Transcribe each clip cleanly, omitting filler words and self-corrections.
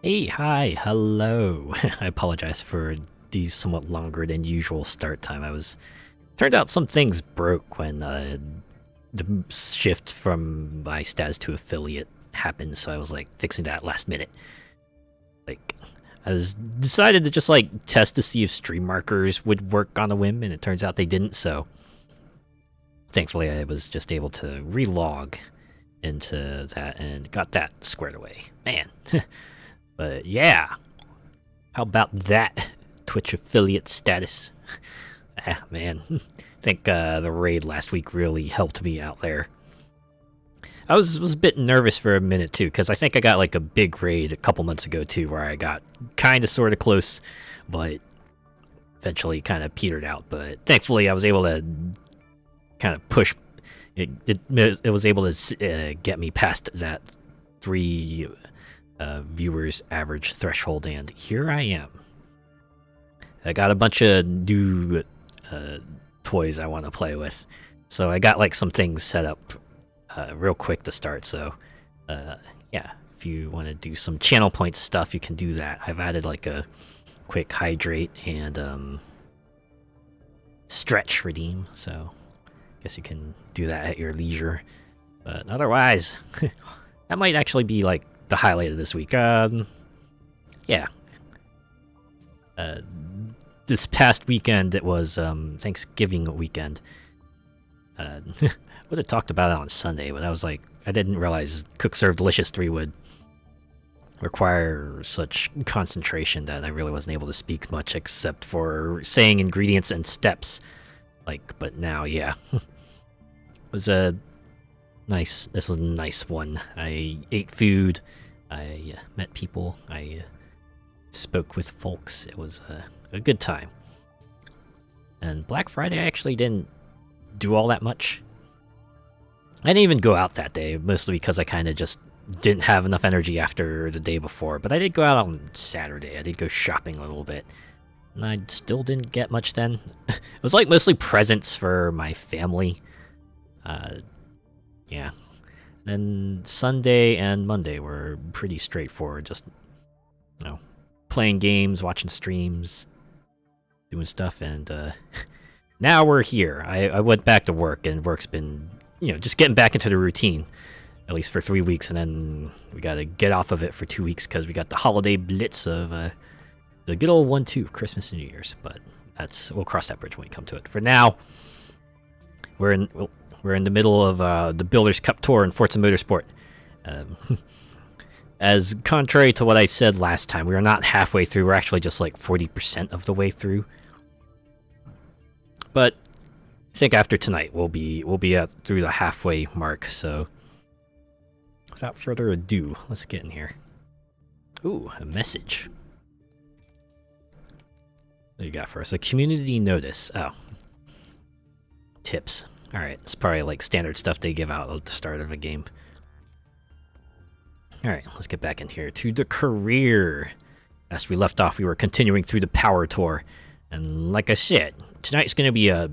Hey, hi, hello. I apologize for the somewhat longer than usual start time. Turned out some things broke when the shift from my status to affiliate happened, so I was like fixing that last minute. Like, I was decided to just like test to see if stream markers would work on a whim, and it turns out they didn't, so thankfully I was just able to relog into that and got that squared away. Man. But yeah, how about that Twitch affiliate status? Man, I think the raid last week really helped me out there. I was a bit nervous for a minute too, because I think I got like a big raid a couple months ago too, where I got kind of sort of close, but eventually kind of petered out. But thankfully I was able to kind of push, it was able to get me past that 3 viewers average threshold, and here I am. I got a bunch of new toys I want to play with, so I got like some things set up real quick to start. So yeah, if you want to do some channel point stuff, you can do that. I've added like a quick hydrate and stretch redeem, so I guess you can do that at your leisure. But otherwise, that might actually be like the highlight of this week. Yeah. This past weekend, it was Thanksgiving weekend. Would have talked about it on Sunday, but I was like, I didn't realize Cook Serve Delicious 3 would require such concentration that I really wasn't able to speak much except for saying ingredients and steps. Like, but now, yeah. It was this was a nice one. I ate food, I met people, I spoke with folks. It was a good time. And Black Friday, I actually didn't do all that much. I didn't even go out that day, mostly because I kind of just didn't have enough energy after the day before. But I did go out on Saturday. I did go shopping a little bit. And I still didn't get much then. It was like mostly presents for my family. Yeah. Then Sunday and Monday were pretty straightforward. Just, playing games, watching streams, doing stuff. And now we're here. I went back to work, and work's been, just getting back into the routine, at least for 3 weeks. And then we got to get off of it for 2 weeks because we got the holiday blitz of the good old 1-2, Christmas and New Year's. But we'll cross that bridge when we come to it. For now, we're in the middle of the Builders Cup Tour in Forza Motorsport. As contrary to what I said last time, we are not halfway through. We're actually just like 40% of the way through. But I think after tonight we'll be through the halfway mark. So without further ado, let's get in here. Ooh, a message. What do you got for us? A community notice. Oh, tips. All right, it's probably like standard stuff they give out at the start of a game. All right, let's get back in here to the career. As we left off, we were continuing through the Power Tour. And like I said, tonight's going to be a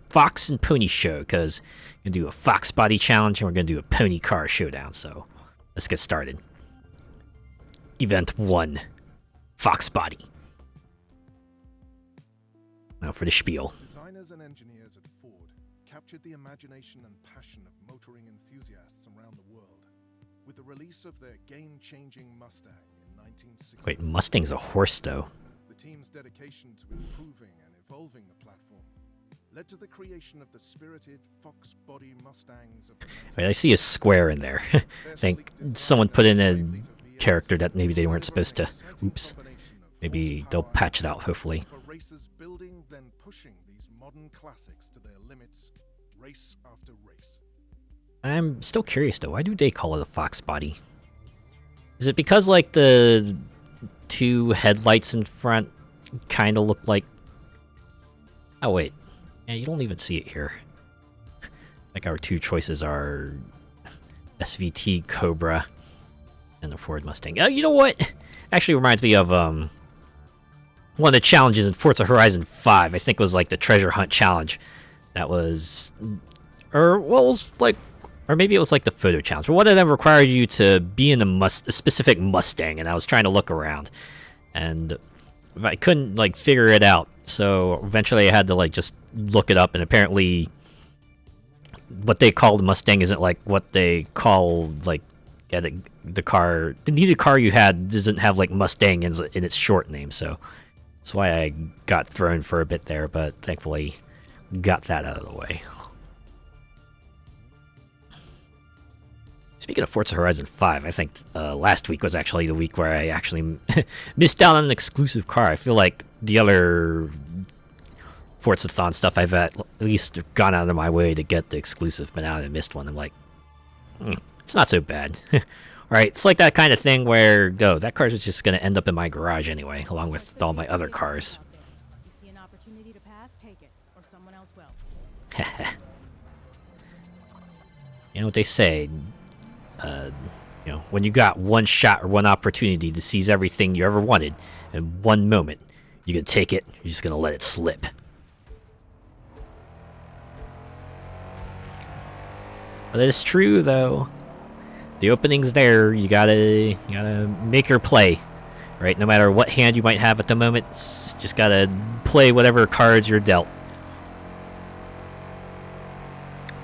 Fox and Pony show, because we're going to do a Fox Body Challenge and we're going to do a Pony Car Showdown. So let's get started. Event 1, Fox Body. Now for the spiel. Designers and engineers at Ford captured the imagination and passion of motoring enthusiasts around the world with the release of their game-changing Mustang in 1960. Wait, Mustang's a horse, though. The team's dedication to improving and evolving the platform led to the creation of the spirited Fox Body Mustangs of the Wait, I see a square in there. I think someone put in a character that maybe they weren't supposed to. Oops. Maybe they'll patch it out, hopefully. For racers building, then pushing these modern classics to their limits, race after race. I'm still curious, though. Why do they call it a Fox Body? Is it because, like, the 2 headlights in front kind of look like... Oh, wait. Yeah, you don't even see it here. Like, our 2 choices are SVT Cobra and the Ford Mustang. Oh, you know what? Actually reminds me of one of the challenges in Forza Horizon 5. I think it was like the treasure hunt challenge. That was... Or, well, it was like or maybe it was like the photo challenge. But one of them required you to be in a specific Mustang, and I was trying to look around, and I couldn't like figure it out. So eventually, I had to like just look it up, and apparently, what they call the Mustang isn't like what they call like the car. The needed car you had doesn't have like Mustang in its short name, so that's why I got thrown for a bit there. But thankfully, got that out of the way. Speaking of Forza Horizon 5, I think last week was actually the week where I actually missed out on an exclusive car. I feel like the other Forza-thon stuff, I've at least gone out of my way to get the exclusive, but now I missed one. I'm like, it's not so bad. Right, it's like that kind of thing where, that car's just going to end up in my garage anyway, along with all my other cars. You see an opportunity to pass, take it, or someone else will. You know what they say, when you got one shot or one opportunity to seize everything you ever wanted in one moment, you're going to take it, you're just going to let it slip. But it's true, though. The opening's there. You gotta make her play, right? No matter what hand you might have at the moment, just gotta play whatever cards you're dealt.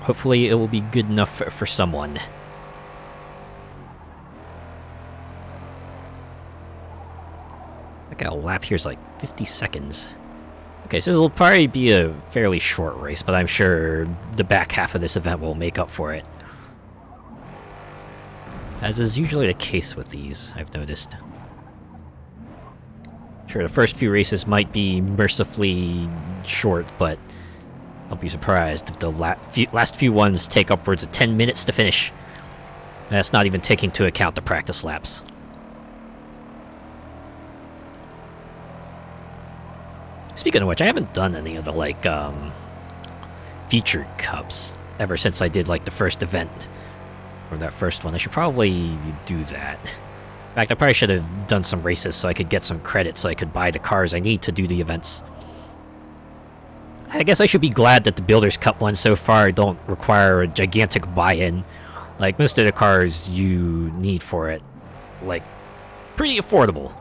Hopefully, it will be good enough for someone. Like a lap here's like 50 seconds. Okay, so this will probably be a fairly short race, but I'm sure the back half of this event will make up for it. As is usually the case with these, I've noticed. Sure, the first few races might be mercifully short, but don't be surprised if the last few ones take upwards of 10 minutes to finish. And that's not even taking into account the practice laps. Speaking of which, I haven't done any of the, featured cups ever since I did, like, the first event. Or that first one. I should probably do that. In fact, I probably should have done some races so I could get some credits so I could buy the cars I need to do the events. I guess I should be glad that the Builders Cup ones so far don't require a gigantic buy-in. Like, most of the cars you need for it, like, pretty affordable.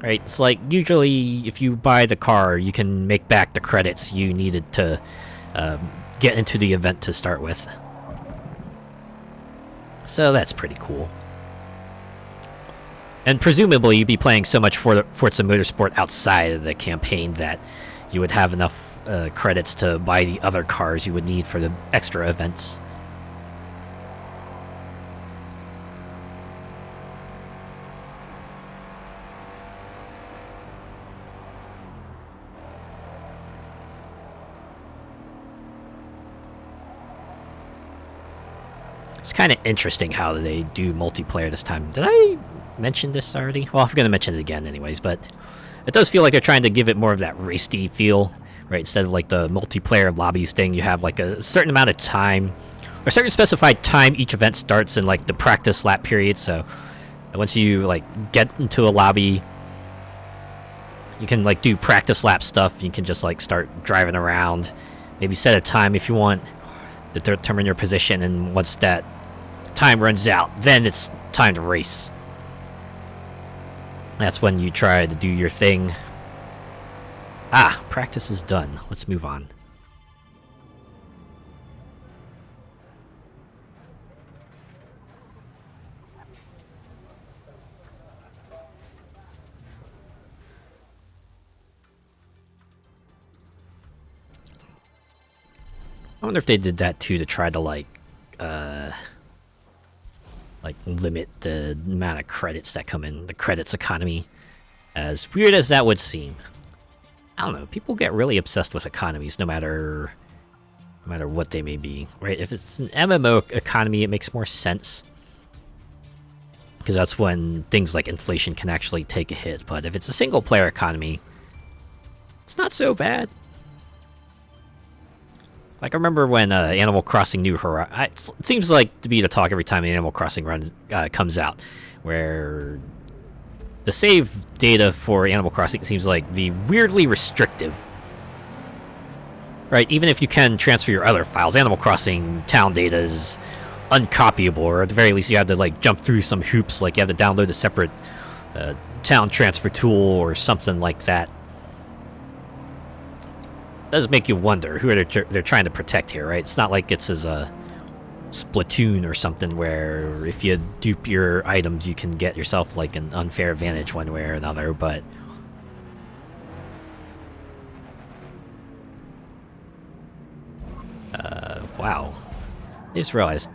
Right? It's like, usually, if you buy the car, you can make back the credits you needed to get into the event to start with. So that's pretty cool. And presumably you'd be playing so much for Forza Motorsport outside of the campaign that you would have enough credits to buy the other cars you would need for the extra events. It's kind of interesting how they do multiplayer this time. Did I mention this already? Well, I'm going to mention it again anyways, but it does feel like they're trying to give it more of that racy feel, right? Instead of like the multiplayer lobbies thing, you have like a certain amount of time, or a certain specified time each event starts in like the practice lap period, so once you like get into a lobby, you can like do practice lap stuff, you can just like start driving around, maybe set a time if you want to determine your position, and once that time runs out, then it's time to race. That's when you try to do your thing. Ah, practice is done. Let's move on. I wonder if they did that too to try to like limit the amount of credits that come in, the credits economy. As weird as that would seem. I don't know, people get really obsessed with economies no matter what they may be, right? If it's an MMO economy, it makes more sense. Because that's when things like inflation can actually take a hit. But if it's a single player economy, it's not so bad. Like, I remember when Animal Crossing New Horizons... It seems like to be the talk every time Animal Crossing comes out, where the save data for Animal Crossing seems like be weirdly restrictive. Right, even if you can transfer your other files, Animal Crossing town data is uncopyable, or at the very least you have to like jump through some hoops, like you have to download a separate town transfer tool or something like that. Does make you wonder who they're trying to protect here, right? It's not like it's as a Splatoon or something where if you dupe your items you can get yourself like an unfair advantage one way or another, but wow. I just realized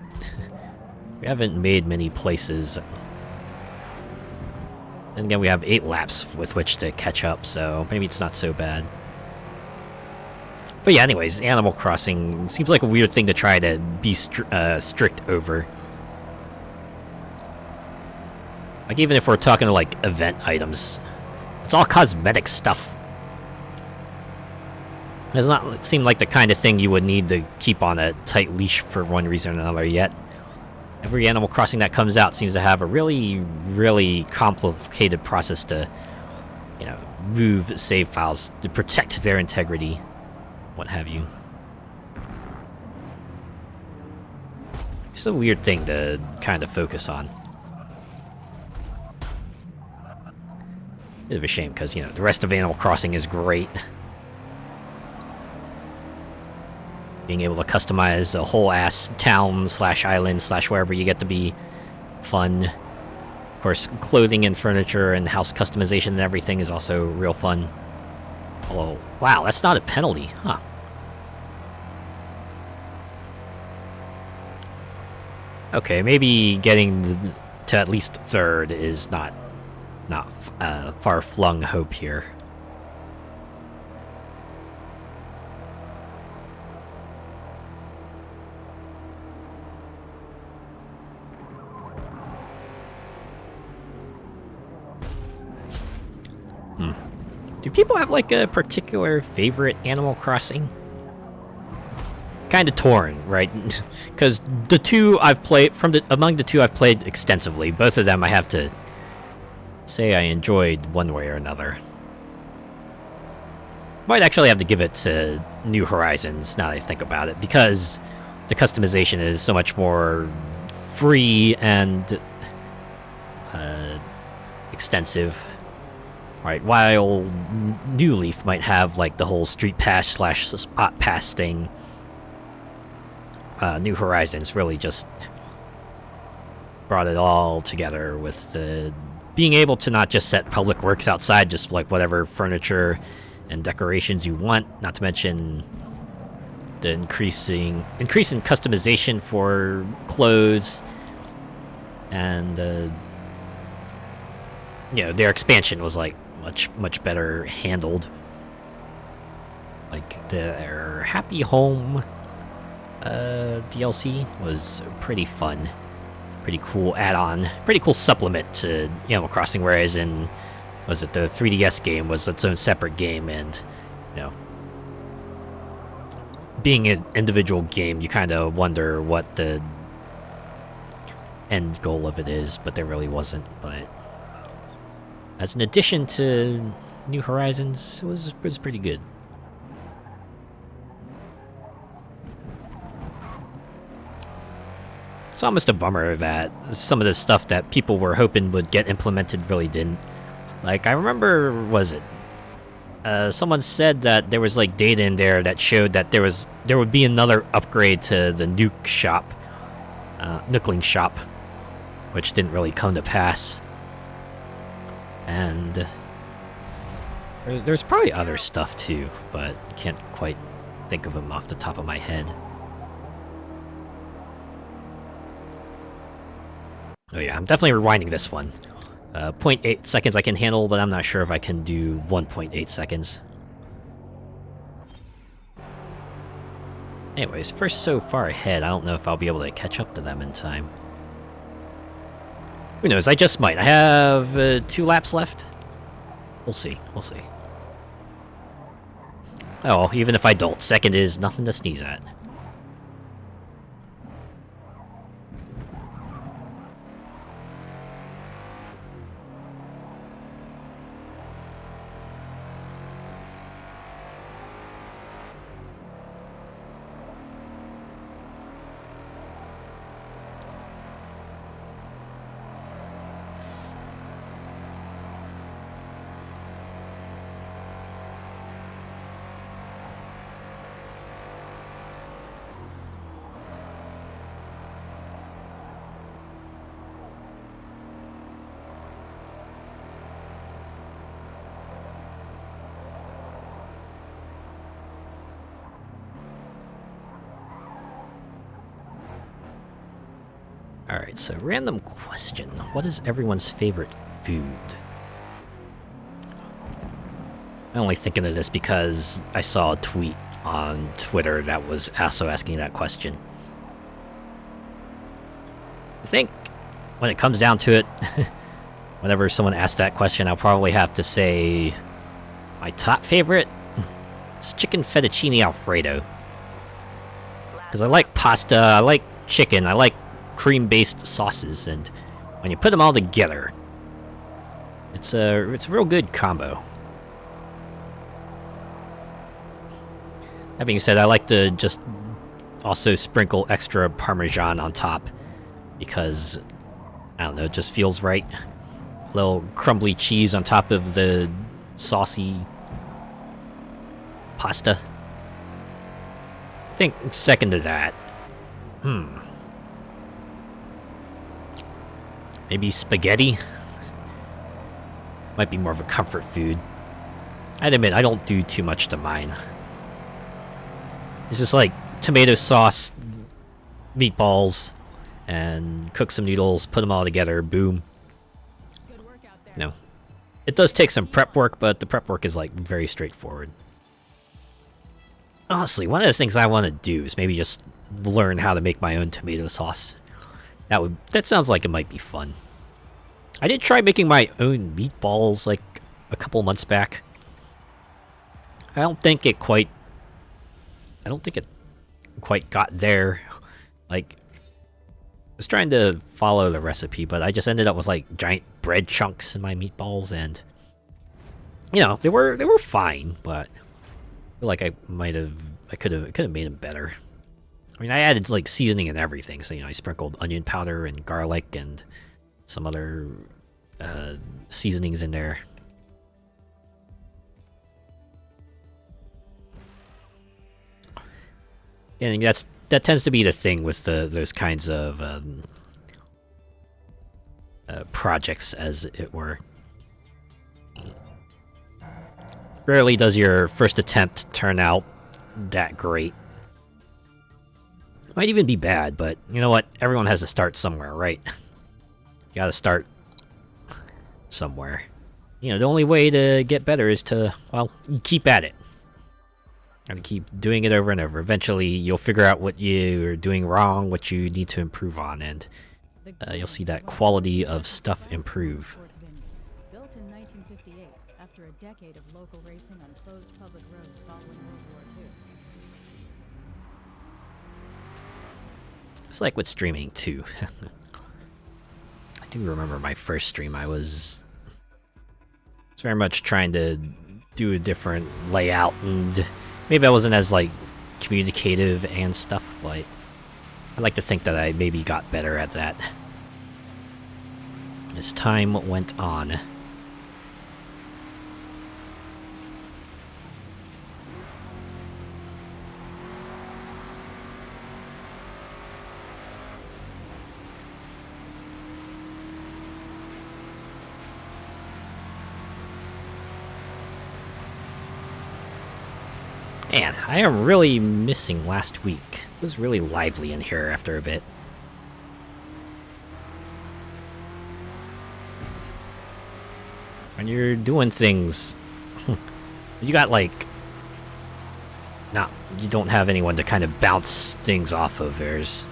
we haven't made many places. And again, we have 8 laps with which to catch up, so maybe it's not so bad. But yeah, anyways, Animal Crossing seems like a weird thing to try to be strict over. Like, even if we're talking like event items, it's all cosmetic stuff. It does not seem like the kind of thing you would need to keep on a tight leash for one reason or another yet. Every Animal Crossing that comes out seems to have a really, really complicated process to, you know, move save files to protect their integrity, what have you. It's a weird thing to kind of focus on. Bit of a shame, because, you know, the rest of Animal Crossing is great. Being able to customize a whole ass town / island / wherever you get to be fun. Of course, clothing and furniture and house customization and everything is also real fun. Oh, wow, that's not a penalty, huh? Okay, maybe getting to at least 3rd is not far-flung hope here. Do people have like a particular favorite Animal Crossing? Kind of torn, right? Because the two I've played among the two I've played extensively, both of them I have to say I enjoyed one way or another. Might actually have to give it to New Horizons now that I think about it, because the customization is so much more free and extensive. Right, while New Leaf might have like the whole street pass / spot pass thing, New Horizons really just brought it all together with the being able to not just set public works outside, just like whatever furniture and decorations you want, not to mention the increase in customization for clothes, and you know, their expansion was like much better handled. Like their Happy Home DLC was pretty fun, pretty cool add-on, pretty cool supplement to Animal Crossing. Whereas in, was it the 3DS game was its own separate game, and you know, being an individual game, you kind of wonder what the end goal of it is, but there really wasn't. But as an addition to New Horizons, it was pretty good. It's almost a bummer that some of the stuff that people were hoping would get implemented really didn't. Like, I remember, was it? Someone said that there was like data in there that showed that there would be another upgrade to the Nuke shop, Nookling shop, which didn't really come to pass. And there's probably other stuff too, but can't quite think of them off the top of my head. Oh yeah, I'm definitely rewinding this one. 0.8 seconds I can handle, but I'm not sure if I can do 1.8 seconds. Anyways, first so far ahead, I don't know if I'll be able to catch up to them in time. Who knows, I just might. I have 2 laps left. We'll see, we'll see. Oh, even if I don't, second is nothing to sneeze at. Alright, so random question. What is everyone's favorite food? I'm only thinking of this because I saw a tweet on Twitter that was also asking that question. I think when it comes down to it, whenever someone asks that question, I'll probably have to say my top favorite is chicken fettuccine alfredo. Because I like pasta, I like chicken, I like cream-based sauces, and when you put them all together, it's a real good combo. That being said, I like to just also sprinkle extra Parmesan on top because, I don't know, it just feels right. A little crumbly cheese on top of the saucy pasta. I think second to that. Maybe spaghetti? Might be more of a comfort food. I'd admit, I don't do too much to mine. It's just like tomato sauce, meatballs, and cook some noodles, put them all together, boom. Good work out there. No. It does take some prep work, but the prep work is like very straightforward. Honestly, one of the things I want to do is maybe just learn how to make my own tomato sauce. That sounds like it might be fun. I did try making my own meatballs like a couple months back. I don't think it quite got there. Like, I was trying to follow the recipe, but I just ended up with like giant bread chunks in my meatballs, and you know, they were fine, but I feel like I could have made them better. I mean, I added like seasoning and everything, so you know, I sprinkled onion powder and garlic and some other seasonings in there. And that tends to be the thing with those kinds of projects, as it were. Rarely does your first attempt turn out that great. Might even be bad, but you know what? Everyone has to start somewhere, right? You gotta start somewhere. You know, the only way to get better is to, well, keep at it. Gotta keep doing it over and over. Eventually, you'll figure out what you're doing wrong, what you need to improve on, and you'll see that quality of stuff improve. Built in 1958 after a decade of local racing on closed public roads following World War II. It's like with streaming too. I do remember my first stream. I was very much trying to do a different layout, and maybe I wasn't as like communicative and stuff, but I like to think that I maybe got better at that as time went on. Man, I am really missing last week. It was really lively in here after a bit. When you're doing things, you got like, you don't have anyone to kind of bounce things off of. There's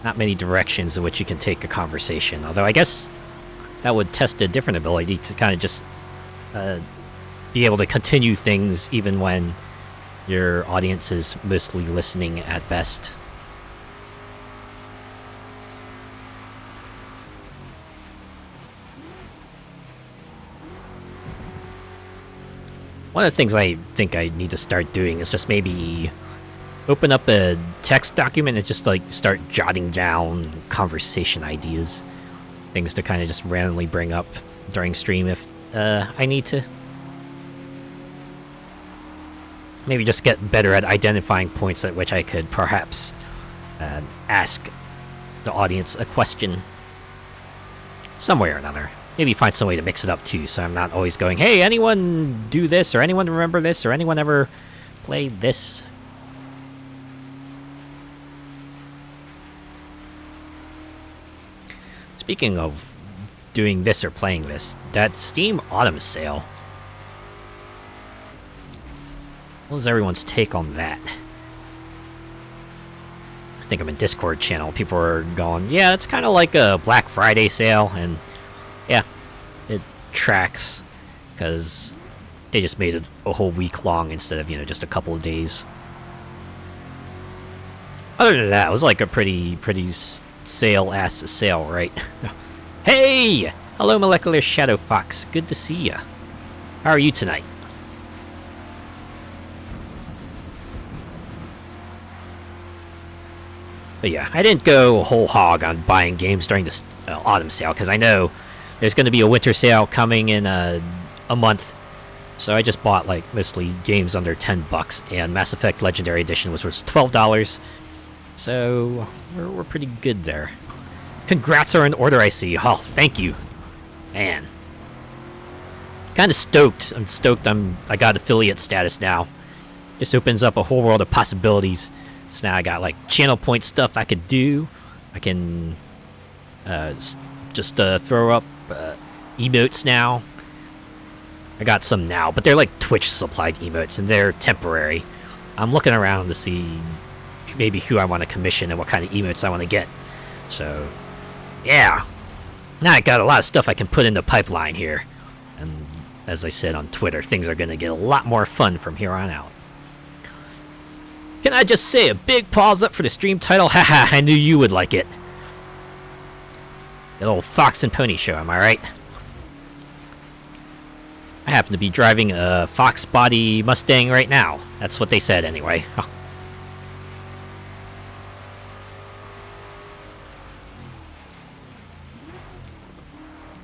not many directions in which you can take a conversation. Although I guess that would test a different ability to kind of just be able to continue things even when your audience is mostly listening at best. One of the things I think I need to start doing is just maybe open up a text document and just like start jotting down conversation ideas. Things to kind of just randomly bring up during stream if I need to. Maybe just get better at identifying points at which I could perhaps ask the audience a question some way or another. Maybe find some way to mix it up too, so I'm not always going, hey, anyone do this, or anyone remember this, or anyone ever play this? Speaking of doing this or playing this, that Steam Autumn sale. What was everyone's take on that? I think I'm in Discord channel. People are going, yeah, it's kind of like a Black Friday sale, and yeah, it tracks because they just made it a whole week long instead of, you know, just a couple of days. Other than that, it was like a pretty sale-ass sale, right? Hey! Hello, Molecular Shadow Fox. Good to see ya. How are you tonight? But yeah, I didn't go whole hog on buying games during this autumn sale, because I know there's going to be a winter sale coming in a month. So I just bought like mostly games under $10, and Mass Effect Legendary Edition was $12. So we're pretty good there. Congrats are in order, I see. Oh, thank you. Man. Kind of stoked. I'm stoked I got affiliate status now. This opens up a whole world of possibilities. So now I got like channel point stuff I could do. I can just throw up emotes now. I got some now, but they're like Twitch supplied emotes and they're temporary. I'm looking around to see maybe who I want to commission and what kind of emotes I want to get. So, yeah. Now I got a lot of stuff I can put in the pipeline here. And as I said on Twitter, things are going to get a lot more fun from here on out. Can I just say a big pause up for the stream title? Haha, I knew you would like it. The old Fox and Pony show, am I right? I happen to be driving a Fox body Mustang right now. That's what they said anyway.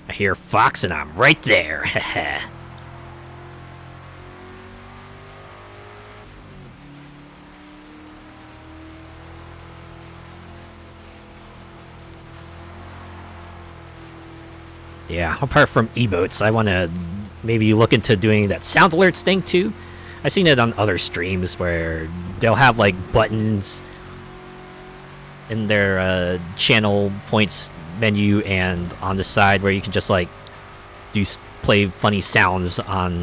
I hear Fox and I'm right there. Yeah, apart from emotes, I want to maybe look into doing that sound alerts thing too. I've seen it on other streams where they'll have like buttons in their channel points menu and on the side where you can just like play funny sounds on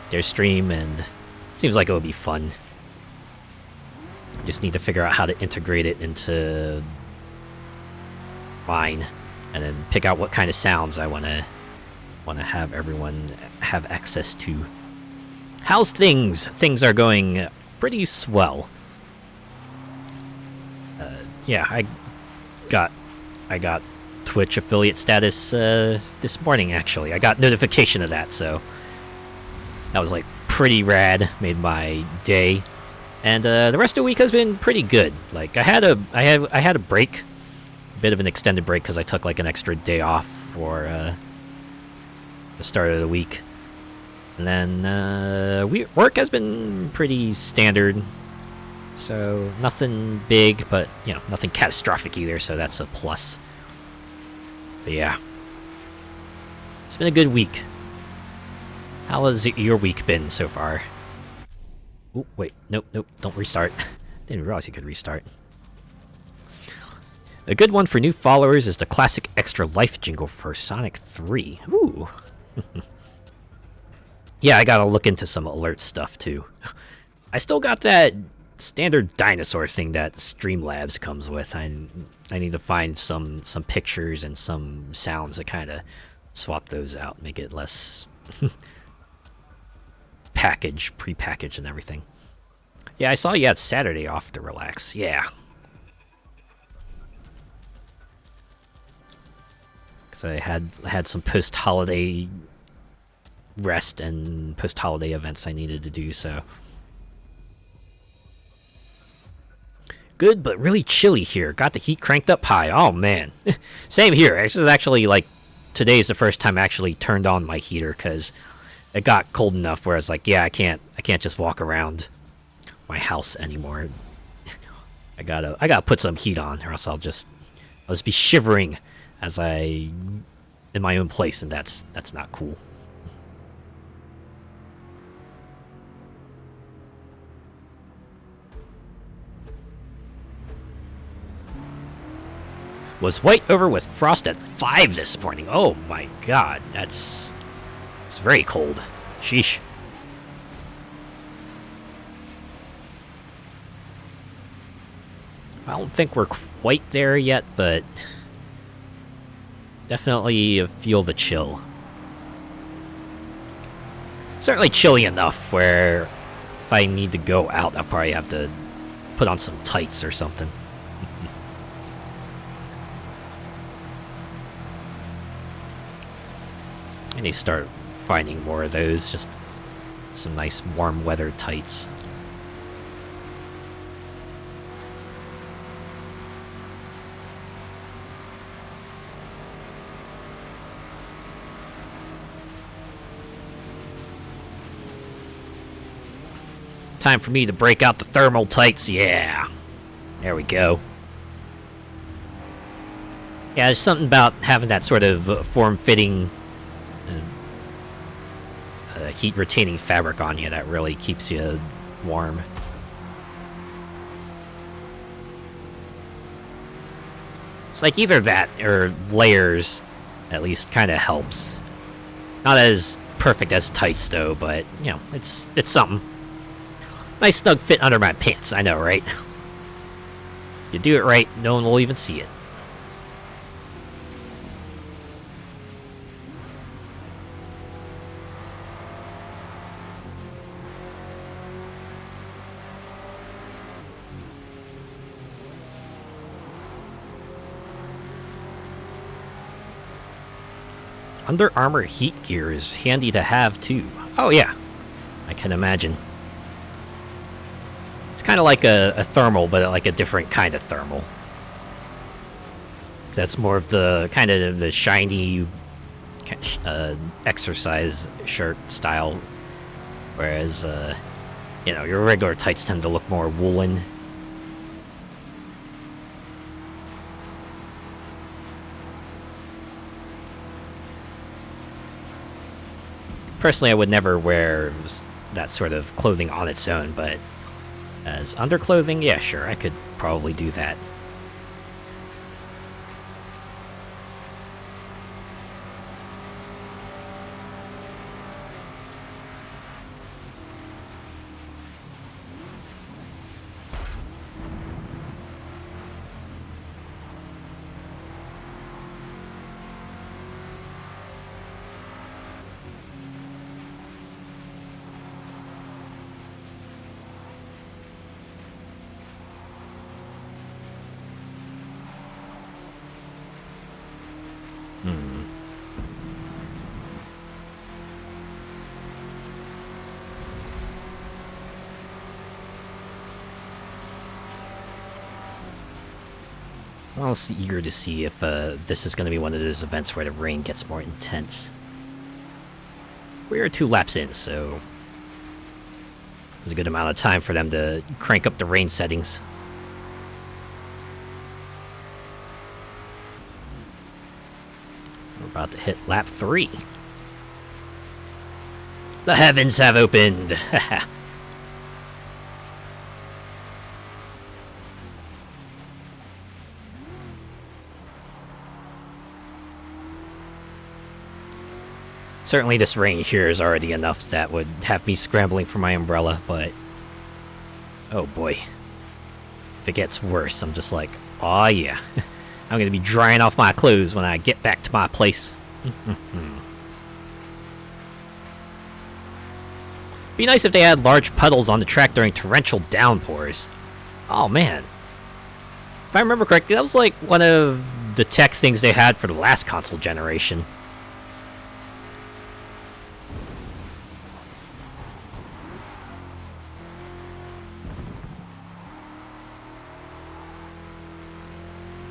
their stream, and it seems like it would be fun. Just need to figure out how to integrate it into mine, and then pick out what kind of sounds I want to have everyone have access to. How's things? Things are going pretty swell. Yeah, I got Twitch affiliate status this morning, actually. I got notification of that, so that was like pretty rad. Made my day, and the rest of the week has been pretty good. Like I had a break, a bit of an extended break because I took like an extra day off for the start of the week, and then work has been pretty standard. So nothing big, but you know, nothing catastrophic either, so that's a plus. But yeah, it's been a good week. How has your week been so far? Oh, wait, nope, don't restart. Didn't realize you could restart. A good one for new followers is the classic Extra Life jingle for Sonic 3. Ooh. Yeah, I gotta look into some alert stuff too. I still got that standard dinosaur thing that Streamlabs comes with. I need to find some pictures and some sounds to kind of swap those out, make it less pre-packaged and everything. Yeah, I saw you had Saturday off to relax. Yeah. Because I had some post-holiday rest and post-holiday events I needed to do, so. Good, but really chilly here. Got the heat cranked up high. Oh, man. Same here. This is actually, like, today's the first time I actually turned on my heater, because it got cold enough where I was like, yeah, I can't just walk around my house anymore. I gotta put some heat on, or else I'll just be shivering as in my own place, and that's not cool. Was white over with frost at 5 this morning. Oh my god, it's very cold. Sheesh. I don't think we're quite there yet, but definitely feel the chill. Certainly chilly enough where if I need to go out, I'll probably have to put on some tights or something. I need to start finding more of those, just some nice warm weather tights. Time for me to break out the thermal tights, yeah. There we go. Yeah, there's something about having that sort of form-fitting heat-retaining fabric on you that really keeps you warm. It's like either that or layers at least kind of helps. Not as perfect as tights though, but you know, it's something. Nice snug fit under my pants, I know, right? You do it right, no one will even see it. Under Armour heat gear is handy to have too. Oh yeah, I can imagine. It's kind of like a thermal, but like a different kind of thermal. That's more of the kind of the shiny exercise shirt style, whereas you know, your regular tights tend to look more woolen. Personally, I would never wear that sort of clothing on its own, but as underclothing, yeah, sure, I could probably do that. I'm also eager to see if this is going to be one of those events where the rain gets more intense. We are 2 laps in, so there's a good amount of time for them to crank up the rain settings. We're about to hit lap 3. The heavens have opened! Certainly this rain here is already enough that would have me scrambling for my umbrella, but oh boy. If it gets worse, I'm just like, aw yeah. I'm gonna be drying off my clothes when I get back to my place. Be nice if they had large puddles on the track during torrential downpours. Oh man. If I remember correctly, that was like one of the tech things they had for the last console generation.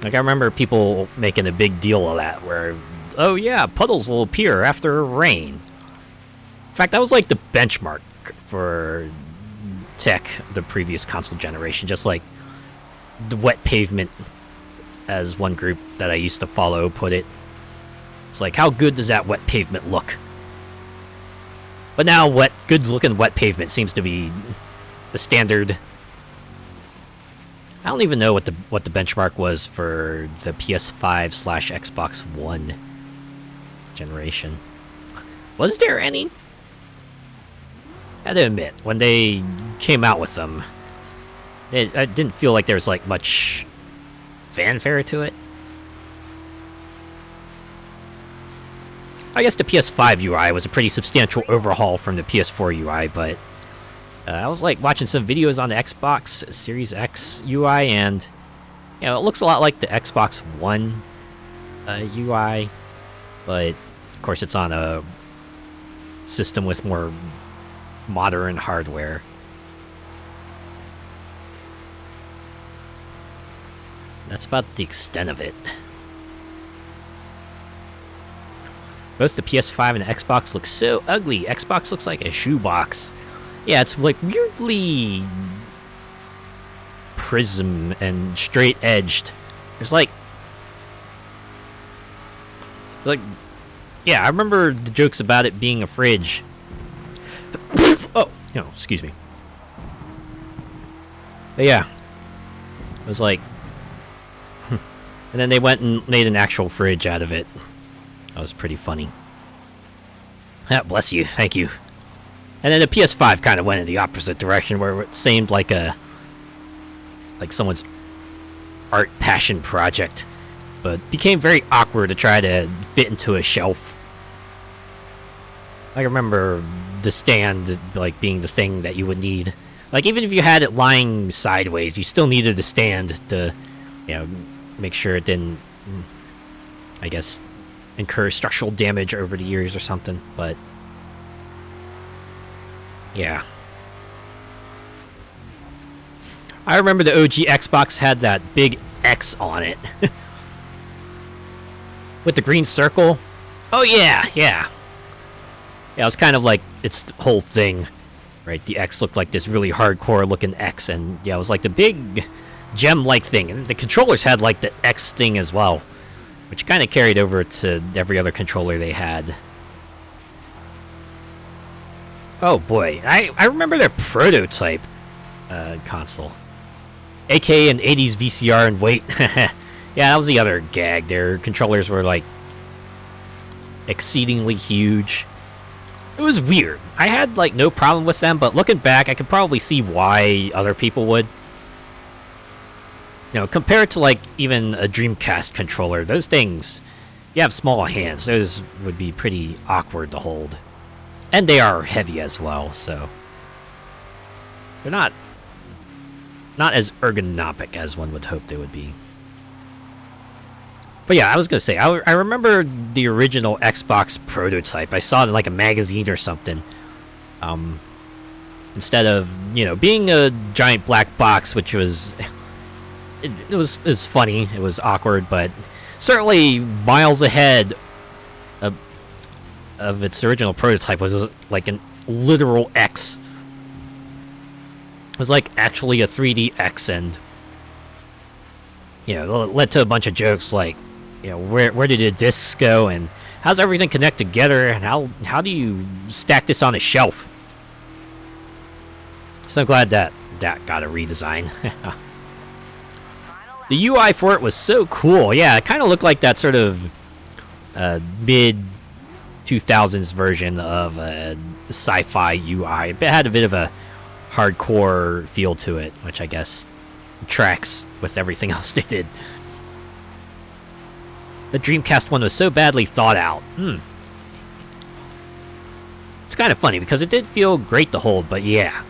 Like, I remember people making a big deal of that, where, oh yeah, puddles will appear after rain. In fact, that was like the benchmark for tech the previous console generation, just like the wet pavement, as one group that I used to follow put it. It's like, how good does that wet pavement look? But now good-looking wet pavement seems to be the standard I don't even know what the benchmark was for the PS5/Xbox One generation. Was there any? I had to admit, when they came out with them, I didn't feel like there was like much fanfare to it. I guess the PS5 UI was a pretty substantial overhaul from the PS4 UI, but I was like watching some videos on the Xbox Series X UI, and you know, it looks a lot like the Xbox One UI, but of course it's on a system with more modern hardware. That's about the extent of it. Both the PS5 and the Xbox look so ugly. Xbox looks like a shoebox. Yeah, it's like weirdly prism and straight edged. There's like, yeah, I remember the jokes about it being a fridge. Oh, no, excuse me. But yeah, it was like, and then they went and made an actual fridge out of it. That was pretty funny. Ah, bless you, thank you. And then the PS5 kind of went in the opposite direction, where it seemed like someone's art passion project, but became very awkward to try to fit into a shelf. I remember the stand like being the thing that you would need. Like even if you had it lying sideways, you still needed a stand to, you know, make sure it didn't, I guess, incur structural damage over the years or something. But yeah, I remember the OG Xbox had that big X on it with the green circle. Oh yeah, yeah. Yeah, it was kind of like its whole thing, right? The X looked like this really hardcore looking X, and yeah, it was like the big gem-like thing. And the controllers had like the X thing as well, which kind of carried over to every other controller they had. Oh boy, I remember their prototype console. AK an 80s VCR and wait. Yeah, that was the other gag. Their controllers were like exceedingly huge. It was weird. I had like no problem with them, but looking back, I could probably see why other people would. You know, compared to like even a Dreamcast controller, those things, you have small hands. Those would be pretty awkward to hold. And they are heavy as well, so they're not as ergonomic as one would hope they would be. But yeah, I was gonna say, I remember the original Xbox prototype. I saw it in like a magazine or something. Instead of, you know, being a giant black box, which was it was funny, it was awkward, but certainly miles ahead of its original prototype. Was like a literal X. It was like actually a 3D X, and you know, it led to a bunch of jokes like, you know, where did the discs go, and how's everything connect together, and how do you stack this on a shelf? So I'm glad that got a redesign. The UI for it was so cool. Yeah, it kind of looked like that sort of mid 2000s version of a sci-fi UI. It had a bit of a hardcore feel to it, which I guess tracks with everything else they did. The Dreamcast one was so badly thought out. It's kind of funny because it did feel great to hold, but yeah.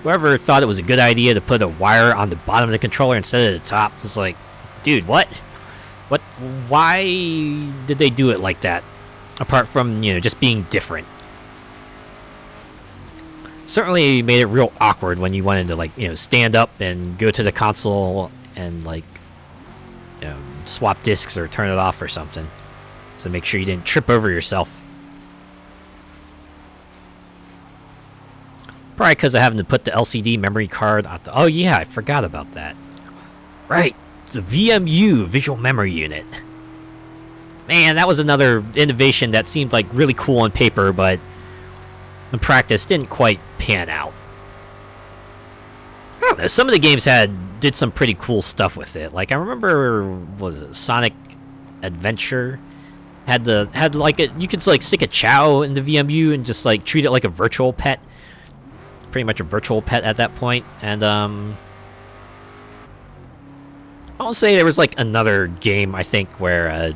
Whoever thought it was a good idea to put a wire on the bottom of the controller instead of the top was like, dude, what? Why did they do it like that? Apart from, you know, just being different. Certainly made it real awkward when you wanted to, like, you know, stand up and go to the console and, like, you know, swap discs or turn it off or something. So make sure you didn't trip over yourself. Probably because of having to put the LCD memory card on the... Oh yeah, I forgot about that. Right, the VMU, Visual Memory Unit. Man, that was another innovation that seemed like really cool on paper, but in practice didn't quite pan out. don't know, some of the games did some pretty cool stuff with it. Like I remember, was it Sonic Adventure? Had like you could like stick a Chow in the VMU and just like treat it like a virtual pet. Pretty much a virtual pet at that point. And I'll say there was like another game I think where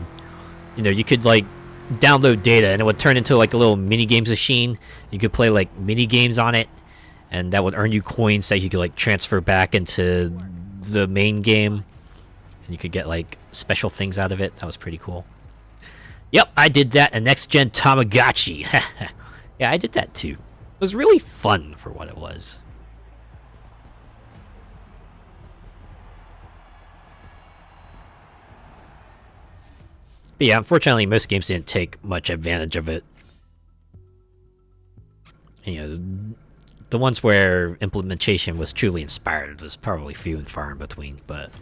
you know, you could like download data and it would turn into like a little mini games machine. You could play like mini games on it, and that would earn you coins that you could like transfer back into the main game, and you could get like special things out of it. That was pretty cool. Yep, I did that. A next gen Tamagotchi. Yeah, I did that too. It was really fun for what it was. But yeah, unfortunately, most games didn't take much advantage of it. You know, the ones where implementation was truly inspired was probably few and far in between, but it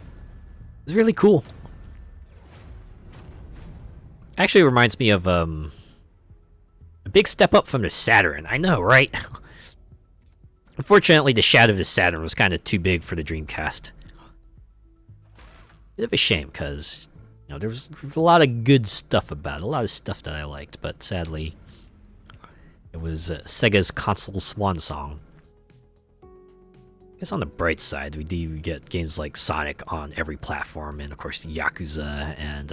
was really cool. Actually reminds me of a big step up from the Saturn. I know, right? Unfortunately, the shadow of the Saturn was kind of too big for the Dreamcast. Bit of a shame, because you know, there was a lot of good stuff about it, a lot of stuff that I liked, but sadly, it was Sega's console swan song. I guess on the bright side, we get games like Sonic on every platform, and of course Yakuza and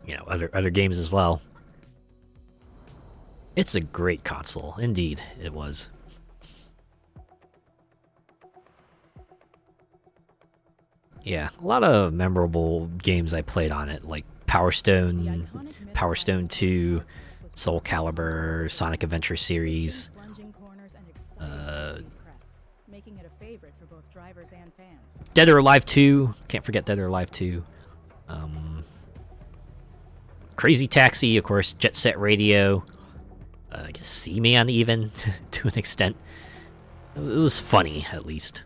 you know, other games as well. It's a great console, indeed it was. Yeah, a lot of memorable games I played on it, like Power Stone 2, Soul Calibur, Sonic Adventure series. Dead or Alive 2, can't forget Dead or Alive 2. Crazy Taxi, of course, Jet Set Radio. I guess Seaman even, to an extent. It was funny, at least.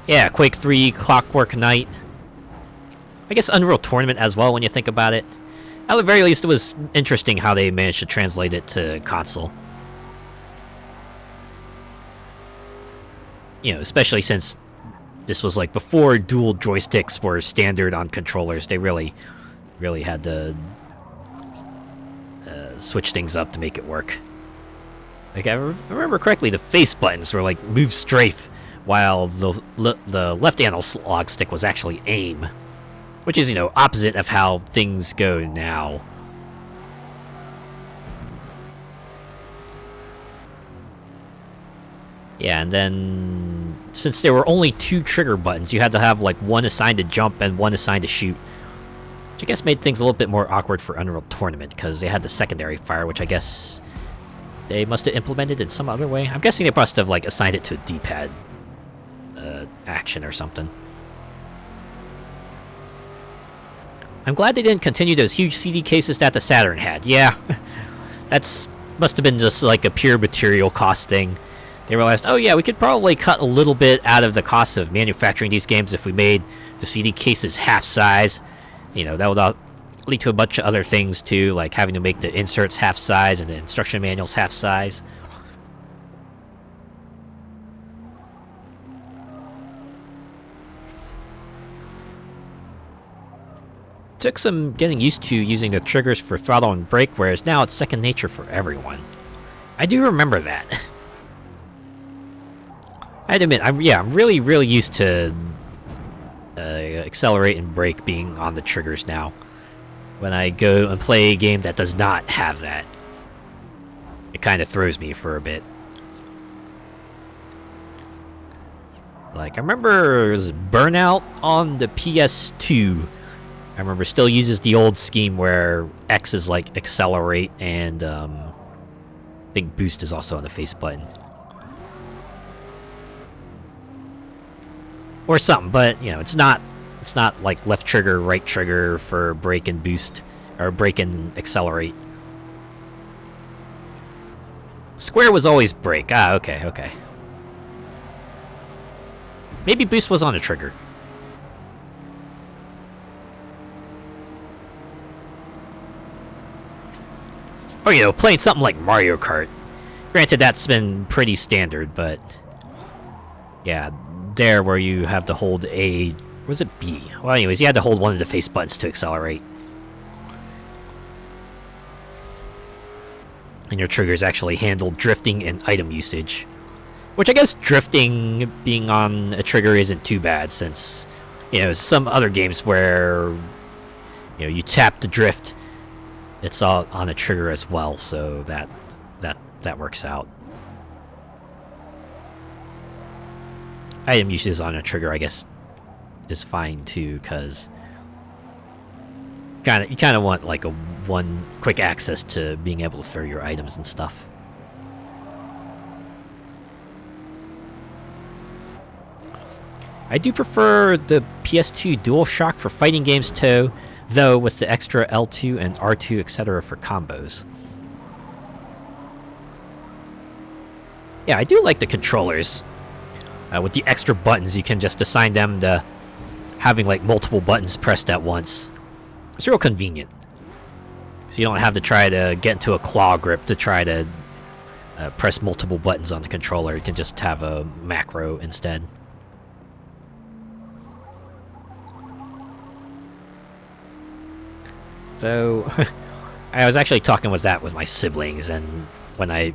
Yeah, Quake 3, Clockwork Knight. I guess Unreal Tournament as well, when you think about it. At the very least, it was interesting how they managed to translate it to console. You know, especially since this was like before dual joysticks were standard on controllers. They really had to switch things up to make it work. Like, I remember correctly, the face buttons were like move strafe, while the left analog stick was actually aim. Which is, you know, opposite of how things go now. Yeah, and then since there were only 2 trigger buttons, you had to have like one assigned to jump and one assigned to shoot. Which I guess made things a little bit more awkward for Unreal Tournament, because they had the secondary fire, which I guess they must have implemented in some other way. I'm guessing they must have like assigned it to a D-pad action or something. I'm glad they didn't continue those huge CD cases that the Saturn had. Yeah, that's must have been just like a pure material cost thing. They realized, oh yeah, we could probably cut a little bit out of the cost of manufacturing these games if we made the CD cases half size. You know, that would lead to a bunch of other things too, like having to make the inserts half size and the instruction manuals half size. Took some getting used to using the triggers for throttle and brake, whereas now it's second nature for everyone. I do remember that. I had to admit, I'm really used to accelerate and brake being on the triggers now. When I go and play a game that does not have that, it kind of throws me for a bit. Like, I remember it was Burnout on the PS2. I remember still uses the old scheme where X is like accelerate and I think boost is also on the face button. Or something, but you know, it's not like left trigger, right trigger for brake and boost, or brake and accelerate. Square was always brake. Ah, okay. Maybe boost was on a trigger. Or, you know, playing something like Mario Kart. Granted, that's been pretty standard, but yeah, there where you have to hold A, was it B? Well, anyways, you had to hold one of the face buttons to accelerate. And your triggers actually handle drifting and item usage. Which I guess drifting being on a trigger isn't too bad, since, you know, some other games where, you know, you tap the drift, it's all on a trigger as well, so that works out. Item usage on a trigger, I guess, is fine too, because you kind of want like a one quick access to being able to throw your items and stuff. I do prefer the PS2 DualShock for fighting games too, though with the extra L2 and R2 etc. for combos. Yeah, I do like the controllers. With the extra buttons, you can just assign them to having like multiple buttons pressed at once. It's real convenient. So you don't have to try to get into a claw grip to try to press multiple buttons on the controller. You can just have a macro instead. Though, I was actually talking with my siblings, and when I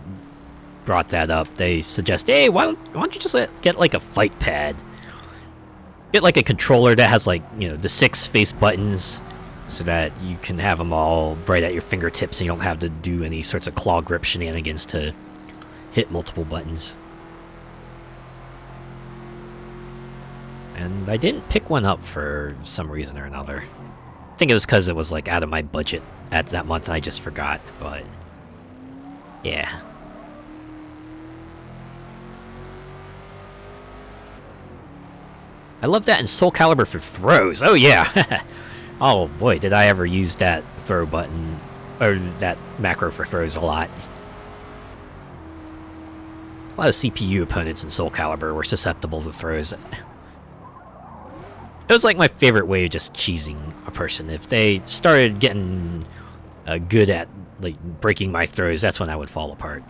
brought that up, they suggest, hey, why don't you just get like a fight pad? Get like a controller that has like, you know, the 6 face buttons, so that you can have them all right at your fingertips and you don't have to do any sorts of claw grip shenanigans to hit multiple buttons. And I didn't pick one up for some reason or another. I think it was because it was like out of my budget at that month and I just forgot, but yeah. I love that in Soul Calibur for throws. Oh yeah. Oh boy, did I ever use that throw button, or that macro for throws a lot. A lot of CPU opponents in Soul Calibur were susceptible to throws. It was like my favorite way of just cheesing a person. If they started getting good at like breaking my throws, that's when I would fall apart.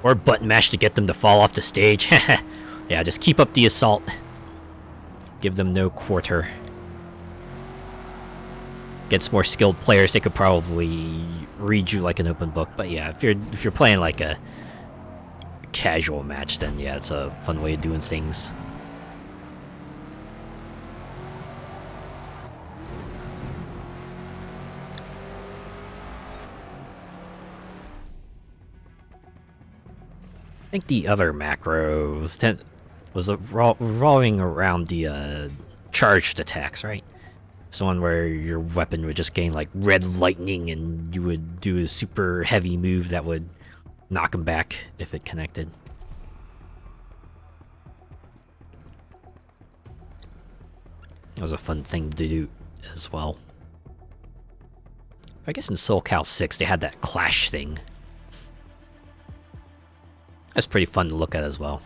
Or button mash to get them to fall off the stage. Yeah, just keep up the assault. Give them no quarter. Against more skilled players, they could probably read you like an open book. But yeah, if you're playing like a casual match, then yeah, it's a fun way of doing things. I think the other macro was revolving around the charged attacks, right? It's the one where your weapon would just gain like red lightning and you would do a super heavy move that would knock him back if it connected. It was a fun thing to do as well. I guess in Soul Cal 6 they had that clash thing. That's pretty fun to look at as well.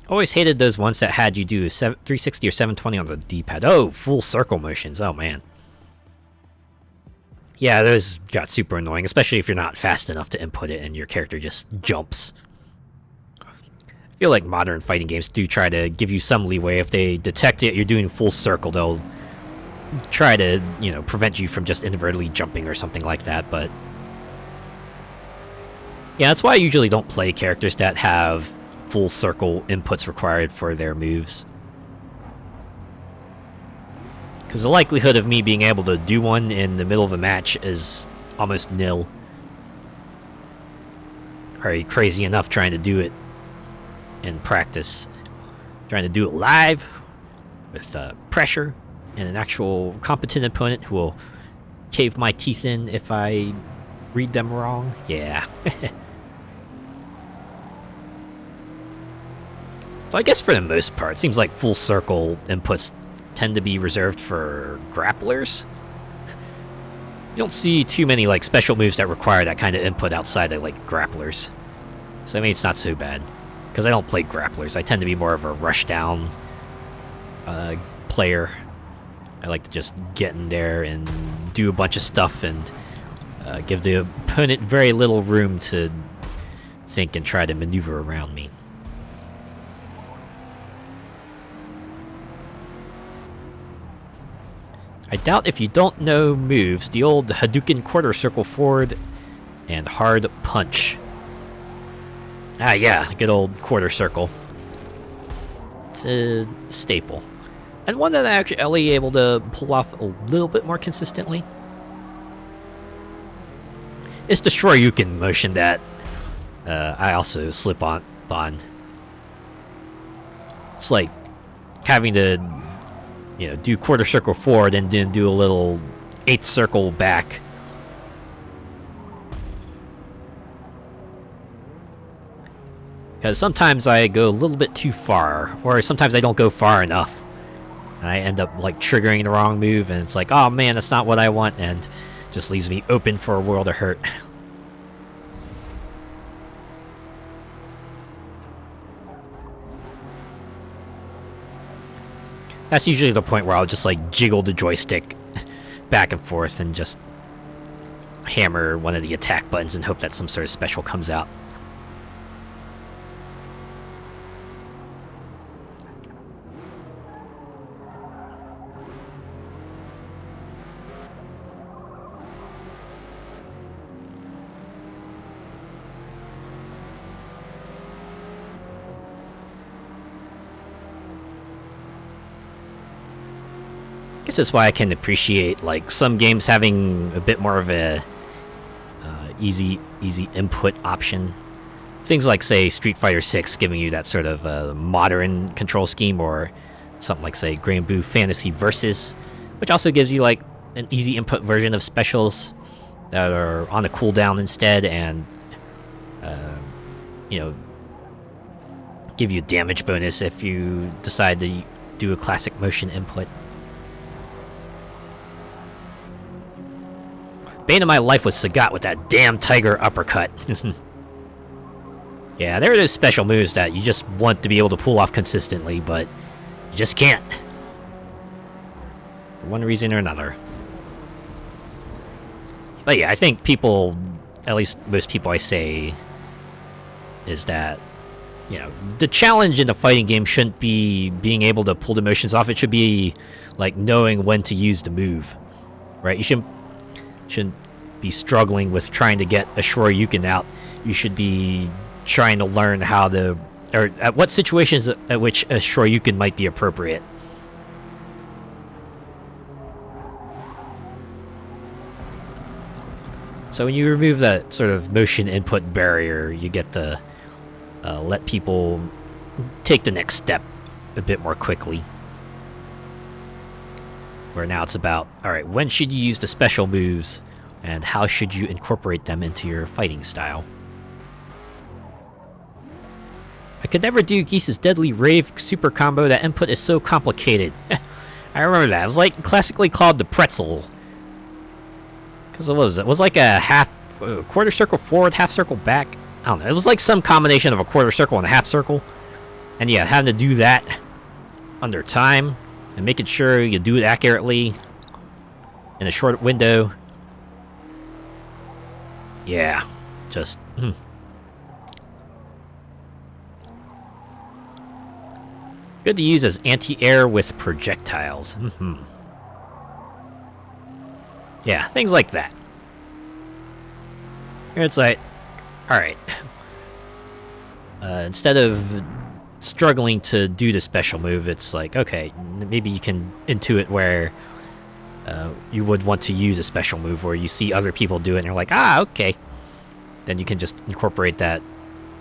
Always hated those ones that had you do 360 or 720 on the D-pad. Oh, full circle motions. Oh, man. Yeah, those got super annoying, especially if you're not fast enough to input it and your character just jumps. I feel like modern fighting games do try to give you some leeway. If they detect it, you're doing full circle, they'll try to, you know, prevent you from just inadvertently jumping or something like that, but yeah, that's why I usually don't play characters that have full circle inputs required for their moves. Because the likelihood of me being able to do one in the middle of a match is almost nil. Are you crazy enough trying to do it in practice? Trying to do it live with pressure and an actual competent opponent who will cave my teeth in if I read them wrong. Yeah. So I guess for the most part, it seems like full circle inputs tend to be reserved for grapplers. You don't see too many like special moves that require that kind of input outside of like grapplers. So I mean, it's not so bad. Because I don't play grapplers. I tend to be more of a rushdown player. I like to just get in there and do a bunch of stuff and give the opponent very little room to think and try to maneuver around me. I doubt if you don't know moves, the old Hadouken quarter circle forward and hard punch. Ah yeah, good old quarter circle. It's a staple. And one that I'm actually able to pull off a little bit more consistently. It's the Shoryuken motion that I also slip on. It's like having to, you know, do quarter circle forward and then do a little eighth circle back. Because sometimes I go a little bit too far, or sometimes I don't go far enough. And I end up like triggering the wrong move, and it's like, oh man, that's not what I want, and just leaves me open for a world of hurt. That's usually the point where I'll just like jiggle the joystick back and forth and just hammer one of the attack buttons and hope that some sort of special comes out. I guess that's why I can appreciate like some games having a bit more of a easy input option. Things like say Street Fighter 6 giving you that sort of modern control scheme, or something like say Granblue Fantasy Versus, which also gives you like an easy input version of specials that are on a cooldown instead, and you know, give you a damage bonus if you decide to do a classic motion input. Bane of my life was Sagat with that damn tiger uppercut. Yeah, there are those special moves that you just want to be able to pull off consistently, but you just can't. For one reason or another. But yeah, I think people, at least most people I say, is that, you know, the challenge in the fighting game shouldn't be being able to pull the motions off. It should be like knowing when to use the move, right? You shouldn't be struggling with trying to get a Shoryuken out. You should be trying to learn how to, or at what situations at which a Shoryuken might be appropriate. So when you remove that sort of motion input barrier, you get to let people take the next step a bit more quickly. Where now it's about, alright, when should you use the special moves, and how should you incorporate them into your fighting style? I could never do Geese's Deadly Rave super combo. That input is so complicated. I remember that. It was like classically called the pretzel. Because what was it? It was like a quarter circle forward, half circle back. I don't know. It was like some combination of a quarter circle and a half circle. And yeah, having to do that under time and making sure you do it accurately in a short window. Yeah, just... Good to use as anti-air with projectiles. Yeah, things like that. Here it's like, alright. Instead of struggling to do the special move, it's like, okay, maybe you can intuit where you would want to use a special move, or you see other people do it and you're like, ah, okay. Then you can just incorporate that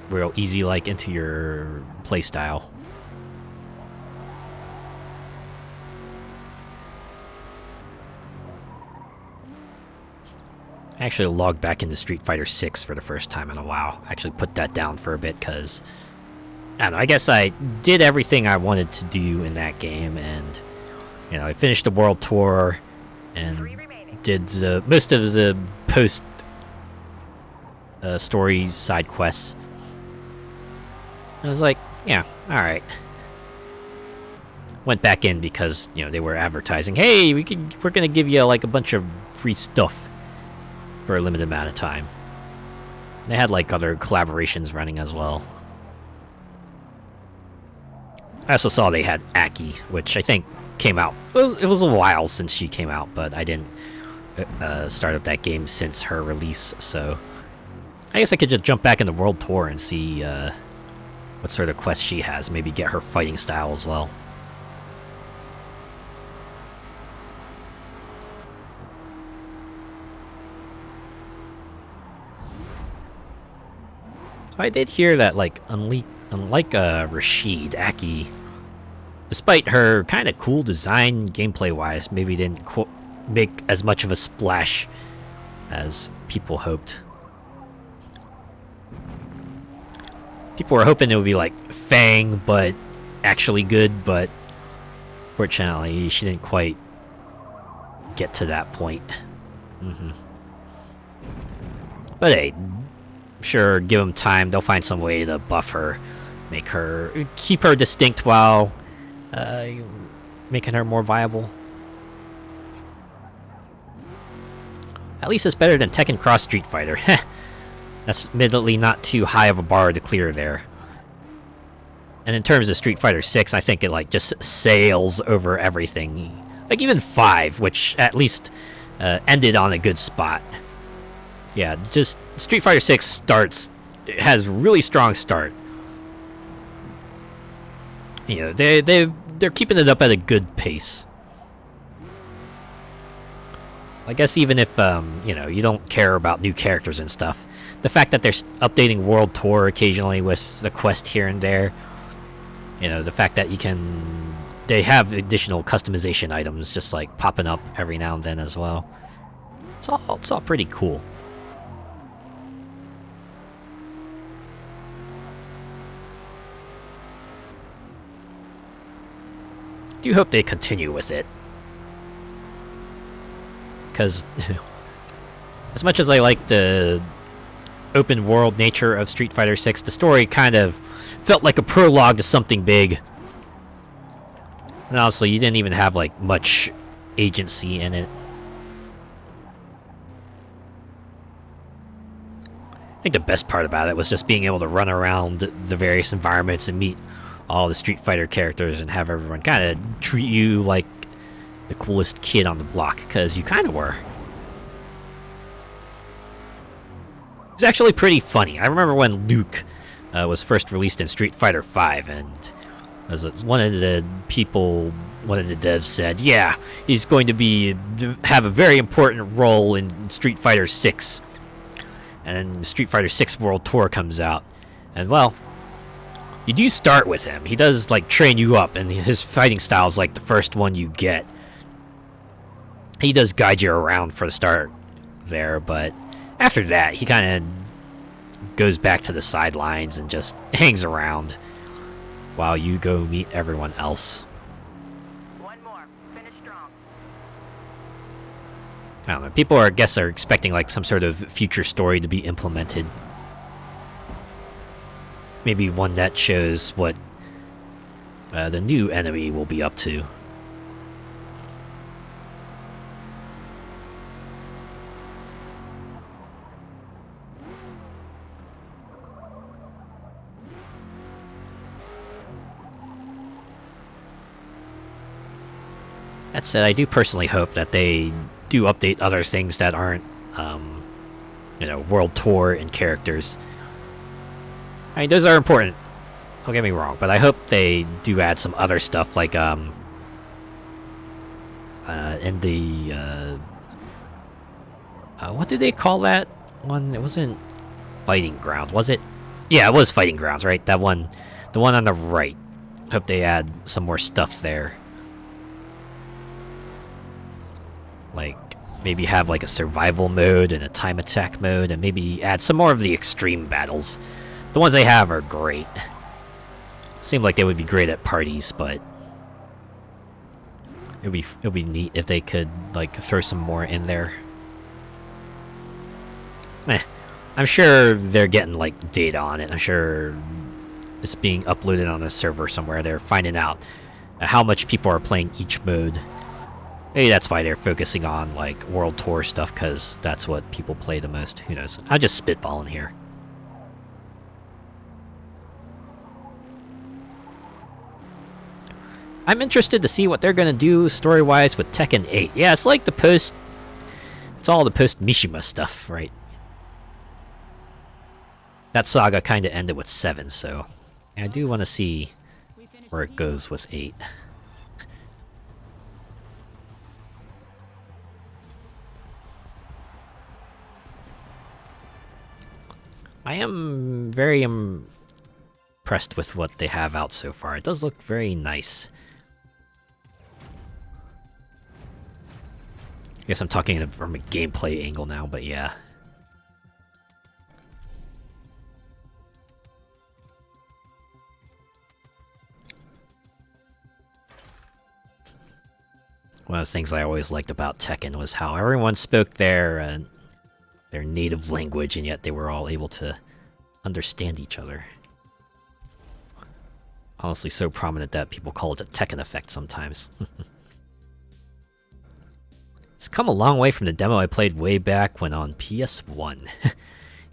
real easy like into your playstyle. I actually logged back into Street Fighter 6 for the first time in a while. I actually put that down for a bit because, I don't know, I guess I did everything I wanted to do in that game, and, you know, I finished the world tour and did most of the post stories, side quests. I was like, yeah, alright. Went back in because, you know, they were advertising, hey, we're gonna give you like a bunch of free stuff for a limited amount of time. They had like other collaborations running as well. I also saw they had Aki, which I think came out. It was a while since she came out, but I didn't start up that game since her release, so I guess I could just jump back in the World Tour and see what sort of quest she has. Maybe get her fighting style as well. I did hear that, like, unlike Rashid, Aki, despite her kind of cool design gameplay-wise, maybe didn't make as much of a splash as people hoped. People were hoping it would be like Fang, but actually good, but fortunately, she didn't quite get to that point. But hey, sure, give them time. They'll find some way to buff her, keep her distinct while making her more viable. At least it's better than Tekken Cross Street Fighter. That's admittedly not too high of a bar to clear there. And in terms of Street Fighter 6, I think it like just sails over everything. Like even 5, which at least ended on a good spot. Yeah, just Street Fighter 6 has really strong start. You know, they're keeping it up at a good pace. I guess even if you know, you don't care about new characters and stuff, the fact that they're updating World Tour occasionally with the quest here and there, you know, the fact that they have additional customization items just like popping up every now and then as well. It's all pretty cool. Do hope they continue with it, because as much as I like the open world nature of Street Fighter 6, the story kind of felt like a prologue to something big. And honestly, you didn't even have like much agency in it. I think the best part about it was just being able to run around the various environments and meet all the Street Fighter characters and have everyone kind of treat you like the coolest kid on the block, because you kind of were. It's actually pretty funny. I remember when Luke was first released in Street Fighter V, and as one of the devs said, yeah, he's going to have a very important role in Street Fighter 6. And then Street Fighter 6 World Tour comes out, and well, you do start with him. He does like train you up, and his fighting style is like the first one you get. He does guide you around for the start there, but after that, he kind of goes back to the sidelines and just hangs around while you go meet everyone else. One more. Finish strong. I don't know. People are expecting like some sort of future story to be implemented. Maybe one that shows what the new enemy will be up to. That said, I do personally hope that they do update other things that aren't, you know, World Tour and characters. I mean, those are important, don't get me wrong, but I hope they do add some other stuff, like, in the, what did they call that one? It wasn't Fighting Ground, was it? Yeah, it was Fighting Grounds, right? That one, the one on the right. Hope they add some more stuff there. Like, maybe have like a survival mode and a time attack mode, and maybe add some more of the extreme battles. The ones they have are great. Seem like they would be great at parties, but it'd be neat if they could like throw some more in there. I'm sure they're getting like data on it. I'm sure it's being uploaded on a server somewhere. They're finding out how much people are playing each mode. Maybe that's why they're focusing on like World Tour stuff, because that's what people play the most. Who knows? I'm just spitballing here. I'm interested to see what they're gonna do story-wise with Tekken 8. Yeah, it's like the post. It's all the post Mishima stuff, right? That saga kind of ended with 7, so I do want to see where it goes with 8. I am very impressed with what they have out so far. It does look very nice. I guess I'm talking from a gameplay angle now, but yeah. One of the things I always liked about Tekken was how everyone spoke their native language, and yet they were all able to understand each other. Honestly, so prominent that people call it a Tekken effect sometimes. It's come a long way from the demo I played way back when on PS1. You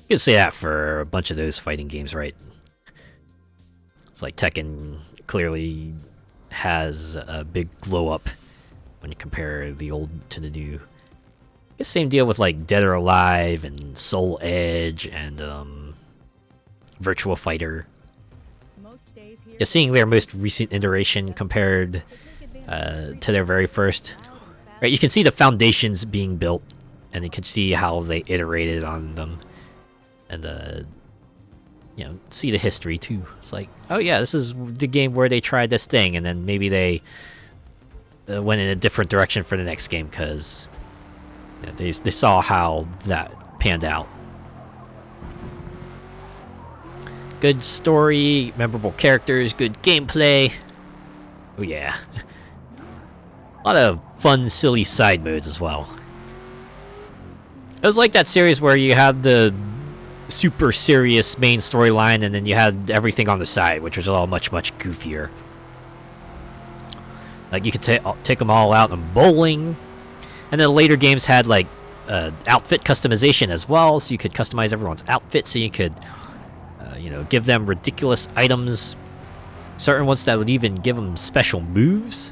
can say that for a bunch of those fighting games, right? It's like Tekken clearly has a big glow up when you compare the old to the new. I guess same deal with like Dead or Alive and Soul Edge and Virtua Fighter. Just seeing their most recent iteration compared to their very first. Right, you can see the foundations being built, and you can see how they iterated on them, and you know, see the history too. It's like, oh yeah, this is the game where they tried this thing, and then maybe they went in a different direction for the next game because you know, they saw how that panned out. Good story, memorable characters, good gameplay. Oh yeah. A lot of fun, silly side modes as well. It was like that series where you had the super serious main storyline and then you had everything on the side, which was all much goofier. Like you could take them all out in bowling, and then later games had like outfit customization as well, so you could customize everyone's outfit, so you could you know, give them ridiculous items, certain ones that would even give them special moves.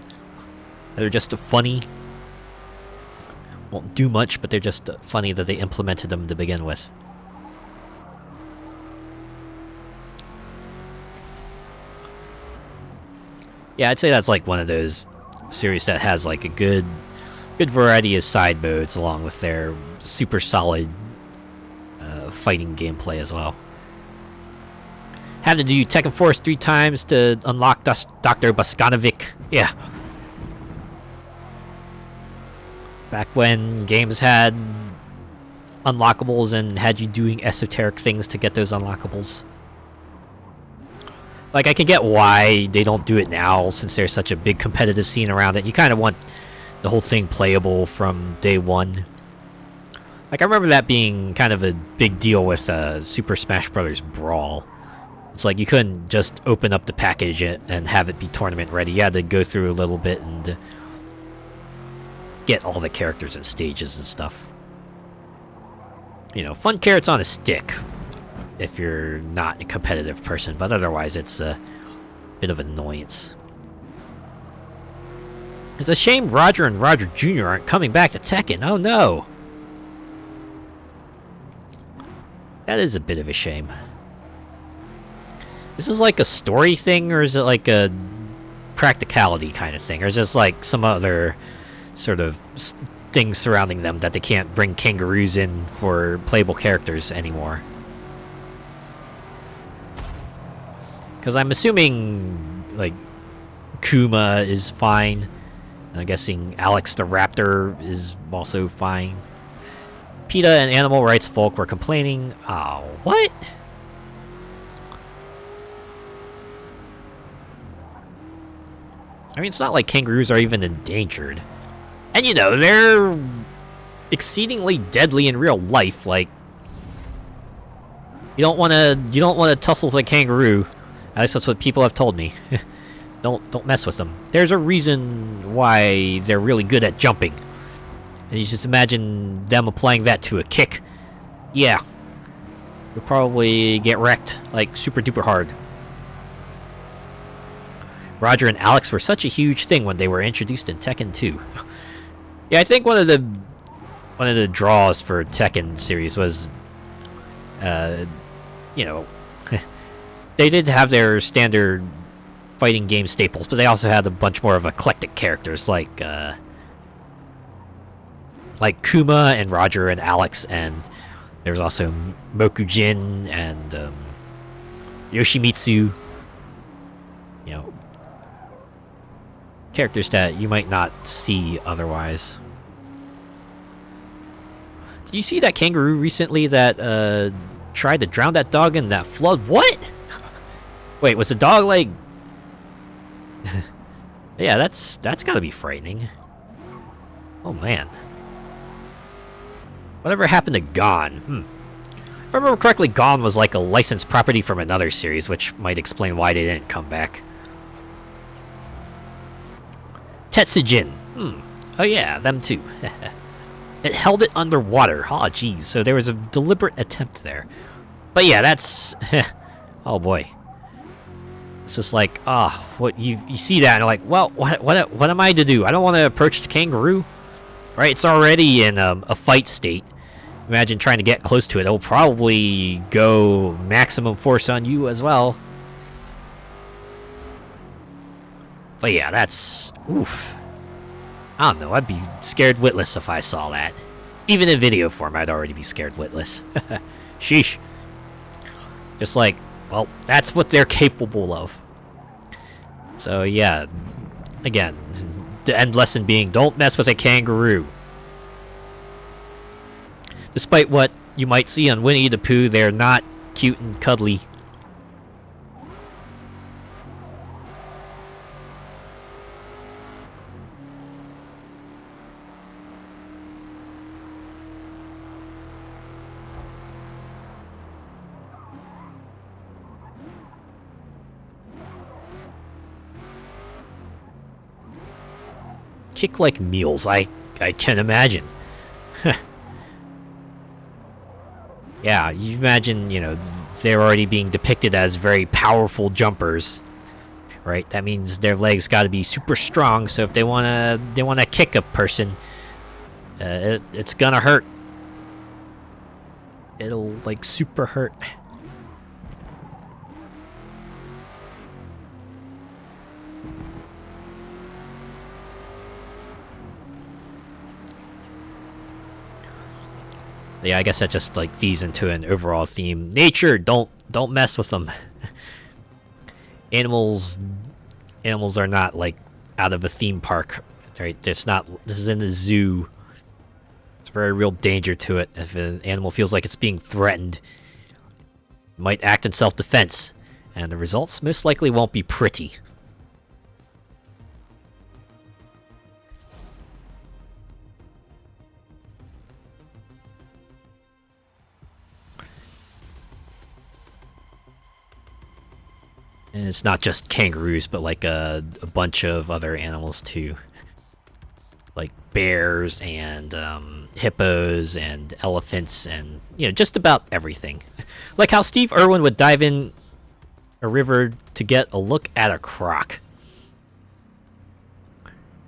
They're just funny. Won't do much, but they're just funny that they implemented them to begin with. Yeah, I'd say that's like one of those series that has like a good variety of side modes along with their super solid fighting gameplay as well. Having to do Tekken Force 3 times to unlock Dr. Boskanovic. Yeah. Back when games had unlockables and had you doing esoteric things to get those unlockables. Like, I can get why they don't do it now, since there's such a big competitive scene around it. You kind of want the whole thing playable from day one. Like, I remember that being kind of a big deal with Super Smash Bros. Brawl. It's like you couldn't just open up the package and have it be tournament ready. You had to go through a little bit and get all the characters and stages and stuff. You know, fun carrots on a stick if you're not a competitive person, but otherwise it's a bit of an annoyance. It's a shame Roger and Roger Jr. aren't coming back to Tekken. Oh no! That is a bit of a shame. This is like a story thing, or is it like a practicality kind of thing? Or is this like some other sort of thing surrounding them that they can't bring kangaroos in for playable characters anymore? Because I'm assuming, like, Kuma is fine. I'm guessing Alex the raptor is also fine. PETA and animal rights folk were complaining. Oh, what? I mean, it's not like kangaroos are even endangered. And you know, they're exceedingly deadly in real life. Like, you don't want to tussle with a kangaroo. At least that's what people have told me. Don't mess with them. There's a reason why they're really good at jumping. And you just imagine them applying that to a kick. Yeah. You'll probably get wrecked, like, super duper hard. Roger and Alex were such a huge thing when they were introduced in Tekken 2. Yeah, I think one of the draws for Tekken series was, you know, they did have their standard fighting game staples, but they also had a bunch more of eclectic characters like Kuma and Roger and Alex, and there was also Mokujin and Yoshimitsu. You know, characters that you might not see otherwise. Did you see that kangaroo recently that tried to drown that dog in that flood? What? Wait, was the dog like... Yeah, that's gotta be frightening. Oh man. Whatever happened to Gone? If I remember correctly, Gone was like a licensed property from another series, which might explain why they didn't come back. Tetsujin. Oh yeah, them too. It held it underwater. Oh geez, so there was a deliberate attempt there. But yeah, that's... oh boy. It's just like, what you see that and you're like, well, what am I to do? I don't want to approach the kangaroo. Right, it's already in a fight state. Imagine trying to get close to it. It'll probably go maximum force on you as well. But yeah, that's... oof. I don't know, I'd be scared witless if I saw that. Even in video form, I'd already be scared witless. Sheesh. Just like, well, that's what they're capable of. So yeah, again, the end lesson being, don't mess with a kangaroo. Despite what you might see on Winnie the Pooh, they're not cute and cuddly. Kick like mules, I can imagine. Yeah, you imagine, you know, they're already being depicted as very powerful jumpers, right? That means their legs got to be super strong. So if they wanna kick a person, it's gonna hurt. It'll like super hurt. Yeah, I guess that just like feeds into an overall theme. Nature, don't mess with them. Animals are not like out of a theme park, right? It's not. This is in the zoo. It's a very real danger to it. If an animal feels like it's being threatened, it might act in self-defense, and the results most likely won't be pretty. And it's not just kangaroos, but like a bunch of other animals too. Like bears and hippos and elephants and, you know, just about everything. Like how Steve Irwin would dive in a river to get a look at a croc.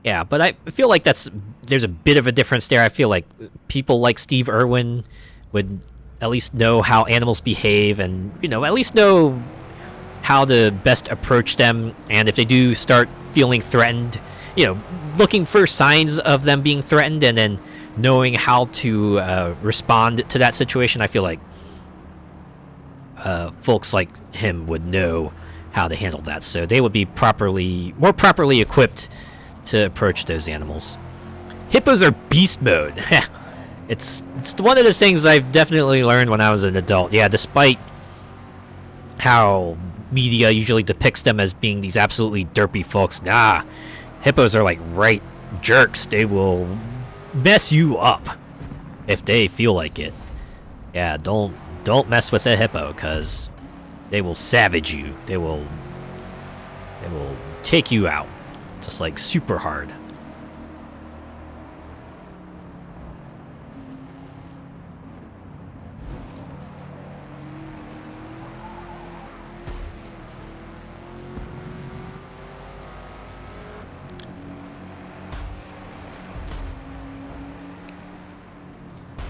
Yeah, but I feel like there's a bit of a difference there. I feel like people like Steve Irwin would at least know how animals behave and, you know, at least know how to best approach them, and if they do start feeling threatened, you know, looking for signs of them being threatened and then knowing how to respond to that situation. I feel like folks like him would know how to handle that, so they would be more properly equipped to approach those animals. Hippos are beast mode. It's one of the things I've definitely learned when I was an adult. Yeah, despite how media usually depicts them as being these absolutely derpy folks, nah, hippos are like right jerks. They will mess you up if they feel like it. Yeah, don't mess with a hippo, cause they will savage you. They will take you out, just like super hard.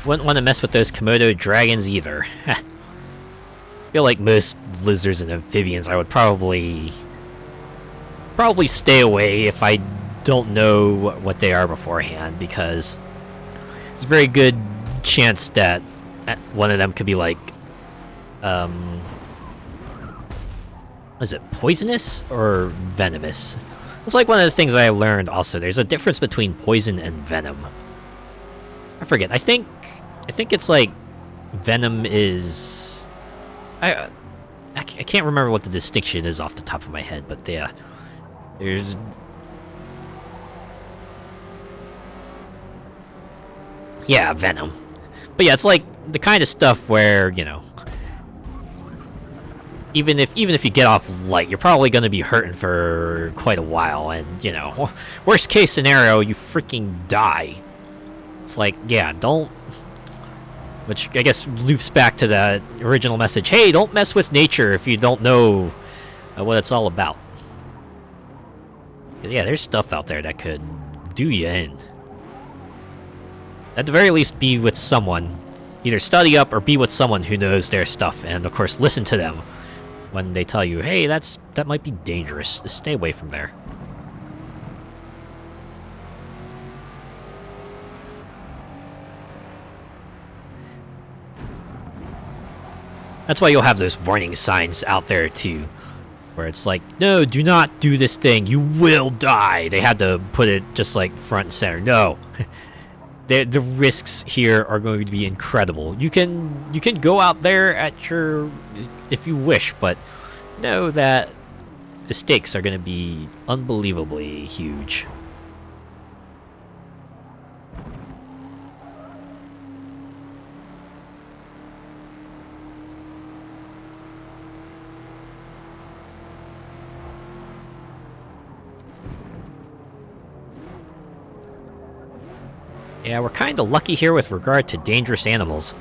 Wouldn't want to mess with those Komodo dragons either. Feel like most lizards and amphibians, I would probably stay away if I don't know what they are beforehand, because there's a very good chance that one of them could be like, is it poisonous or venomous? It's like one of the things I learned also. There's a difference between poison and venom. I forget. I think it's like venom is. I can't remember what the distinction is off the top of my head, but yeah, there's. Yeah, venom. But yeah, it's like the kind of stuff where, you know, even if you get off light, you're probably going to be hurting for quite a while, and you know, worst case scenario, you freaking die. It's like, yeah, don't. Which I guess loops back to that original message. Hey, don't mess with nature if you don't know what it's all about. Yeah, there's stuff out there that could do you in. At the very least, be with someone. Either study up or be with someone who knows their stuff, and of course, listen to them when they tell you, hey, that might be dangerous. Stay away from there. That's why you'll have those warning signs out there too, where it's like, no, do not do this thing, you will die. They had to put it just like front and center. No. The risks here are going to be incredible. You can go out there at your, if you wish, but know that the stakes are going to be unbelievably huge. Yeah, we're kinda lucky here with regard to dangerous animals.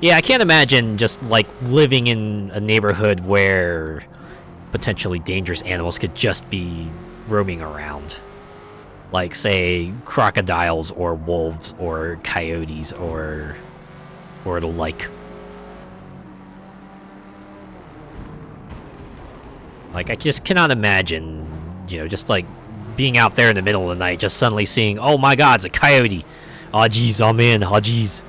Yeah, I can't imagine just, like, living in a neighborhood where potentially dangerous animals could just be roaming around. Like, say, crocodiles or wolves or coyotes or the like. Like, I just cannot imagine, you know, just, like, being out there in the middle of the night, just suddenly seeing, oh my god, it's a coyote. Aw, jeez, I'm in. Aw, jeez.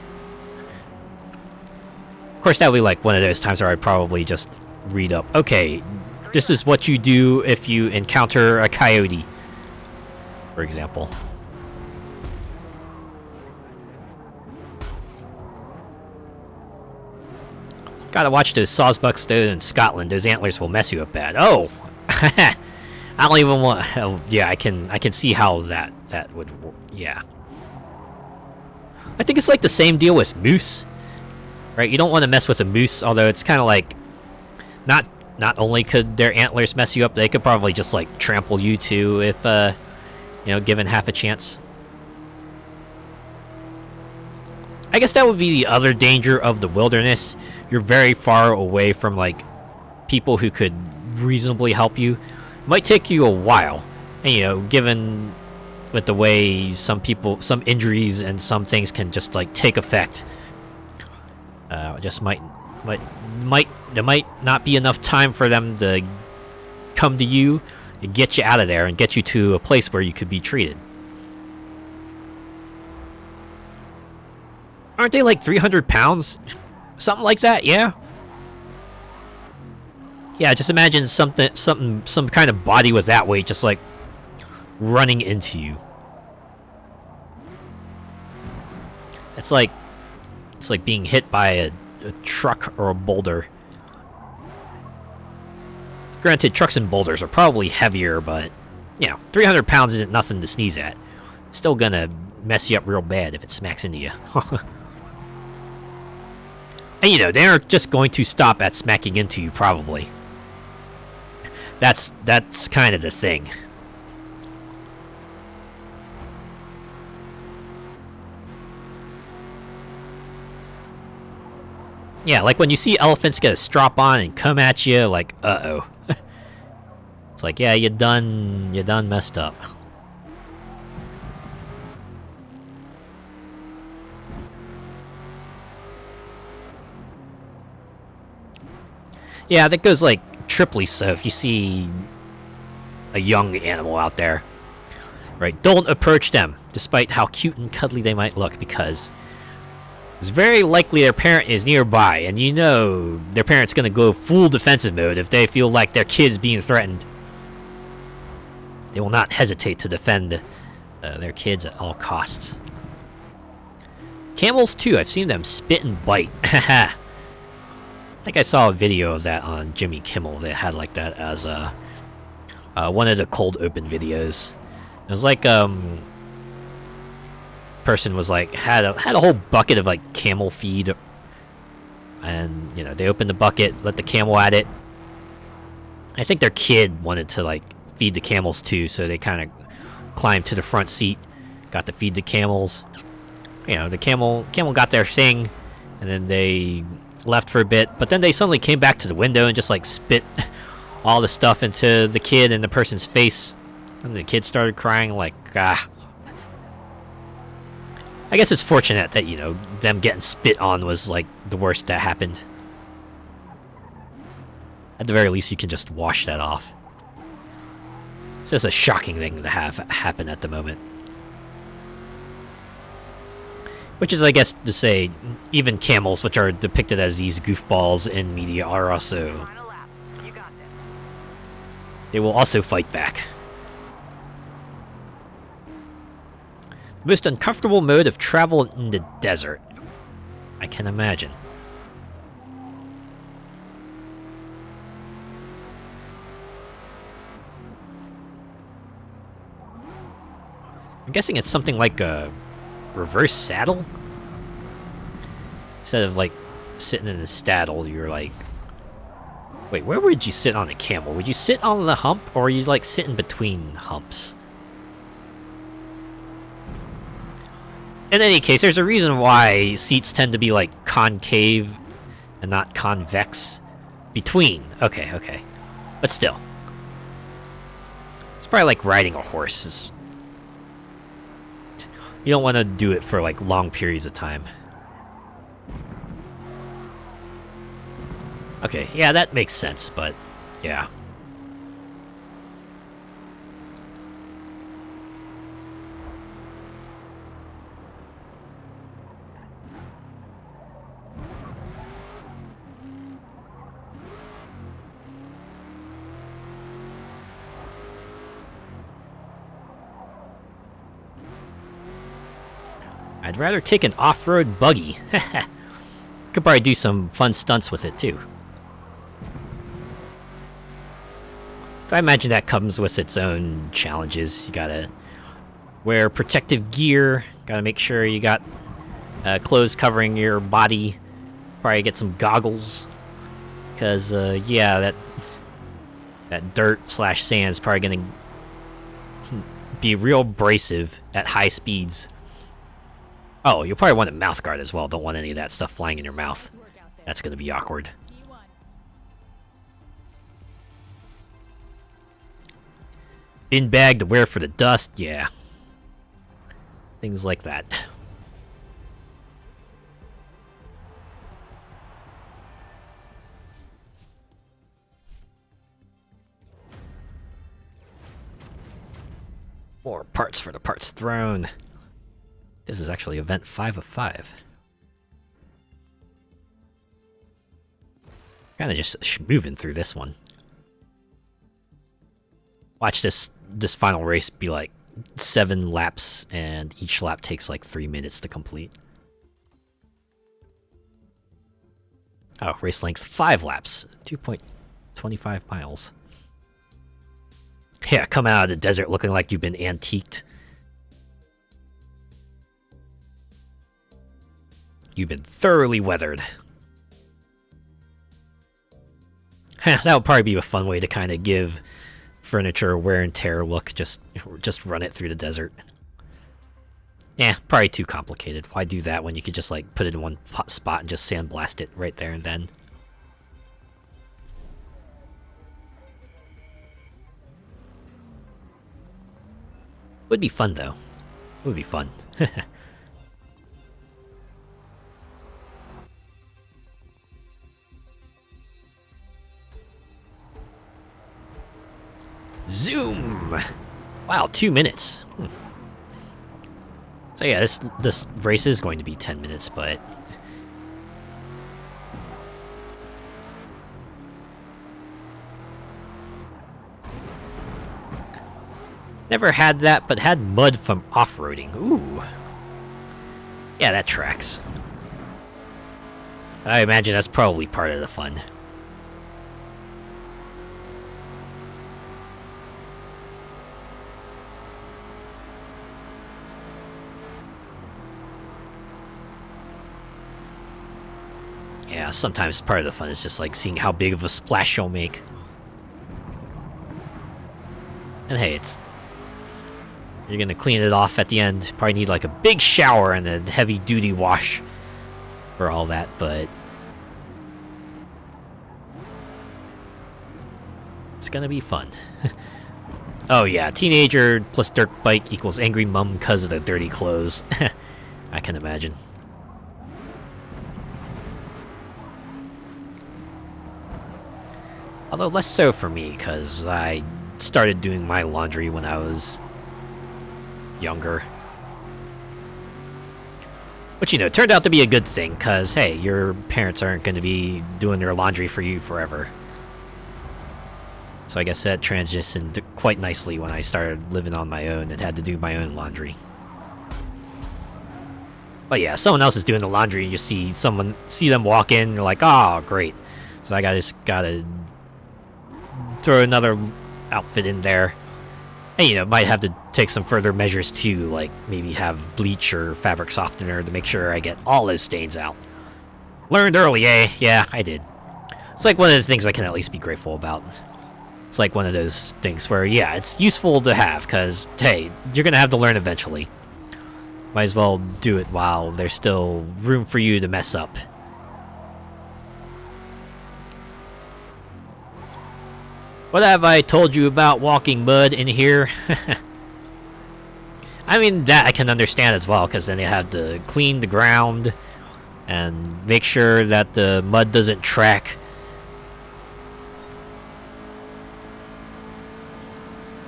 Of course, that would be like one of those times where I'd probably just read up, okay, this is what you do if you encounter a coyote, for example. Gotta watch those sawbucks though in Scotland. Those antlers will mess you up bad. Oh! I don't even want. Yeah, I can see how that would work. Yeah, I think it's like the same deal with moose, right? You don't want to mess with a moose, although it's kind of like not only could their antlers mess you up, they could probably just like trample you too if you know, given half a chance. I guess that would be the other danger of the wilderness. You're very far away from like people who could reasonably help you. Might take you a while, and you know, given with the way some injuries and some things can just like take effect, just might there might not be enough time for them to come to you and get you out of there and get you to a place where you could be treated. Aren't they like 300 pounds? Something like that, yeah? Yeah, just imagine some kind of body with that weight just like running into you. It's like being hit by a truck or a boulder. Granted, trucks and boulders are probably heavier, but, you know, 300 pounds isn't nothing to sneeze at. It's still gonna mess you up real bad if it smacks into you. And, you know, they aren't just going to stop at smacking into you, probably. That's kind of the thing. Yeah, like when you see elephants get a strap on and come at you, like, uh-oh. It's like, yeah, you done messed up. Yeah, that goes, like, triply so if you see a young animal out there. Right, don't approach them, despite how cute and cuddly they might look, because it's very likely their parent is nearby, and you know their parent's gonna go full defensive mode if they feel like their kid's being threatened. They will not hesitate to defend their kids at all costs. Camels, too. I've seen them spit and bite. Haha. I think I saw a video of that on Jimmy Kimmel. They had like that as one of the cold open videos. It was like person was like had a whole bucket of like camel feed, and you know they opened the bucket, let the camel at it. I think their kid wanted to like feed the camels too, so they kind of climbed to the front seat, got to feed the camels. You know, the camel got their thing, and then they left for a bit, but then they suddenly came back to the window and just like spit all the stuff into the kid and the person's face, and the kid started crying like, ah. I guess it's fortunate that, you know, them getting spit on was like the worst that happened. At the very least, you can just wash that off. It's just a shocking thing to have happen at the moment. Which is, I guess, to say, even camels, which are depicted as these goofballs in media, are also... Final lap. You got this. They will also fight back. The most uncomfortable mode of travel in the desert. I can imagine. I'm guessing it's something like a reverse saddle? Instead of like sitting in a saddle, you're like... Wait, where would you sit on a camel? Would you sit on the hump, or are you like sitting between humps? In any case, there's a reason why seats tend to be like concave and not convex. Between. Okay. But still. It's probably like riding a horse. You don't want to do it for like long periods of time. Okay, yeah, that makes sense, but yeah. I'd rather take an off-road buggy. Could probably do some fun stunts with it, too. So I imagine that comes with its own challenges. You gotta wear protective gear, gotta make sure you got clothes covering your body, probably get some goggles, because, yeah, that dirt/sand is probably gonna be real abrasive at high speeds. Oh, you'll probably want a mouth guard as well. Don't want any of that stuff flying in your mouth. That's going to be awkward. Bin bag to wear for the dust, yeah. Things like that. More parts for the parts thrown. This is actually event 5 of 5. Kinda just moving through this one. Watch this final race be like 7 laps, and each lap takes like 3 minutes to complete. Oh, race length 5 laps, 2.25 miles. Yeah, come out of the desert looking like you've been antiqued. You've been thoroughly weathered. That would probably be a fun way to kind of give furniture a wear and tear look. Just run it through the desert. Yeah, probably too complicated. Why do that when you could just like put it in one spot and just sandblast it right there and then? Would be fun though. Would be fun. Zoom! Wow, 2 minutes. So yeah, this race is going to be 10 minutes, but never had that, but had mud from off-roading. Ooh. Yeah, that tracks. I imagine that's probably part of the fun. Yeah, sometimes part of the fun is just like seeing how big of a splash you'll make. And hey, you're gonna clean it off at the end. Probably need like a big shower and a heavy duty wash for all that, but it's gonna be fun. Oh yeah, teenager plus dirt bike equals angry mom because of the dirty clothes. I can imagine. Although less so for me, because I started doing my laundry when I was younger. Which, you know, turned out to be a good thing, because, hey, your parents aren't going to be doing their laundry for you forever. So I guess that transitioned quite nicely when I started living on my own and had to do my own laundry. But yeah, someone else is doing the laundry, and you see them walk in, and you're like, oh, great. So I just gotta throw another outfit in there. And, you know, might have to take some further measures too, like maybe have bleach or fabric softener to make sure I get all those stains out. Learned early, eh? Yeah, I did. It's like one of the things I can at least be grateful about. It's like one of those things where, yeah, it's useful to have, because, hey, you're gonna have to learn eventually. Might as well do it while there's still room for you to mess up. What have I told you about walking mud in here? I mean, that I can understand as well, because then you have to clean the ground and make sure that the mud doesn't track.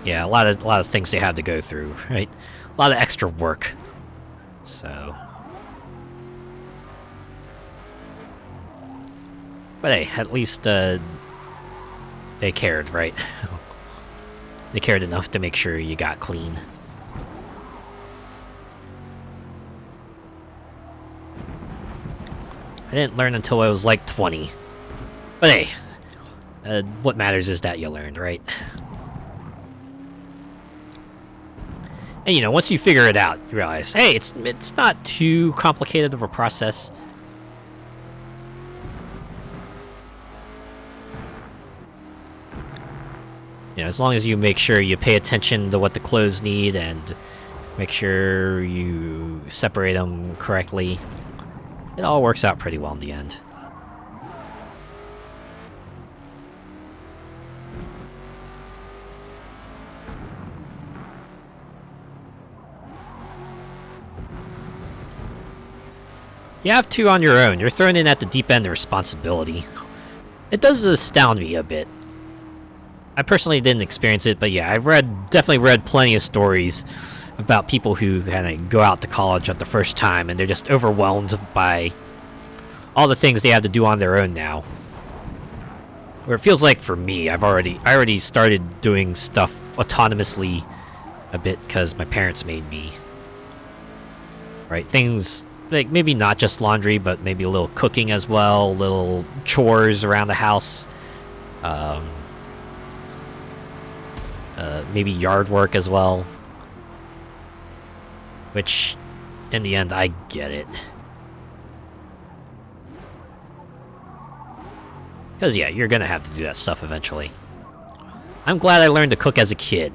Yeah, a lot of things they have to go through, right? A lot of extra work. So, but hey, at least they cared, right? They cared enough to make sure you got clean. I didn't learn until I was like 20. But hey, what matters is that you learned, right? And you know, once you figure it out, you realize, hey, it's not too complicated of a process. You know, as long as you make sure you pay attention to what the clothes need and make sure you separate them correctly, it all works out pretty well in the end. You have to on your own. You're thrown in at the deep end of responsibility. It does astound me a bit. I personally didn't experience it, but yeah, I've definitely read plenty of stories about people who kind of go out to college at the first time and they're just overwhelmed by all the things they have to do on their own now. Where it feels like for me, I already started doing stuff autonomously a bit because my parents made me. Right, things like maybe not just laundry, but maybe a little cooking as well, little chores around the house, maybe yard work as well. Which, in the end, I get it. Because, yeah, you're gonna have to do that stuff eventually. I'm glad I learned to cook as a kid.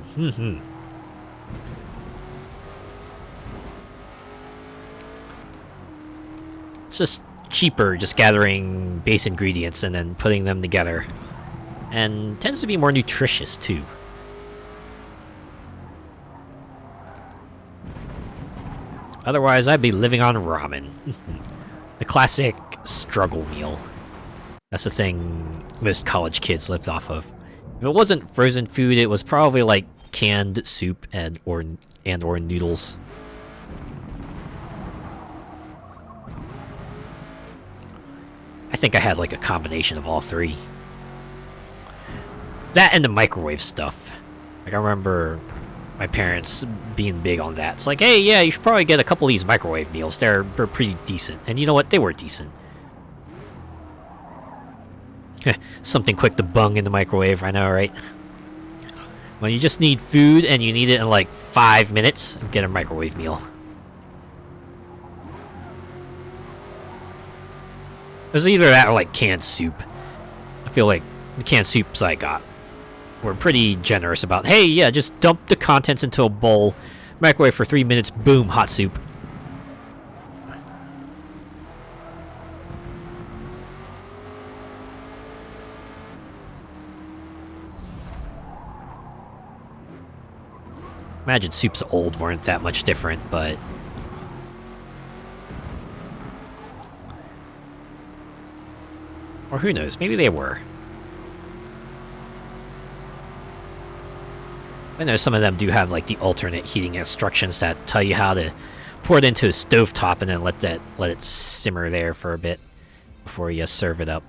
It's just cheaper just gathering base ingredients and then putting them together. And tends to be more nutritious, too. Otherwise, I'd be living on ramen. The classic struggle meal. That's the thing most college kids lived off of. If it wasn't frozen food, it was probably like canned soup and or noodles. I think I had like a combination of all three. That and the microwave stuff. Like I remember my parents being big on that. It's like, hey, yeah, you should probably get a couple of these microwave meals. They're pretty decent. And you know what? They were decent. Something quick to bung in the microwave, I know, right? When you just need food and you need it in like 5 minutes, get a microwave meal. It was either that or like canned soup. I feel like the canned soups I got were pretty generous about, hey, yeah, just dump the contents into a bowl, microwave for 3 minutes, boom, hot soup. Imagine soups old weren't that much different, but... Or who knows, maybe they were. I know some of them do have like the alternate heating instructions that tell you how to pour it into a stovetop and then let it simmer there for a bit before you serve it up.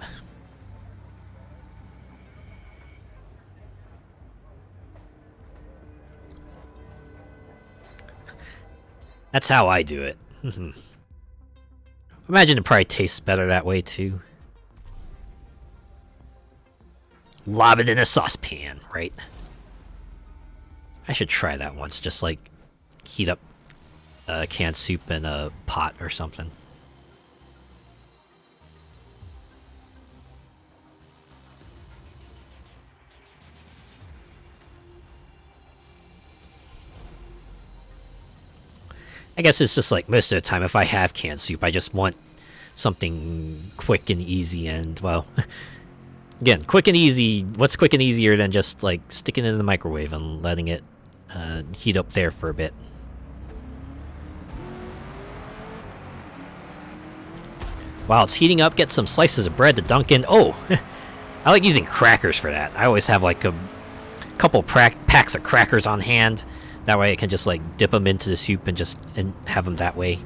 That's how I do it. Imagine it probably tastes better that way too. Lob it in a saucepan, right? I should try that once, just like heat up canned soup in a pot or something. I guess it's just like most of the time if I have canned soup, I just want something quick and easy and, well, again, quick and easy. What's quick and easier than just like sticking it in the microwave and letting it heat up there for a bit? While it's heating up, get some slices of bread to dunk in. Oh, I like using crackers for that. I always have like a couple packs of crackers on hand. That way I can just like dip them into the soup and have them that way.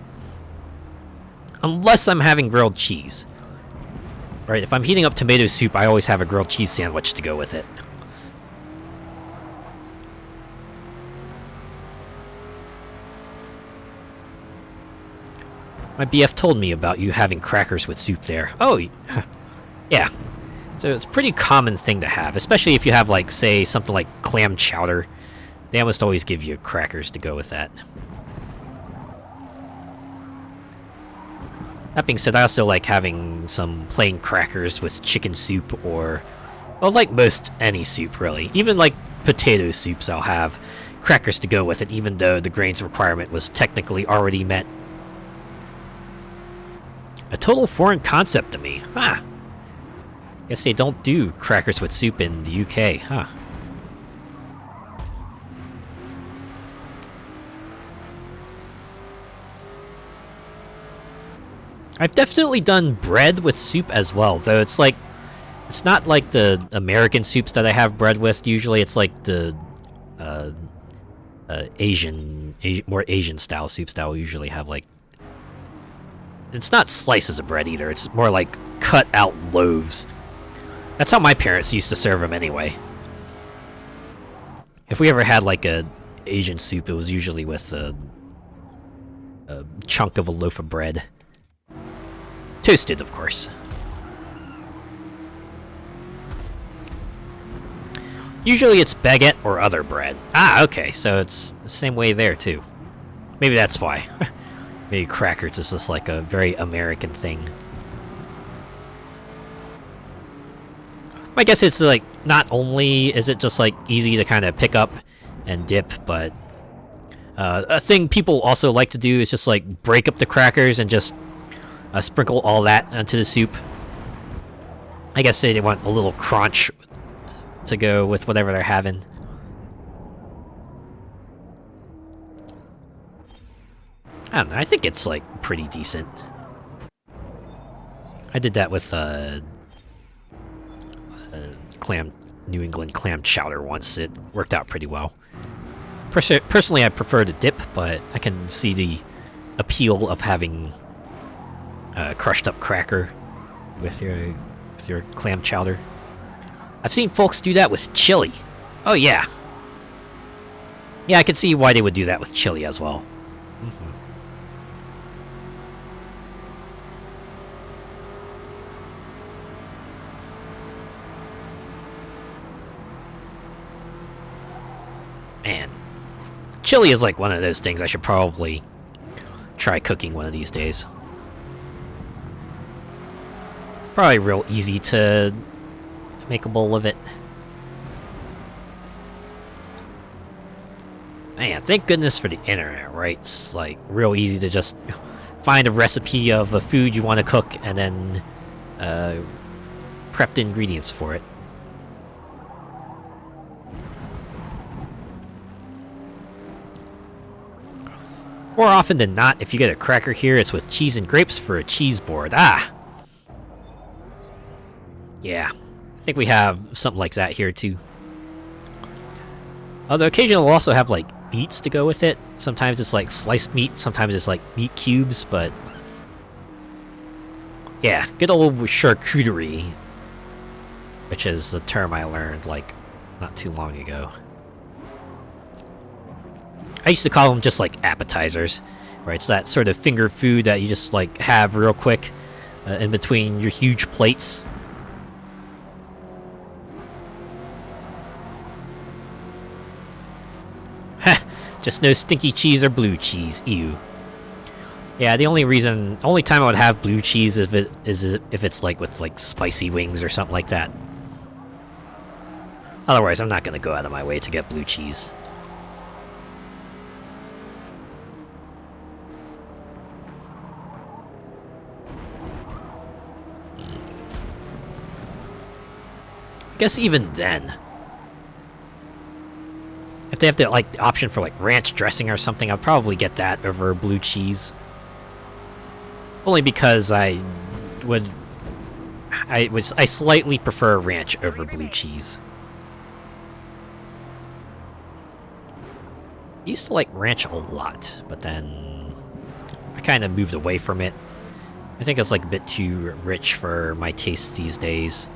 Unless I'm having grilled cheese. Right, if I'm heating up tomato soup, I always have a grilled cheese sandwich to go with it. My BF told me about you having crackers with soup there. Oh, yeah. So it's a pretty common thing to have, especially if you have, like, say, something like clam chowder. They almost always give you crackers to go with that. That being said, I also like having some plain crackers with chicken soup or... well, like most any soup, really. Even, like, potato soups, I'll have crackers to go with it, even though the grains requirement was technically already met. A total foreign concept to me. Huh. Guess they don't do crackers with soup in the UK, huh? I've definitely done bread with soup as well, though it's like... it's not like the American soups that I have bread with. Usually it's like the more Asian-style soups that will usually have, like... it's not slices of bread either, it's more like cut-out loaves. That's how my parents used to serve them anyway. If we ever had like a Asian soup, it was usually with a chunk of a loaf of bread. Toasted, of course. Usually it's baguette or other bread. Ah, okay, so it's the same way there too. Maybe that's why. Maybe crackers is just like a very American thing. I guess it's like, not only is it just like easy to kind of pick up and dip, but a thing people also like to do is just like break up the crackers and just sprinkle all that onto the soup. I guess they want a little crunch to go with whatever they're having. I don't know, I think it's like pretty decent. I did that with New England clam chowder once. It worked out pretty well. Personally, I prefer to dip, but I can see the appeal of having crushed up cracker with your clam chowder. I've seen folks do that with chili. Oh yeah. Yeah, I can see why they would do that with chili as well. Man, chili is like one of those things I should probably try cooking one of these days. Probably real easy to make a bowl of it. Man, thank goodness for the internet, right? It's like real easy to just find a recipe of a food you want to cook and then prep the ingredients for it. More often than not, if you get a cracker here, it's with cheese and grapes for a cheese board. Ah! Yeah. I think we have something like that here, too. Although occasionally we'll also have, like, meats to go with it. Sometimes it's, like, sliced meat. Sometimes it's, like, meat cubes, but... yeah, good old charcuterie. Which is a term I learned, like, not too long ago. I used to call them just like appetizers, right? It's that sort of finger food that you just like have real quick in between your huge plates. Heh, just no stinky cheese or blue cheese. Ew. Yeah, the only time I would have blue cheese is if it's like with like spicy wings or something like that. Otherwise, I'm not gonna go out of my way to get blue cheese. I guess even then, if they have the like option for like ranch dressing or something, I'd probably get that over blue cheese. Only because I slightly prefer ranch over blue cheese. I used to like ranch a lot, but then I kind of moved away from it. I think it's like a bit too rich for my taste these days.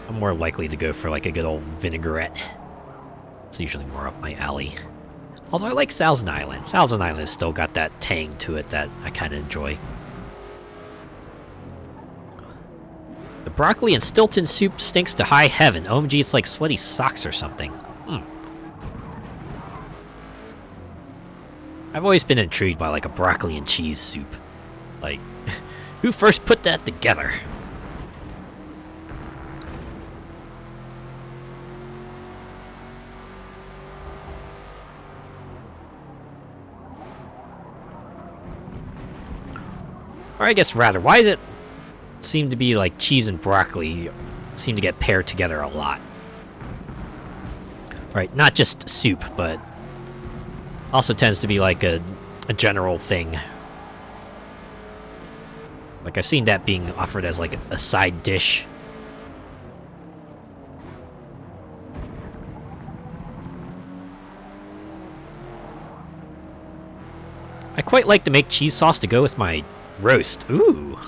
I'm more likely to go for like a good old vinaigrette. It's usually more up my alley. Although I like Thousand Island. Thousand Island has still got that tang to it that I kind of enjoy. The broccoli and Stilton soup stinks to high heaven. OMG, it's like sweaty socks or something. I've always been intrigued by like a broccoli and cheese soup. Like, who first put that together? Or I guess rather, why does it seem to be like cheese and broccoli seem to get paired together a lot? Right, not just soup, but also tends to be like a general thing. Like I've seen that being offered as like a side dish. I quite like to make cheese sauce to go with my roast. Ooh.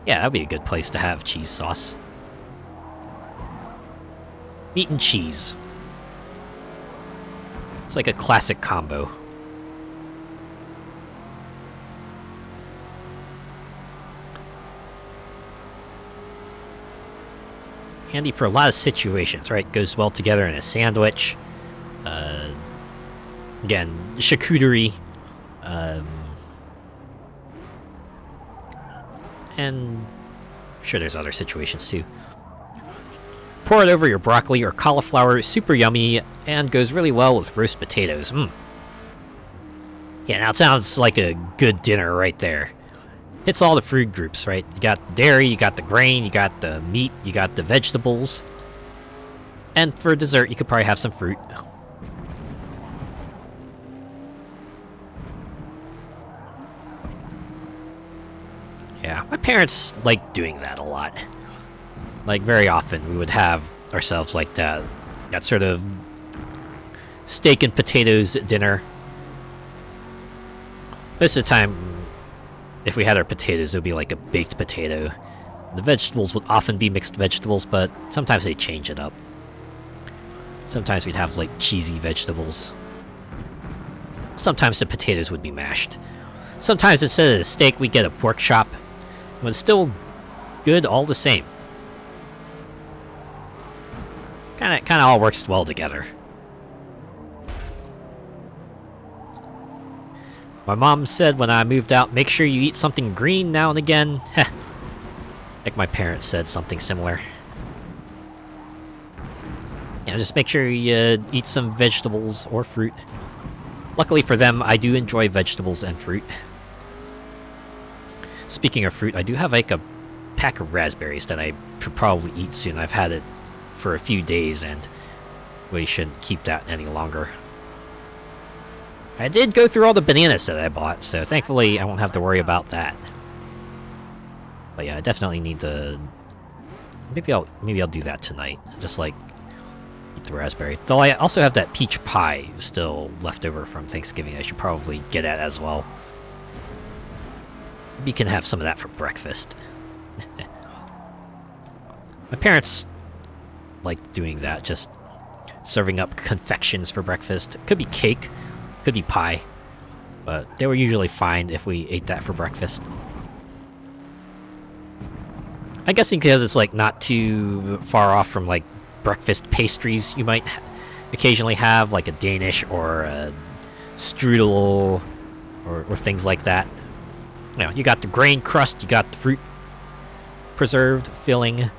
Yeah, that'd be a good place to have cheese sauce. Meat and cheese. It's like a classic combo. Handy for a lot of situations, right? Goes well together in a sandwich. Again, charcuterie. And I'm sure there's other situations too. Pour it over your broccoli or cauliflower, super yummy, and goes really well with roast potatoes. Yeah, now it sounds like a good dinner right there. Hits all the food groups, right? You got the dairy, you got the grain, you got the meat, you got the vegetables. And for dessert, you could probably have some fruit. Yeah, my parents liked doing that a lot. Like, very often, we would have ourselves like that sort of steak and potatoes dinner. Most of the time, if we had our potatoes, it would be like a baked potato. The vegetables would often be mixed vegetables, but sometimes they change it up. Sometimes we'd have like cheesy vegetables. Sometimes the potatoes would be mashed. Sometimes instead of the steak, we'd get a pork chop. It was still good all the same. Kinda all works well together. My mom said when I moved out, make sure you eat something green now and again. Like my parents said something similar. Yeah, just make sure you eat some vegetables or fruit. Luckily for them, I do enjoy vegetables and fruit. Speaking of fruit, I do have like a pack of raspberries that I should probably eat soon. I've had it for a few days and we shouldn't keep that any longer. I did go through all the bananas that I bought, so thankfully I won't have to worry about that. But yeah, I definitely need to... Maybe I'll do that tonight. Just like eat the raspberry. Though I also have that peach pie still left over from Thanksgiving I should probably get at as well. Maybe you can have some of that for breakfast. My parents like doing that, just serving up confections for breakfast. It could be cake, could be pie, but they were usually fine if we ate that for breakfast. I'm guessing because it's like not too far off from like breakfast pastries you might occasionally have, like a Danish or a strudel or things like that. You know, you got the grain crust, you got the fruit preserved filling.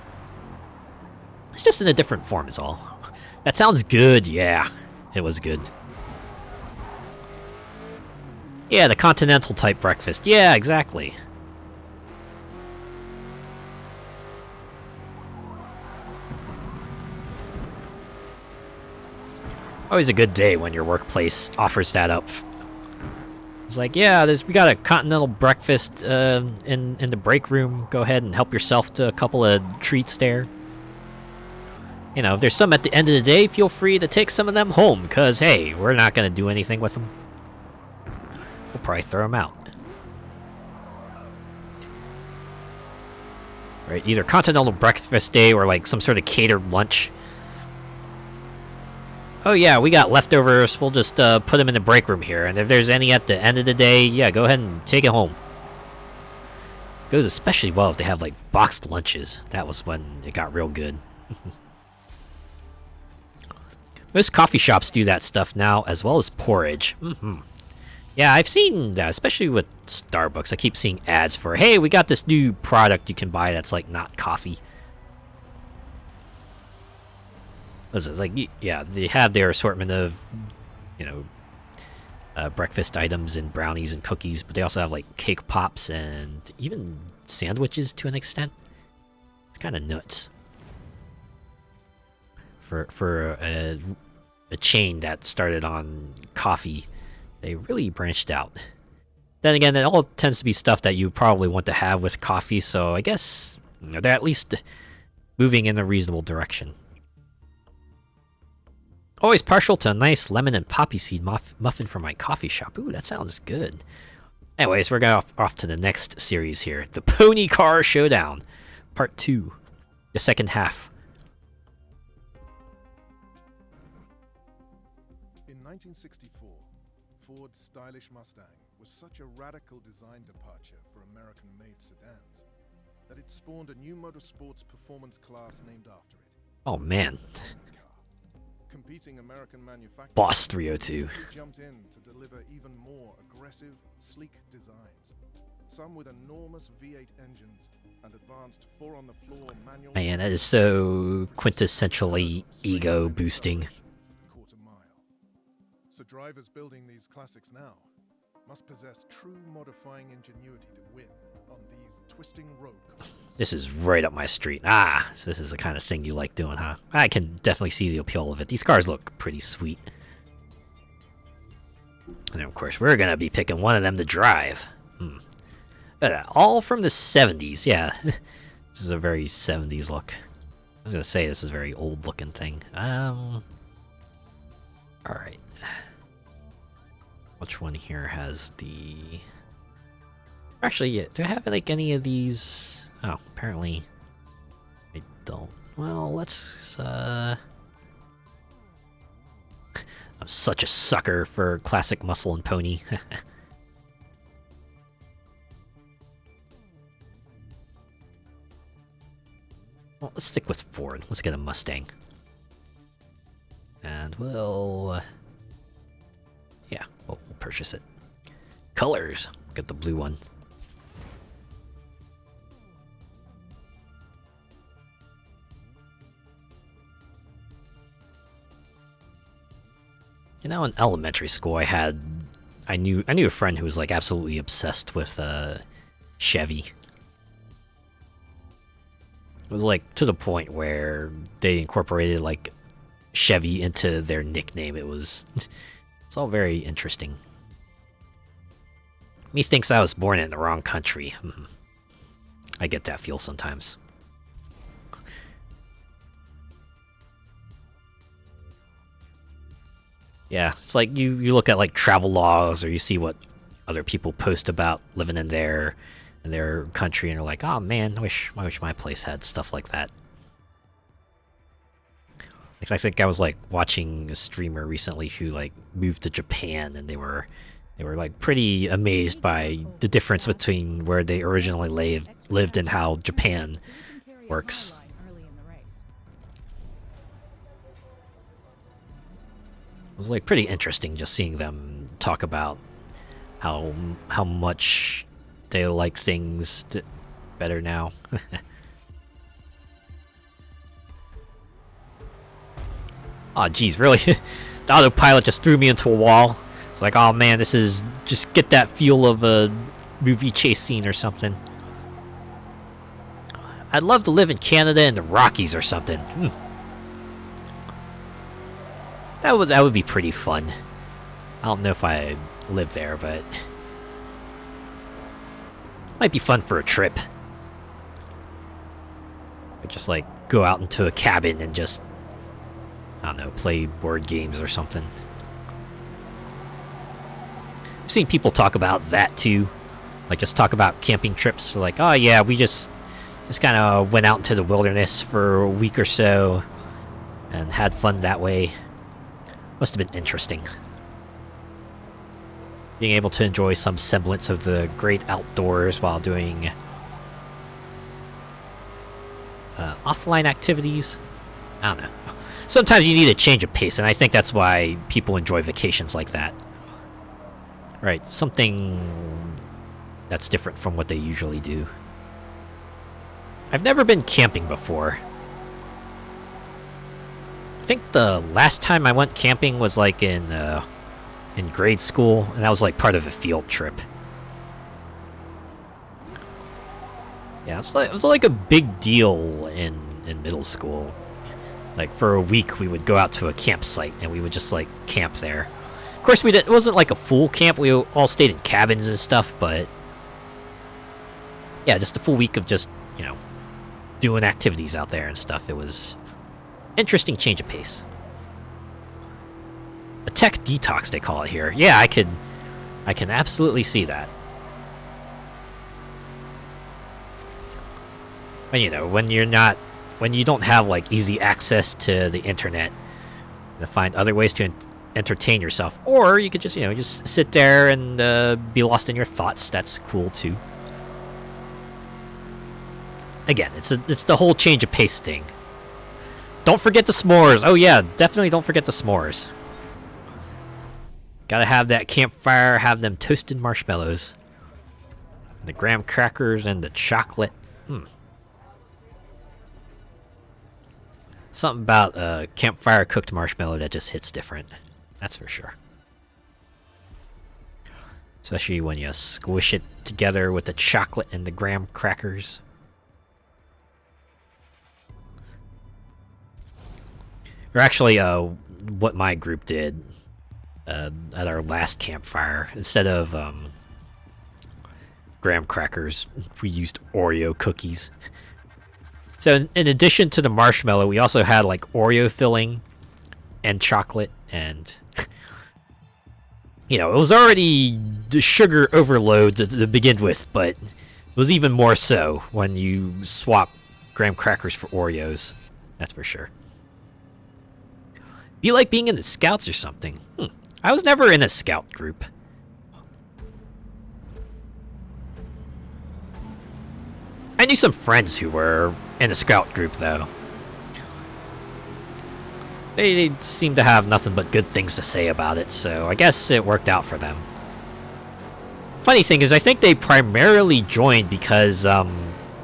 It's just in a different form is all. That sounds good, yeah. It was good. Yeah, the continental type breakfast. Yeah, exactly. Always a good day when your workplace offers that up. It's like, yeah, we got a continental breakfast in the break room. Go ahead and help yourself to a couple of treats there. You know, if there's some at the end of the day, feel free to take some of them home, because, hey, we're not going to do anything with them. We'll probably throw them out. Right, either continental breakfast day or, like, some sort of catered lunch. Oh, yeah, we got leftovers. We'll just put them in the break room here, and if there's any at the end of the day, yeah, go ahead and take it home. Goes especially well if they have, like, boxed lunches. That was when it got real good. Most coffee shops do that stuff now, as well as porridge. Yeah, I've seen that, especially with Starbucks. I keep seeing ads for, hey, we got this new product you can buy that's, like, not coffee. It's like, yeah, they have their assortment of, you know, breakfast items and brownies and cookies, but they also have, like, cake pops and even sandwiches to an extent. It's kind of nuts. For a chain that started on coffee, they really branched out. Then again, it all tends to be stuff that you probably want to have with coffee, so I guess, you know, they're at least moving in a reasonable direction. Always partial to a nice lemon and poppy seed muffin from my coffee shop. Ooh, that sounds good. Anyways, we're going off to the next series here. The Pony Car Showdown, Part 2. The second half. 1964, Ford's stylish Mustang was such a radical design departure for American-made sedans that it spawned a new motorsports performance class named after it. Oh man. Competing American manufacturers Boss 302. jumped in to deliver even more aggressive, sleek designs. Some with enormous V8 engines and advanced 4-on-the-floor manual. Man, that is so quintessentially ego boosting. Quarter mile. So drivers building these classics now must possess true modifying ingenuity to win on these twisting road courses. This is right up my street. Ah, so this is the kind of thing you like doing, huh? I can definitely see the appeal of it. These cars look pretty sweet. And of course, we're gonna be picking one of them to drive. All from the 70s, yeah. This is a very 70s look. I was gonna say this is a very old looking thing. Alright. Which one here has the... Actually, yeah, do I have like any of these? Oh, apparently I don't. Well, let's I'm such a sucker for classic muscle and pony. Well, let's stick with Ford. Let's get a Mustang. And we'll... yeah, we'll purchase it. Colors. Get the blue one. You know, in elementary school, I knew a friend who was like absolutely obsessed with Chevy. It was like to the point where they incorporated like Chevy into their nickname. It's all very interesting. Methinks I was born in the wrong country. I get that feel sometimes. Yeah, it's like you look at like travel logs or you see what other people post about living in their country and you're like, oh man, I wish my place had stuff like that. Like, I think I was like watching a streamer recently who like moved to Japan and they were like pretty amazed by the difference between where they originally lived and how Japan works. It was like pretty interesting just seeing them talk about how much they like things better now. Oh geez, really? The autopilot just threw me into a wall. It's like, oh man, this is just get that feel of a movie chase scene or something. I'd love to live in Canada in the Rockies or something. That would be pretty fun. I don't know if I live there, but it might be fun for a trip. I'd just like go out into a cabin and just, I don't know, play board games or something. I've seen people talk about that too. Like just talk about camping trips. They're like, oh yeah, we just kind of went out into the wilderness for a week or so and had fun that way. Must have been interesting. Being able to enjoy some semblance of the great outdoors while doing offline activities. I don't know. Sometimes you need a change of pace, and I think that's why people enjoy vacations like that. Right, something that's different from what they usually do. I've never been camping before. I think the last time I went camping was like in grade school, and that was like part of a field trip. Yeah, it was like a big deal in middle school. Like for a week, we would go out to a campsite and we would just like camp there. Of course, it wasn't like a full camp. We all stayed in cabins and stuff, but yeah, just a full week of just, you know, doing activities out there and stuff. It was interesting change of pace. A tech detox, they call it here. Yeah, I can absolutely see that. And you know, when you don't have like easy access to the internet, to find other ways to entertain yourself, or you could just, you know, just sit there and be lost in your thoughts. That's cool too. Again, it's the whole change of pace thing. Don't forget the s'mores. Oh yeah, definitely don't forget the s'mores. Gotta have that campfire, have them toasted marshmallows, the graham crackers, and the chocolate. Something about campfire cooked marshmallow that just hits different. That's for sure. Especially when you squish it together with the chocolate and the graham crackers. Or actually, what my group did at our last campfire, instead of graham crackers, we used Oreo cookies. So in addition to the marshmallow, we also had like Oreo filling and chocolate, and you know, it was already the sugar overload to begin with, but it was even more so when you swap graham crackers for Oreos. That's for sure. Be like being in the Scouts or something. I was never in a Scout group. I knew some friends who were in a Scout group, though. They seemed to have nothing but good things to say about it, so I guess it worked out for them. Funny thing is, I think they primarily joined because the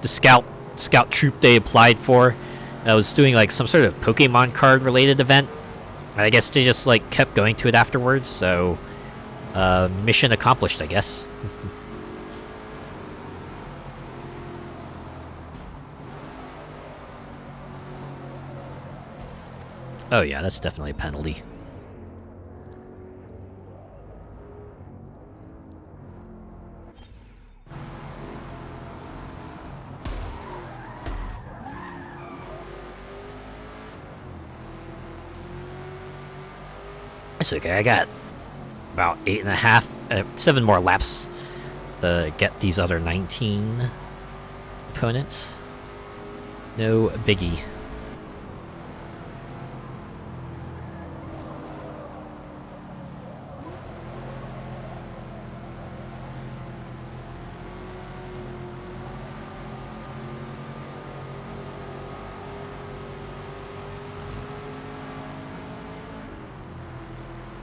Scout troop they applied for was doing like some sort of Pokemon card related event. I guess they just like kept going to it afterwards, so mission accomplished, I guess. Oh yeah, that's definitely a penalty. It's okay, I got about 7 more laps to get these other 19 opponents. No biggie.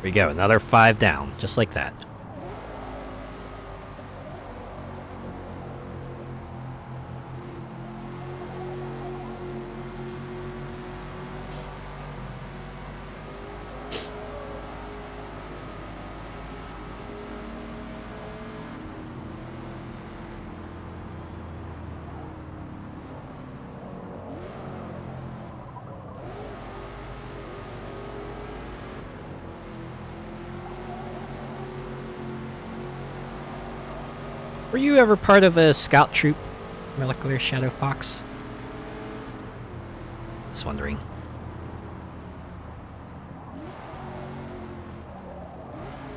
There we go, another 5 down, just like that. Were you ever part of a scout troop, Molecular Shadow Fox? Just wondering.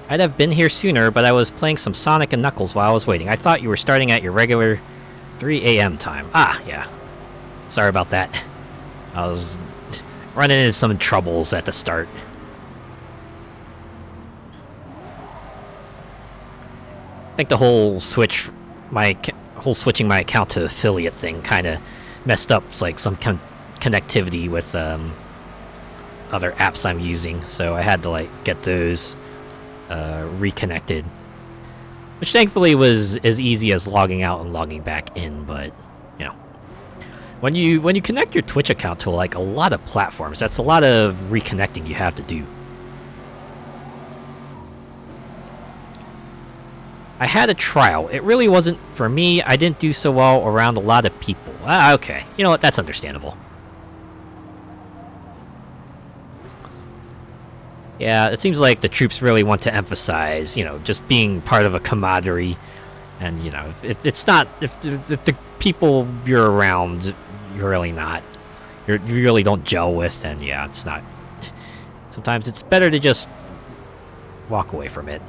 I'd have been here sooner, but I was playing some Sonic and Knuckles while I was waiting. I thought you were starting at your regular 3 a.m. time. Ah, yeah. Sorry about that. I was running into some troubles at the start. I think the whole switching my account to affiliate thing kind of messed up. It's like some connectivity with other apps I'm using, so I had to like get those reconnected, which thankfully was as easy as logging out and logging back in. But you know, when you connect your Twitch account to like a lot of platforms, that's a lot of reconnecting you have to do. I had a trial. It really wasn't for me. I didn't do so well around a lot of people. Ah, okay. You know what? That's understandable. Yeah, it seems like the troops really want to emphasize, you know, just being part of a camaraderie. And, you know, if the people you're around, you're really not, you really don't gel with, then yeah, it's not. Sometimes it's better to just walk away from it.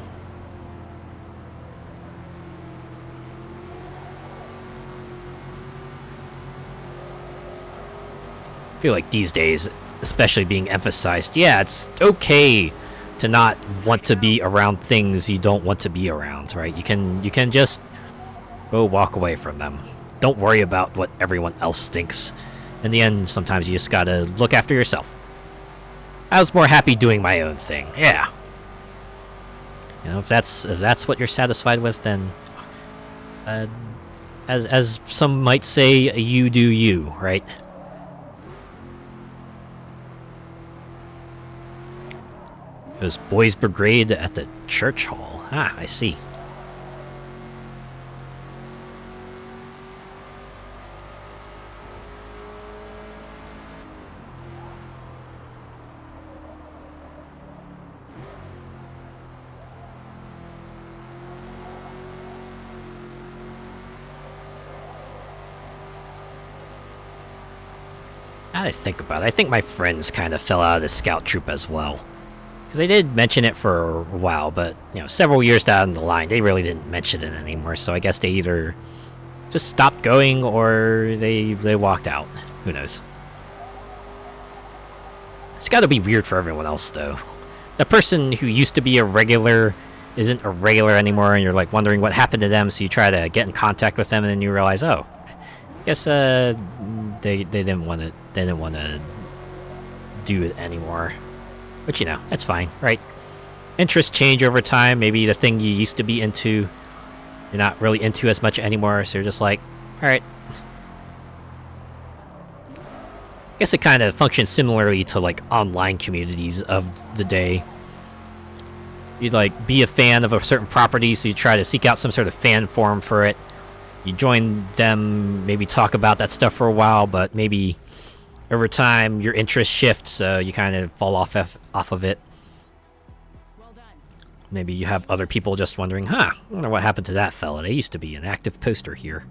I feel like these days, especially being emphasized, yeah, it's okay to not want to be around things you don't want to be around, right? You can just go walk away from them. Don't worry about what everyone else thinks. In the end, sometimes you just gotta look after yourself. I was more happy doing my own thing. Yeah. You know, if that's what you're satisfied with, then as some might say, you do you, right? It was Boys Brigade at the church hall. Ah, I see. I think about it. I think my friends kind of fell out of the scout troop as well. Because they did mention it for a while, but, you know, several years down the line, they really didn't mention it anymore. So I guess they either just stopped going or they walked out. Who knows? It's got to be weird for everyone else, though. The person who used to be a regular isn't a regular anymore, and you're, like, wondering what happened to them, so you try to get in contact with them, and then you realize, oh, I guess, they didn't want to do it anymore. But, you know, that's fine, right? Interests change over time. Maybe the thing you used to be into, you're not really into as much anymore, so you're just like, alright. I guess it kind of functions similarly to, like, online communities of the day. You'd, like, be a fan of a certain property, so you try to seek out some sort of fan forum for it. You join them, maybe talk about that stuff for a while, but maybe over time your interest shifts, so you kind of fall off of it. Well done. Maybe you have other people just wondering, I wonder what happened to that fella. They used to be an active poster here.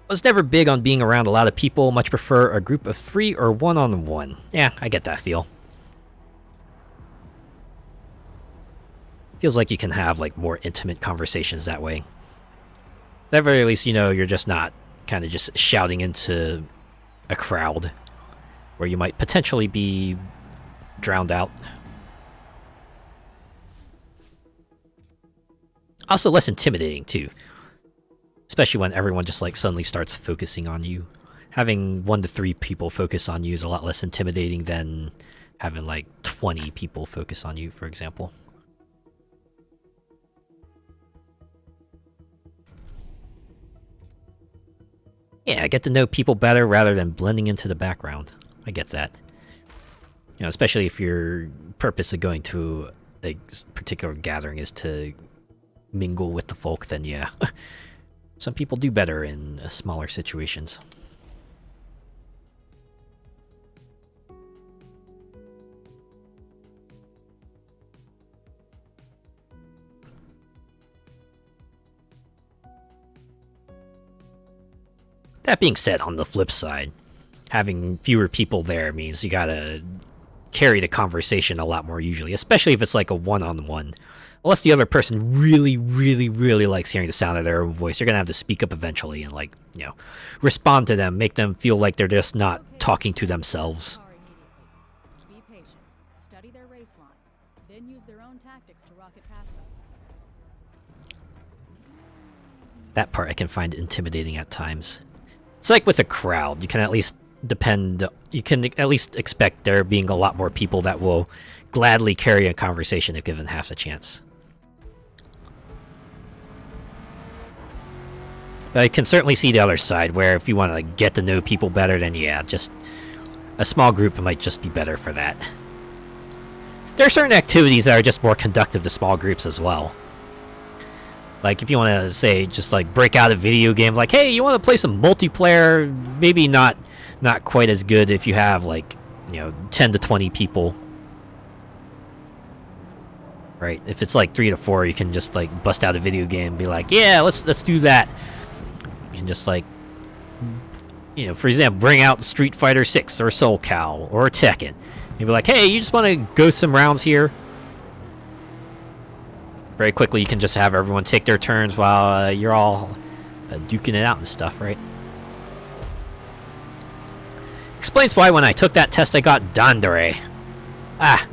Was never big on being around a lot of people, much prefer a group of 3 or one-on-one. Yeah, I get that feel. Feels like you can have, like, more intimate conversations that way. At the very least, you know, you're just not kind of just shouting into a crowd where you might potentially be drowned out. Also less intimidating, too. Especially when everyone just, like, suddenly starts focusing on you. Having 1 to 3 people focus on you is a lot less intimidating than having, like, 20 people focus on you, for example. Yeah, get to know people better rather than blending into the background. I get that. You know, especially if your purpose of going to a particular gathering is to mingle with the folk, then yeah. Some people do better in smaller situations. That being said, on the flip side, having fewer people there means you gotta carry the conversation a lot more usually, especially if it's like a one-on-one. Unless the other person really, really, really likes hearing the sound of their own voice, you're gonna have to speak up eventually and, like, you know, respond to them, make them feel like they're just not talking to themselves. Be patient. Study their race line. Then use their own tactics to rocket past them. That part I can find intimidating at times. It's like with a crowd, you can at least expect there being a lot more people that will gladly carry a conversation if given half a chance. But I can certainly see the other side, where if you want to get to know people better, then yeah, just a small group might just be better for that. There are certain activities that are just more conducive to small groups as well. Like, if you want to, say, just, like, break out a video game, like, hey, you want to play some multiplayer? Maybe not quite as good if you have, like, you know, 10 to 20 people. Right? If it's, like, 3 to 4, you can just, like, bust out a video game and be like, yeah, let's do that. You can just, like, you know, for example, bring out Street Fighter 6 or Soul Cal or Tekken. You'd be like, hey, you just want to go some rounds here? Very quickly, you can just have everyone take their turns while you're all duking it out and stuff, right? Explains why when I took that test, I got Dandere. Ah!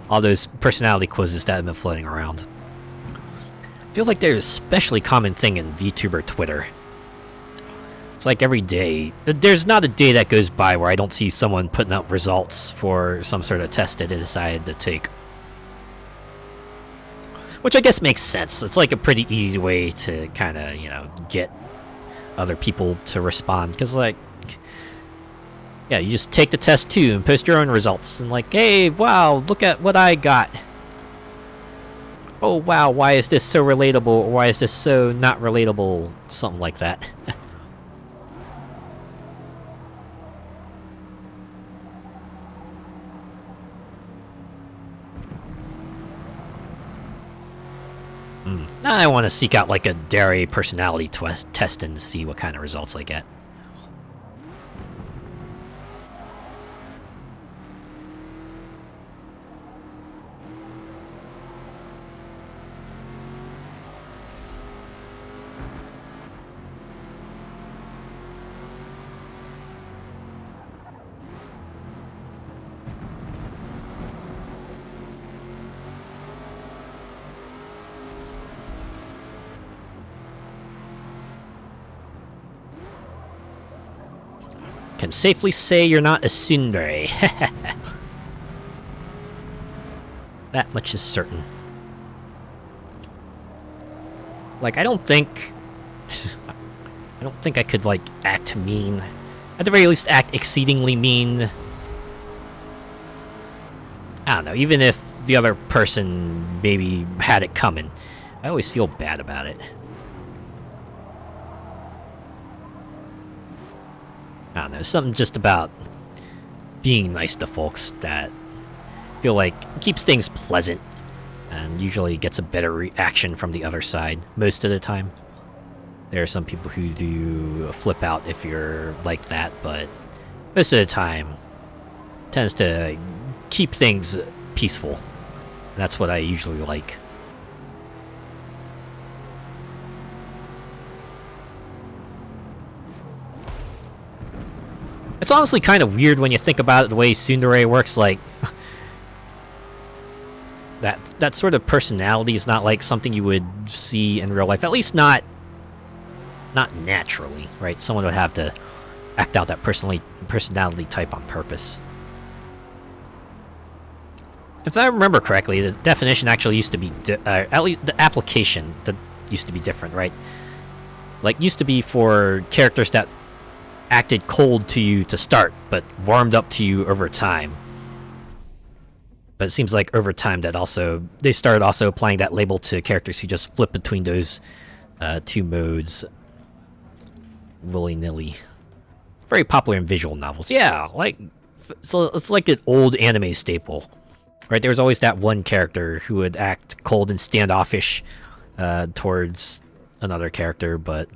All those personality quizzes that have been floating around. I feel like they're an especially common thing in VTuber Twitter. It's like every day. There's not a day that goes by where I don't see someone putting up results for some sort of test that they decided to take. Which I guess makes sense. It's like a pretty easy way to kind of, you know, get other people to respond. Because, like, yeah, you just take the test too and post your own results. And like, hey, wow, look at what I got. Oh, wow, why is this so relatable? Or why is this so not relatable? Something like that. I want to seek out like a dairy personality test and see what kind of results I get. Can safely say you're not a tsundere. That much is certain. Like, I don't think I could, like, act mean. At the very least, act exceedingly mean. I don't know, even if the other person maybe had it coming. I always feel bad about it. I don't know, something just about being nice to folks that I feel like keeps things pleasant and usually gets a better reaction from the other side most of the time. There are some people who do flip out if you're like that, but most of the time tends to keep things peaceful. And that's what I usually like. It's honestly kind of weird when you think about it, the way tsundere works. Like, that sort of personality is not like something you would see in real life. At least not naturally, right? Someone would have to act out that personality type on purpose. If I remember correctly, the definition actually used to be, at least the application that used to be different, right? Like, used to be for characters that acted cold to you to start, but warmed up to you over time. But it seems like over time that they started also applying that label to characters who just flip between those two modes willy-nilly. Very popular in visual novels. Yeah, like, it's like an old anime staple. Right, there was always that one character who would act cold and standoffish towards another character, but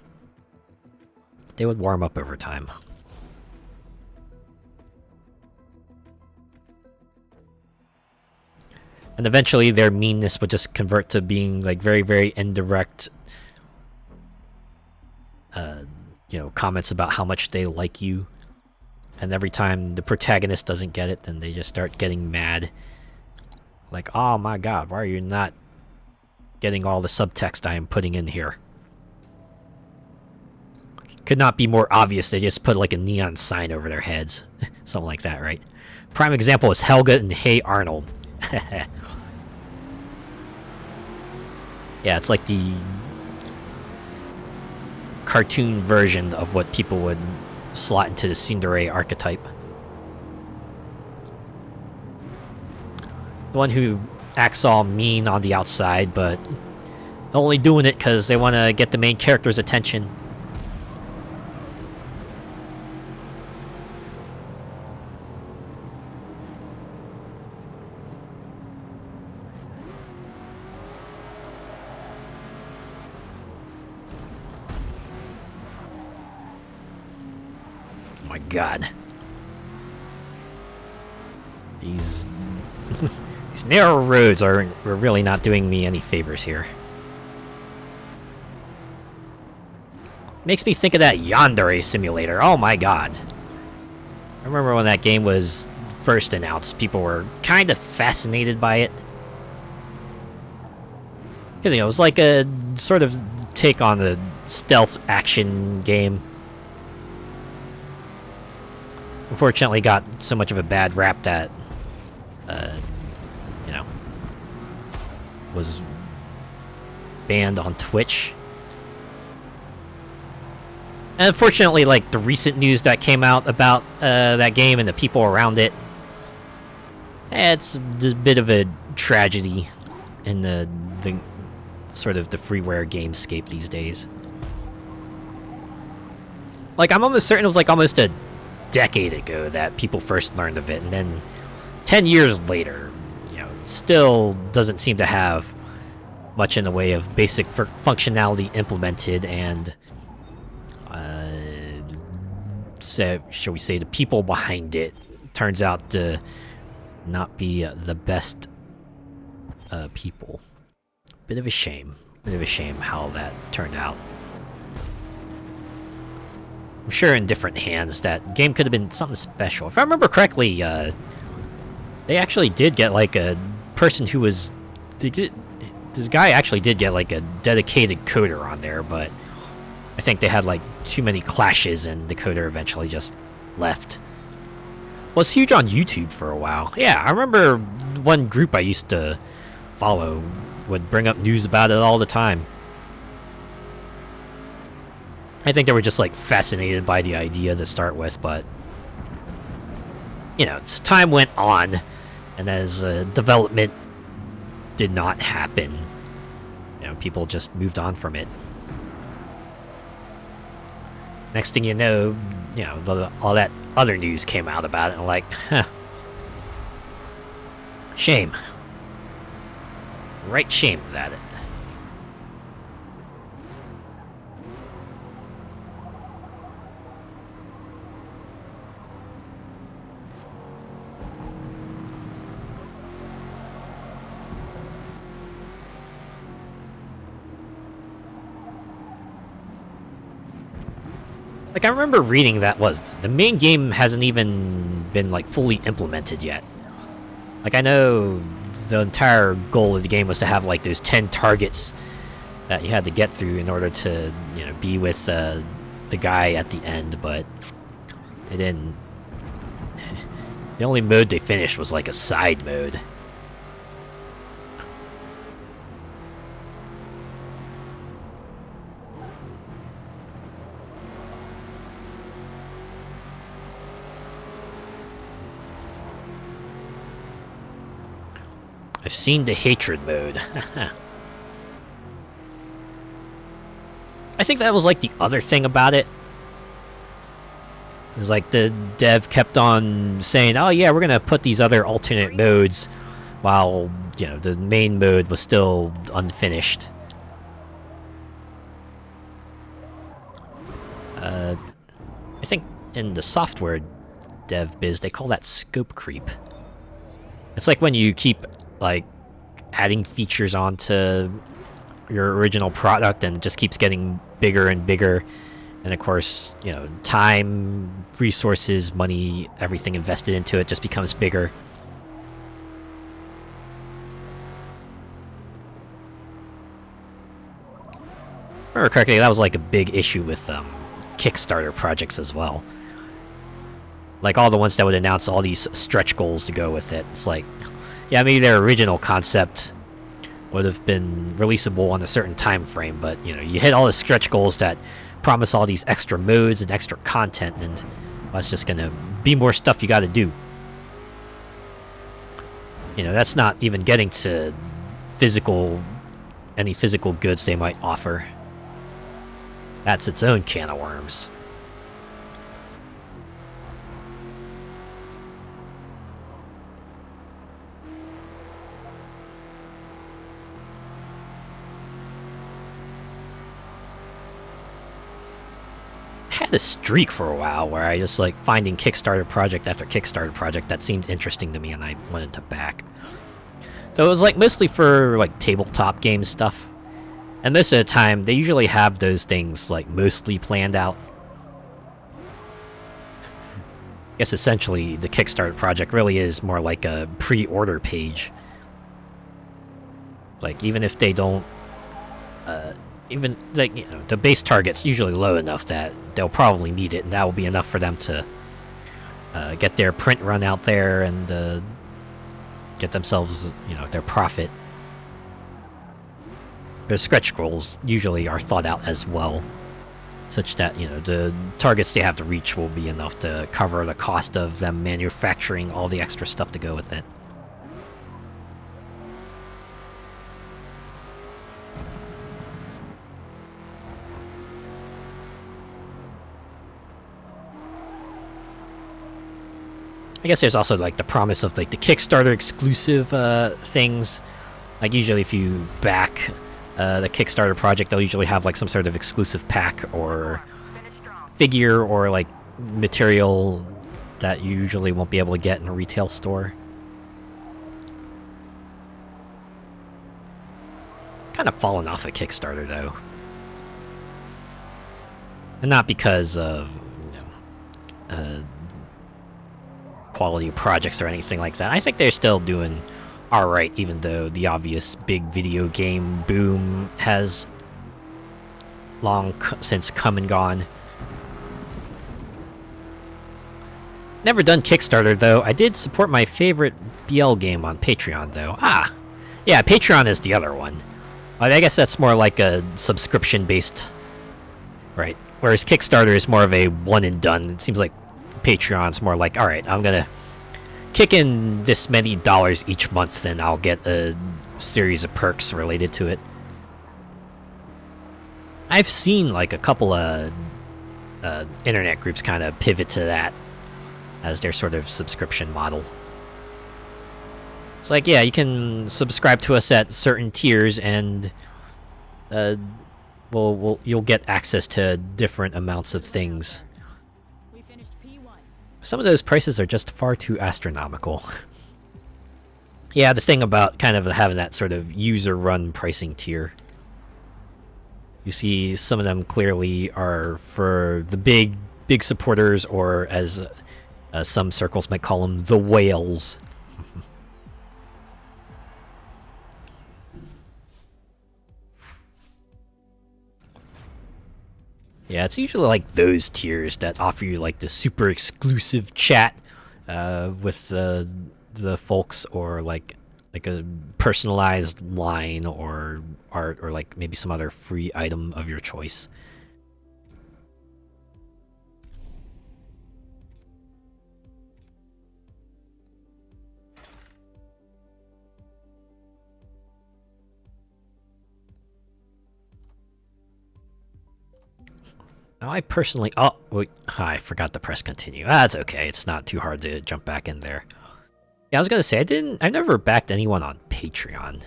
they would warm up over time. And eventually their meanness would just convert to being like very, very indirect, you know, comments about how much they like you. And every time the protagonist doesn't get it, then they just start getting mad. Like, oh my god, why are you not getting all the subtext I am putting in here? Could not be more obvious, they just put like a neon sign over their heads. Something like that, right? Prime example is Helga and Hey Arnold. Yeah, it's like the cartoon version of what people would slot into the tsundere archetype. The one who acts all mean on the outside, but only doing it because they want to get the main character's attention. Oh my god. These narrow roads are really not doing me any favors here. Makes me think of that Yandere simulator. Oh my god. I remember when that game was first announced, people were kind of fascinated by it. Because, it was like a sort of take on the stealth action game. Unfortunately, got so much of a bad rap that, was banned on Twitch. And unfortunately, like, the recent news that came out about that game and the people around it, it's a bit of a tragedy in the sort of the freeware gamescape these days. Like, I'm almost certain it was like almost a decade ago that people first learned of it, and then 10 years later, still doesn't seem to have much in the way of basic functionality implemented, and shall we say, the people behind it turns out to not be the best people. Bit of a shame how that turned out. I'm sure in different hands that game could have been something special. If I remember correctly, they actually did get like a person who was... The guy actually did get like a dedicated coder on there, but I think they had like too many clashes and the coder eventually just left. Well, it's huge on YouTube for a while. Yeah, I remember one group I used to follow would bring up news about it all the time. I think they were just like fascinated by the idea to start with, but as time went on and as development did not happen, people just moved on from it. Next thing you know, all that other news came out about it, and like, shame. Right shame at it. Like, I remember reading that the main game hasn't even been, like, fully implemented yet. Like, I know the entire goal of the game was to have, like, those 10 targets that you had to get through in order to, be with the guy at the end, but they didn't. The only mode they finished was, like, a side mode. I've seen the hatred mode. I think that was like the other thing about it. It was like the dev kept on saying, oh yeah, we're gonna put these other alternate modes, while, the main mode was still unfinished. I think in the software dev biz, they call that scope creep. It's like when you keep like adding features onto your original product and it just keeps getting bigger and bigger, and of course, time, resources, money, everything invested into it just becomes bigger. If I remember correctly, that was like a big issue with Kickstarter projects as well. Like all the ones that would announce all these stretch goals to go with it. It's like, yeah, maybe their original concept would have been releasable on a certain time frame, but you hit all the stretch goals that promise all these extra modes and extra content, and that's just gonna be more stuff you gotta do. That's not even getting to any physical goods they might offer. That's its own can of worms. Had a streak for a while where I just like finding Kickstarter project after Kickstarter project that seemed interesting to me, and I wanted to back. So it was like mostly for like tabletop game stuff, and most of the time they usually have those things like mostly planned out. guess essentially the Kickstarter project really is more like a pre-order page. Like, even if they don't, even, like, you know, the base target's usually low enough that they'll probably meet it, and that will be enough for them to get their print run out there and get themselves, you know, their profit. The stretch goals usually are thought out as well, such that, you know, the targets they have to reach will be enough to cover the cost of them manufacturing all the extra stuff to go with it. I guess there's also, like, the promise of, like, the Kickstarter exclusive things. Like, usually if you back the Kickstarter project, they'll usually have, like, some sort of exclusive pack or figure or, like, material that you usually won't be able to get in a retail store. Kind of fallen off of Kickstarter, though. And not because of, you know, quality projects or anything like that. I think they're still doing alright, even though the obvious big video game boom has long since come and gone. Never done Kickstarter, though. I did support my favorite BL game on Patreon, though. Ah! Yeah, Patreon is the other one. I guess that's more like a subscription-based... Right. Whereas Kickstarter is more of a one-and-done. It seems like Patreon's more like, alright, I'm gonna kick in this many dollars each month and I'll get a series of perks related to it. I've seen, like, a couple of internet groups kind of pivot to that as their sort of subscription model. It's like, yeah, you can subscribe to us at certain tiers and you'll get access to different amounts of things. Some of those prices are just far too astronomical. Yeah, the thing about kind of having that sort of user-run pricing tier. You see some of them clearly are for the big supporters, or as some circles might call them, the whales. Yeah, it's usually like those tiers that offer you like the super exclusive chat with the folks, or like a personalized line or art, or like maybe some other free item of your choice. Now, I personally... Oh, wait, I forgot to press continue. That's okay. It's not too hard to jump back in there. Yeah, I was gonna say, I've never backed anyone on Patreon.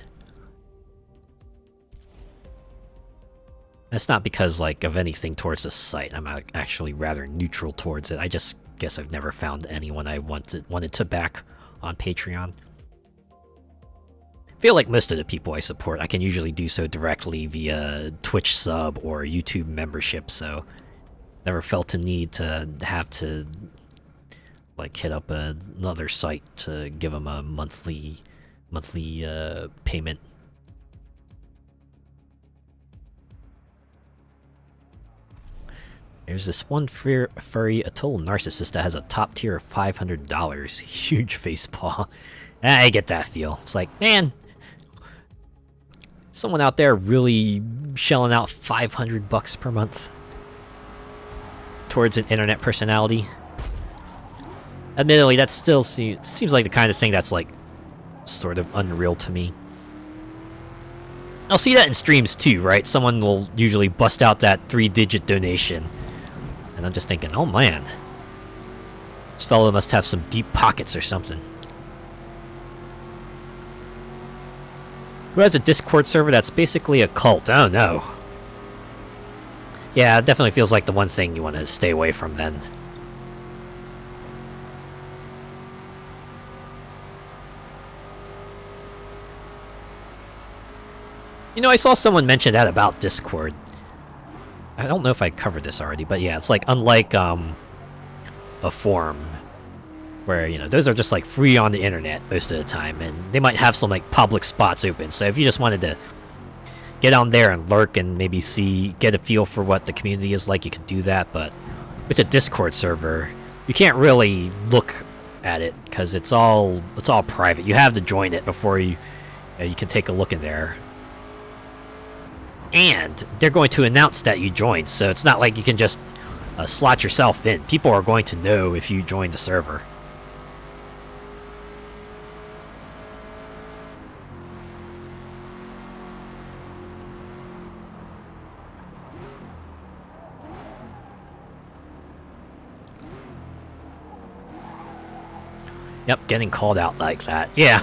That's not because, like, of anything towards the site. I'm actually rather neutral towards it. I just guess I've never found anyone I wanted to back on Patreon. I feel like most of the people I support, I can usually do so directly via Twitch sub or YouTube membership, so never felt a need to have to, like, hit up another site to give them a monthly payment. There's this one furry, a total narcissist that has a top tier of $500. Huge facepaw. I get that feel. It's like, man, someone out there really shelling out $500 per month towards an internet personality. Admittedly, that still seems like the kind of thing that's, like, sort of unreal to me. I'll see that in streams too, right? Someone will usually bust out that 3-digit donation. And I'm just thinking, oh man, this fellow must have some deep pockets or something. Who has a Discord server that's basically a cult? Oh no. Yeah, it definitely feels like the one thing you want to stay away from then. You know, I saw someone mention that about Discord. I don't know if I covered this already, but yeah, it's like, unlike a forum, where, you know, those are just like free on the internet most of the time, and they might have some like public spots open. So if you just wanted to get on there and lurk and maybe get a feel for what the community is like, you could do that. But with a Discord server, you can't really look at it because it's all private. You have to join it before you can take a look in there. And they're going to announce that you joined, so it's not like you can just slot yourself in. People are going to know if you joined the server. Yep, getting called out like that. Yeah.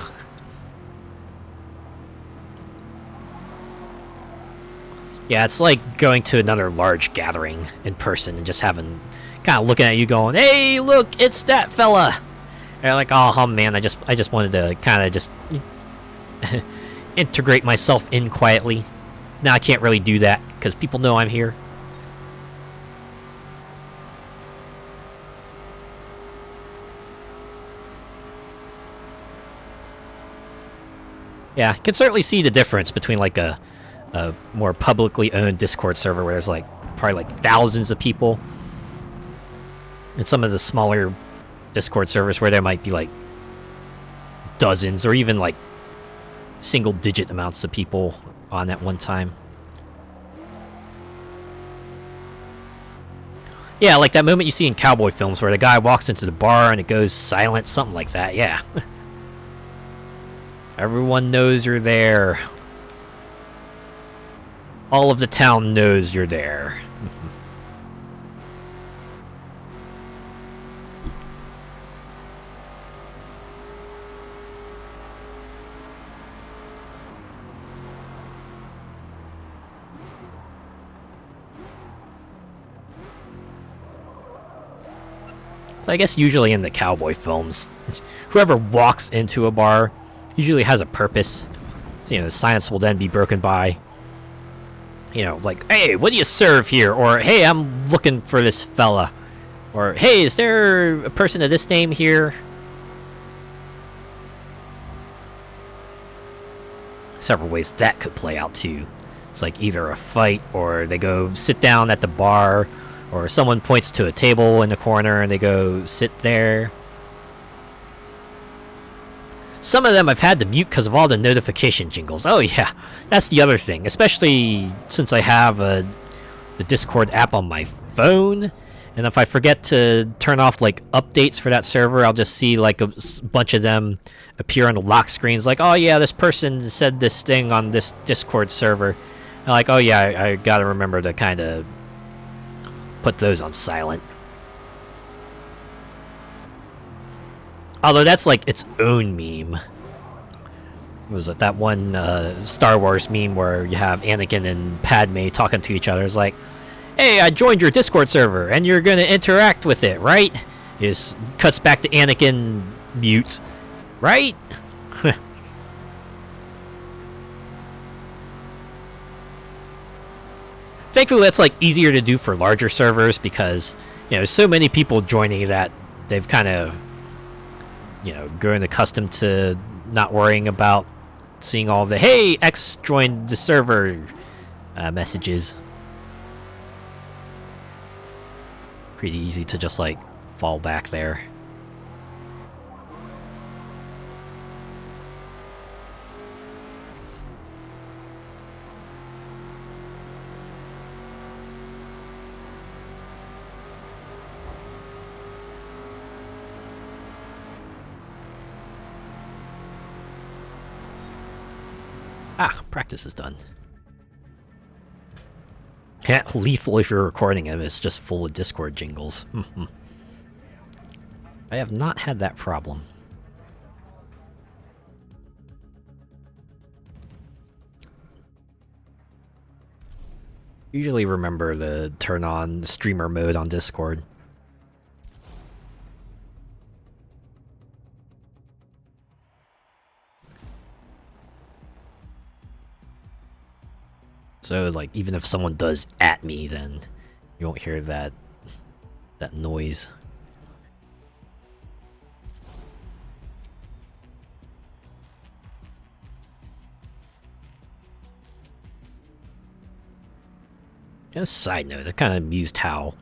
Yeah, it's like going to another large gathering in person and just having, kind of looking at you going, "Hey, look, it's that fella." And you're like, "Oh man, I just wanted to kind of just integrate myself in quietly." Now I can't really do that because people know I'm here. Yeah, you can certainly see the difference between like a more publicly owned Discord server where there's like probably like thousands of people, and some of the smaller Discord servers where there might be like dozens or even like single-digit amounts of people on at one time. Yeah, like that moment you see in cowboy films where the guy walks into the bar and it goes silent, something like that, yeah. Everyone knows you're there. All of the town knows you're there. So I guess usually in the cowboy films, whoever walks into a bar usually has a purpose. So, you know, the silence will then be broken by, you know, like, "Hey, what do you serve here?" Or, "Hey, I'm looking for this fella." Or, "Hey, is there a person of this name here?" Several ways that could play out too. It's like either a fight, or they go sit down at the bar, or someone points to a table in the corner and they go sit there. Some of them I've had to mute because of all the notification jingles. Oh yeah, that's the other thing. Especially since I have the Discord app on my phone. And if I forget to turn off like updates for that server, I'll just see like a bunch of them appear on the lock screens. Like, "Oh yeah, this person said this thing on this Discord server." And like, "Oh yeah, I gotta remember to kind of put those on silent." Although that's like its own meme. Was it that one Star Wars meme where you have Anakin and Padme talking to each other? It's like, "Hey, I joined your Discord server, and you're gonna interact with it, right?" It just cuts back to Anakin mute, right? Thankfully, that's like easier to do for larger servers because, you know, there's so many people joining that they've kind of, you know, grown accustomed to not worrying about seeing all the "Hey, X joined the server" messages. Pretty easy to just like fall back there. Ah, practice is done. Can't lethal if you're recording it, it's just full of Discord jingles. I have not had that problem. Usually remember to turn on streamer mode on Discord. So, like, even if someone does at me, then you won't hear that noise. A side note, I kind of amused how,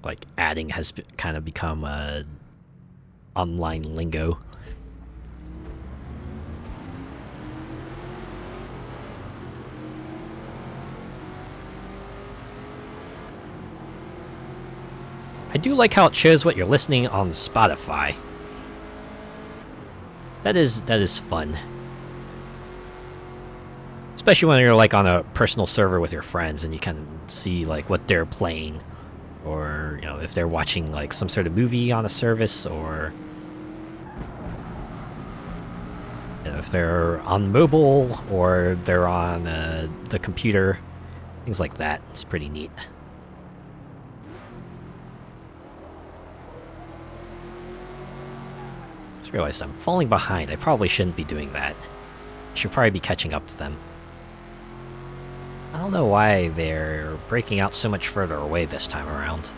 like, adding has kind of become online lingo. I do like how it shows what you're listening on Spotify. That is fun. Especially when you're like on a personal server with your friends and you can see like what they're playing, or you know, if they're watching like some sort of movie on a service, or you know, if they're on mobile or they're on the computer, things like that. It's pretty neat. Just realized I'm falling behind. I probably shouldn't be doing that. I should probably be catching up to them. I don't know why they're breaking out so much further away this time around.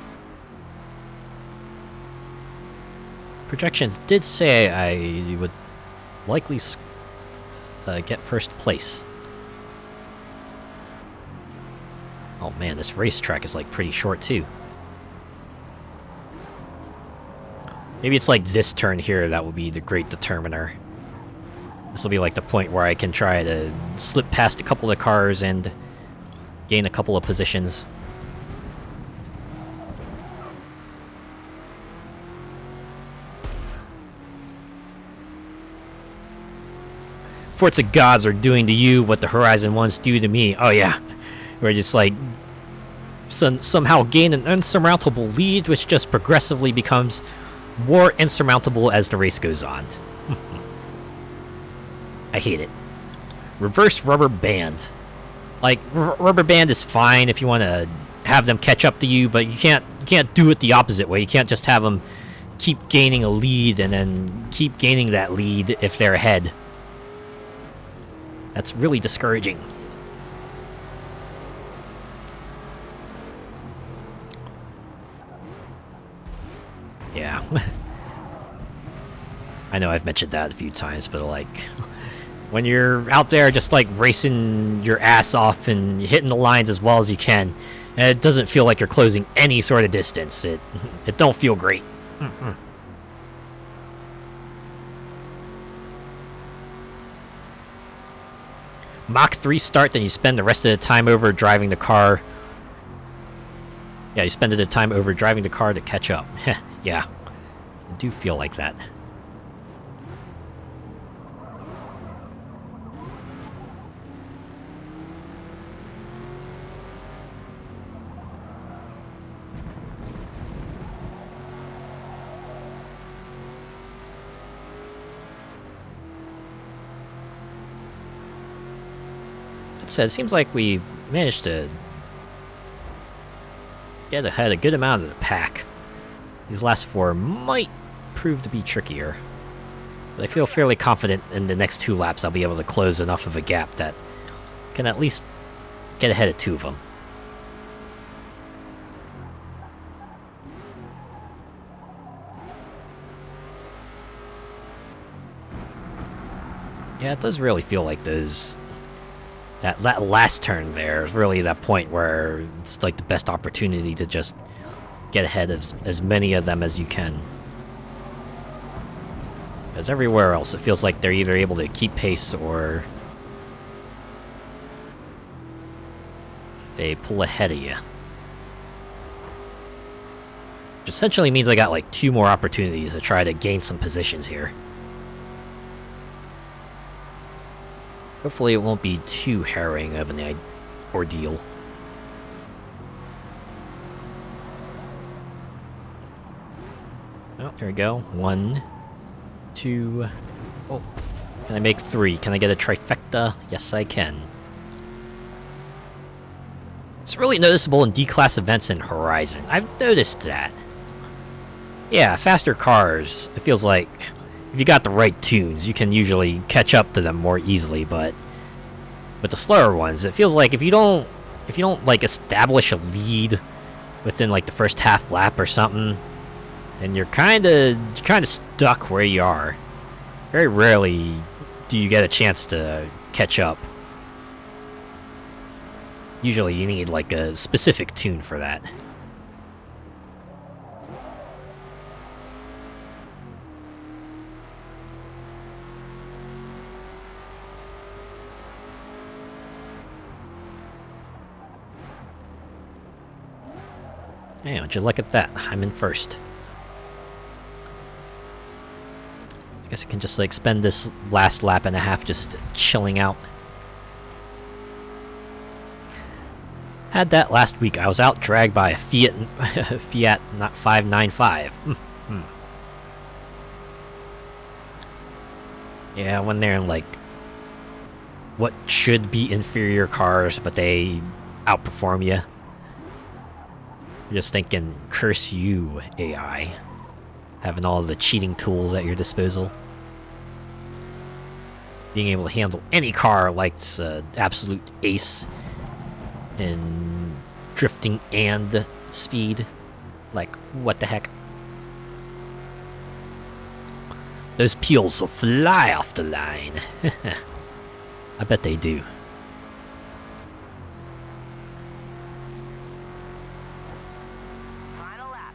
Projections did say I would likely get first place. Oh man, this racetrack is like pretty short too. Maybe it's like this turn here that will be the great determiner. This will be like the point where I can try to slip past a couple of cars and gain a couple of positions. Forza gods are doing to you what the Horizon ones do to me. Oh yeah, we're just like somehow gain an insurmountable lead, which just progressively becomes more insurmountable as the race goes on. I hate it. Reverse rubber band. Like, rubber band is fine if you want to have them catch up to you, but you can't do it the opposite way. You can't just have them keep gaining a lead and then keep gaining that lead if they're ahead. That's really discouraging. Yeah. I know I've mentioned that a few times, but like, when you're out there just like racing your ass off and hitting the lines as well as you can, and it doesn't feel like you're closing any sort of distance, it don't feel great. Mach 3 start, then you spend the rest of the time over driving the car. Yeah, you spend the time over driving the car to catch up. Yeah, I do feel like that. That said, it seems like we've managed to get ahead a good amount of the pack. These last four might prove to be trickier, but I feel fairly confident in the next 2 laps I'll be able to close enough of a gap that I can at least get ahead of 2 of them. Yeah, it does really feel like those... That last turn there is really that point where it's like the best opportunity to just get ahead of as many of them as you can. Because everywhere else it feels like they're either able to keep pace or they pull ahead of you. Which essentially means I got like 2 more opportunities to try to gain some positions here. Hopefully it won't be too harrowing of an ordeal. Oh, there we go. 1, 2... Oh, can I make 3? Can I get a trifecta? Yes, I can. It's really noticeable in D-Class events in Horizon. I've noticed that. Yeah, faster cars, it feels like... If you got the right tunes, you can usually catch up to them more easily, but with the slower ones, it feels like if you don't like establish a lead within like the first half lap or something, then you're kind of stuck where you are. Very rarely do you get a chance to catch up. Usually you need like a specific tune for that. Hey, would you look at that? I'm in first. I guess I can just like spend this last lap and a half just chilling out. Had that last week. I was out dragged by a Fiat not 595. Yeah, when they're in like what should be inferior cars, but they outperform you. You're just thinking, curse you, AI. Having all the cheating tools at your disposal. Being able to handle any car like it's an absolute ace in drifting and speed. Like, what the heck? Those peels will fly off the line. I bet they do. Final lap.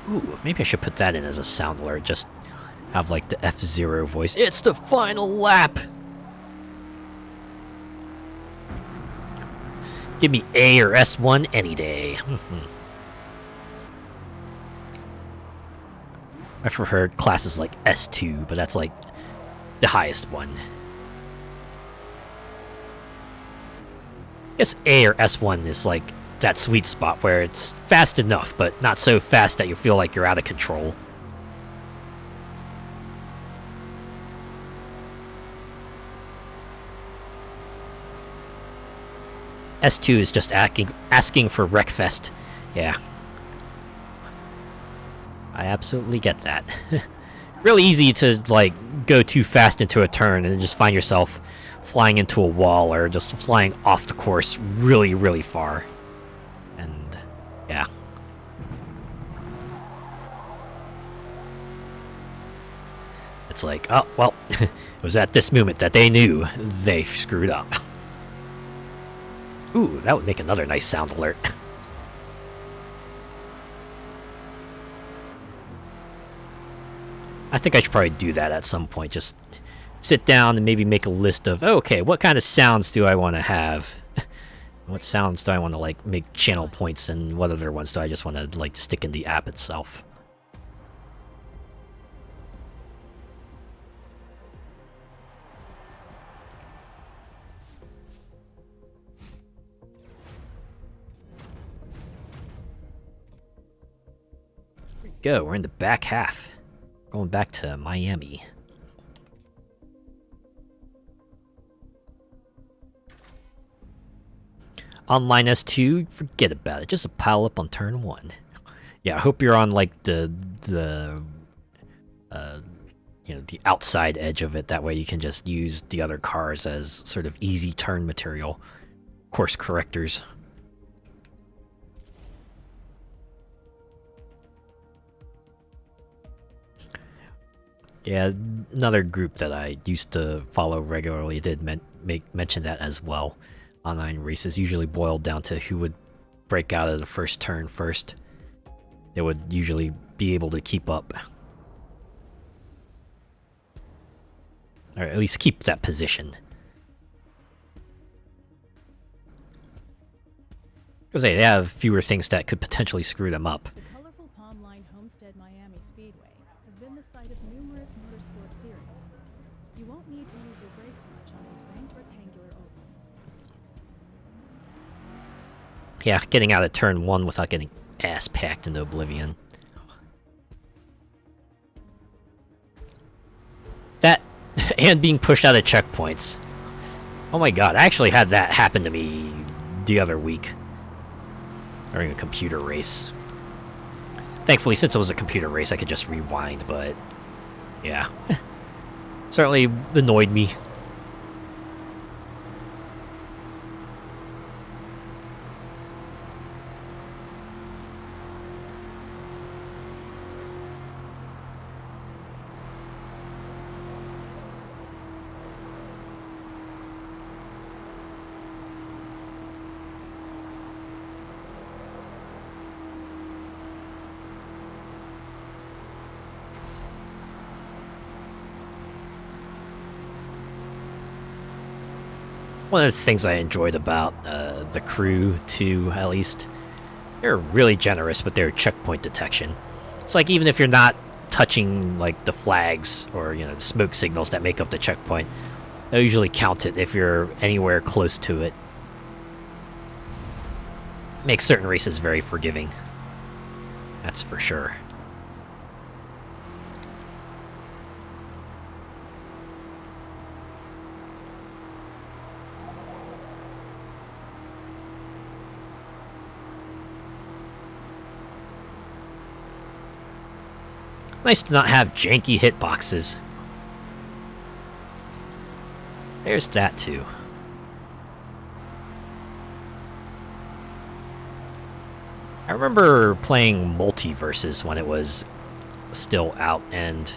Ooh, maybe I should put that in as a sound alert. Just have like the F-Zero voice. It's the final lap! Give me A or S1 any day. I've heard classes like S2, but that's like the highest one. I guess A or S1 is like that sweet spot where it's fast enough, but not so fast that you feel like you're out of control. S2 is just asking for Wreckfest. Yeah. I absolutely get that. Really easy to, like, go too fast into a turn and then just find yourself flying into a wall or just flying off the course really, really far. And, yeah. It's like, oh, well, it was at this moment that they knew they screwed up. Ooh, that would make another nice sound alert. I think I should probably do that at some point. Just sit down and maybe make a list of, okay, what kind of sounds do I want to have? What sounds do I want to, like, make channel points, and what other ones do I just want to, like, stick in the app itself? Here we go, we're in the back half. Going back to Miami. Online S2, forget about it. Just a pile up on turn 1. Yeah, I hope you're on like the you know, the outside edge of it. That way you can just use the other cars as sort of easy turn material. Course correctors. Yeah, another group that I used to follow regularly did mention that as well. Online races usually boiled down to who would break out of the first turn first. They would usually be able to keep up. Or at least keep that position. Because they have fewer things that could potentially screw them up. The colorful palm-lined Homestead Miami Speedway has been the site of numerous motorsport series. You won't need to use your brakes much on these banked rectangular ovals. Yeah, getting out of turn 1 without getting ass packed into oblivion. That, and being pushed out of checkpoints. Oh my god, I actually had that happen to me the other week. During a computer race. Thankfully, since it was a computer race, I could just rewind, but... yeah. Certainly annoyed me. one of the things I enjoyed about the crew, too, at least, they're really generous with their checkpoint detection. It's like even if you're not touching like the flags or the smoke signals that make up the checkpoint, they'll usually count it if you're anywhere close to it. Makes certain races very forgiving. That's for sure. Nice to not have janky hitboxes. There's that too. I remember playing Multiverses when it was still out, and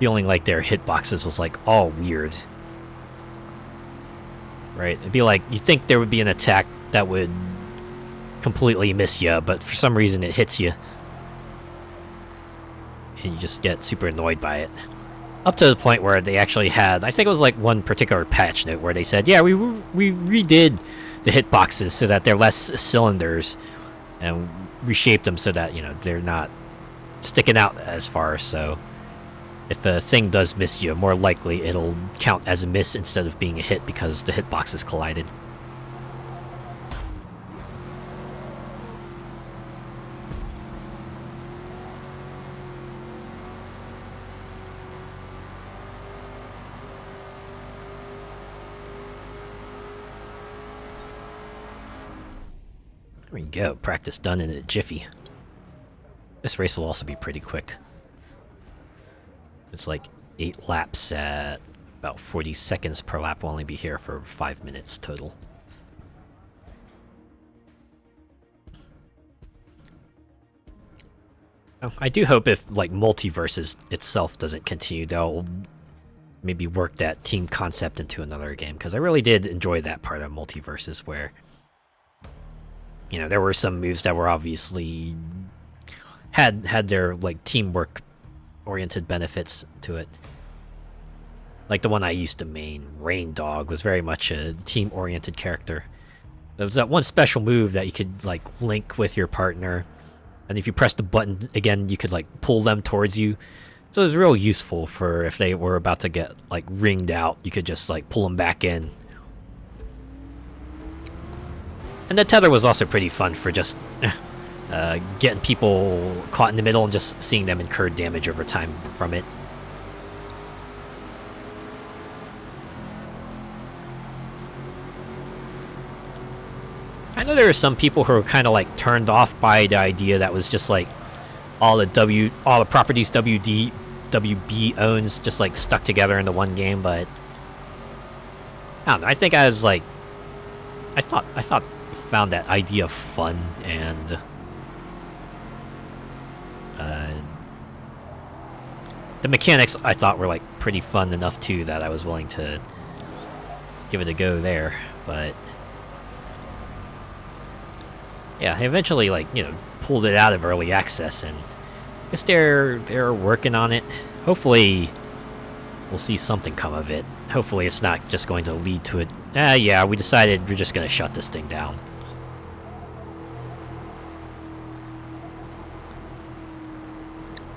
feeling like their hitboxes was like all weird. Right? It'd be like you'd think there would be an attack that would completely miss you, but for some reason it hits you. And you just get super annoyed by it. Up to the point where they actually had, I think it was like one particular patch note where they said, yeah, we redid the hitboxes so that they're less cylinders and reshaped them so that, they're not sticking out as far. So if a thing does miss you, more likely it'll count as a miss instead of being a hit because the hitboxes collided. There we go, practice done in a jiffy. This race will also be pretty quick. It's like 8 laps at about 40 seconds per lap. We'll only be here for 5 minutes total. I do hope if like Multiverses itself doesn't continue, they'll maybe work that team concept into another game, because I really did enjoy that part of Multiverses where there were some moves that were obviously had their like teamwork oriented benefits to it. Like the one I used to main, Rain Dog, was very much a team oriented character. There was that one special move that you could like link with your partner, and if you press the button again, you could like pull them towards you. So it was real useful for if they were about to get like ringed out, you could just like pull them back in. And the tether was also pretty fun for just getting people caught in the middle and just seeing them incur damage over time from it. I know there are some people who are kind of like turned off by the idea that was just like all the properties WB owns just like stuck together into one game, but I don't know. I think I was like, I found that idea fun, and the mechanics I thought were like pretty fun enough too that I was willing to give it a go there. But yeah, I eventually pulled it out of early access, and I guess they're working on it. Hopefully we'll see something come of it. Hopefully it's not just going to lead to it. Yeah, we decided we're just gonna shut this thing down.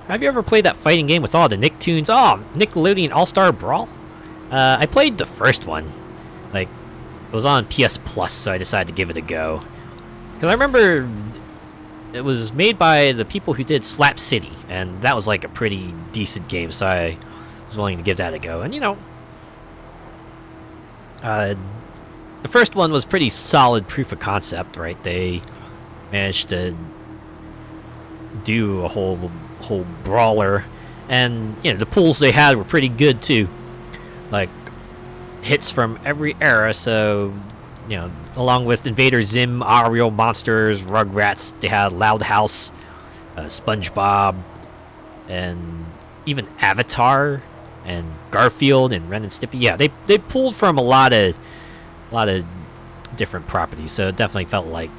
Have you ever played that fighting game with all the Nicktoons? Oh, Nickelodeon All-Star Brawl? I played the first one. Like, it was on PS Plus, so I decided to give it a go. Because I remember it was made by the people who did Slap City, and that was like a pretty decent game, so I was willing to give that a go. And the first one was pretty solid proof of concept, right? They managed to do a whole brawler, and the pools they had were pretty good too, like hits from every era. So along with Invader Zim, Aerial Monsters, Rugrats, they had Loud House, SpongeBob, and even Avatar and Garfield and Ren and Stimpy. Yeah, they pulled from a lot of different properties, so it definitely felt like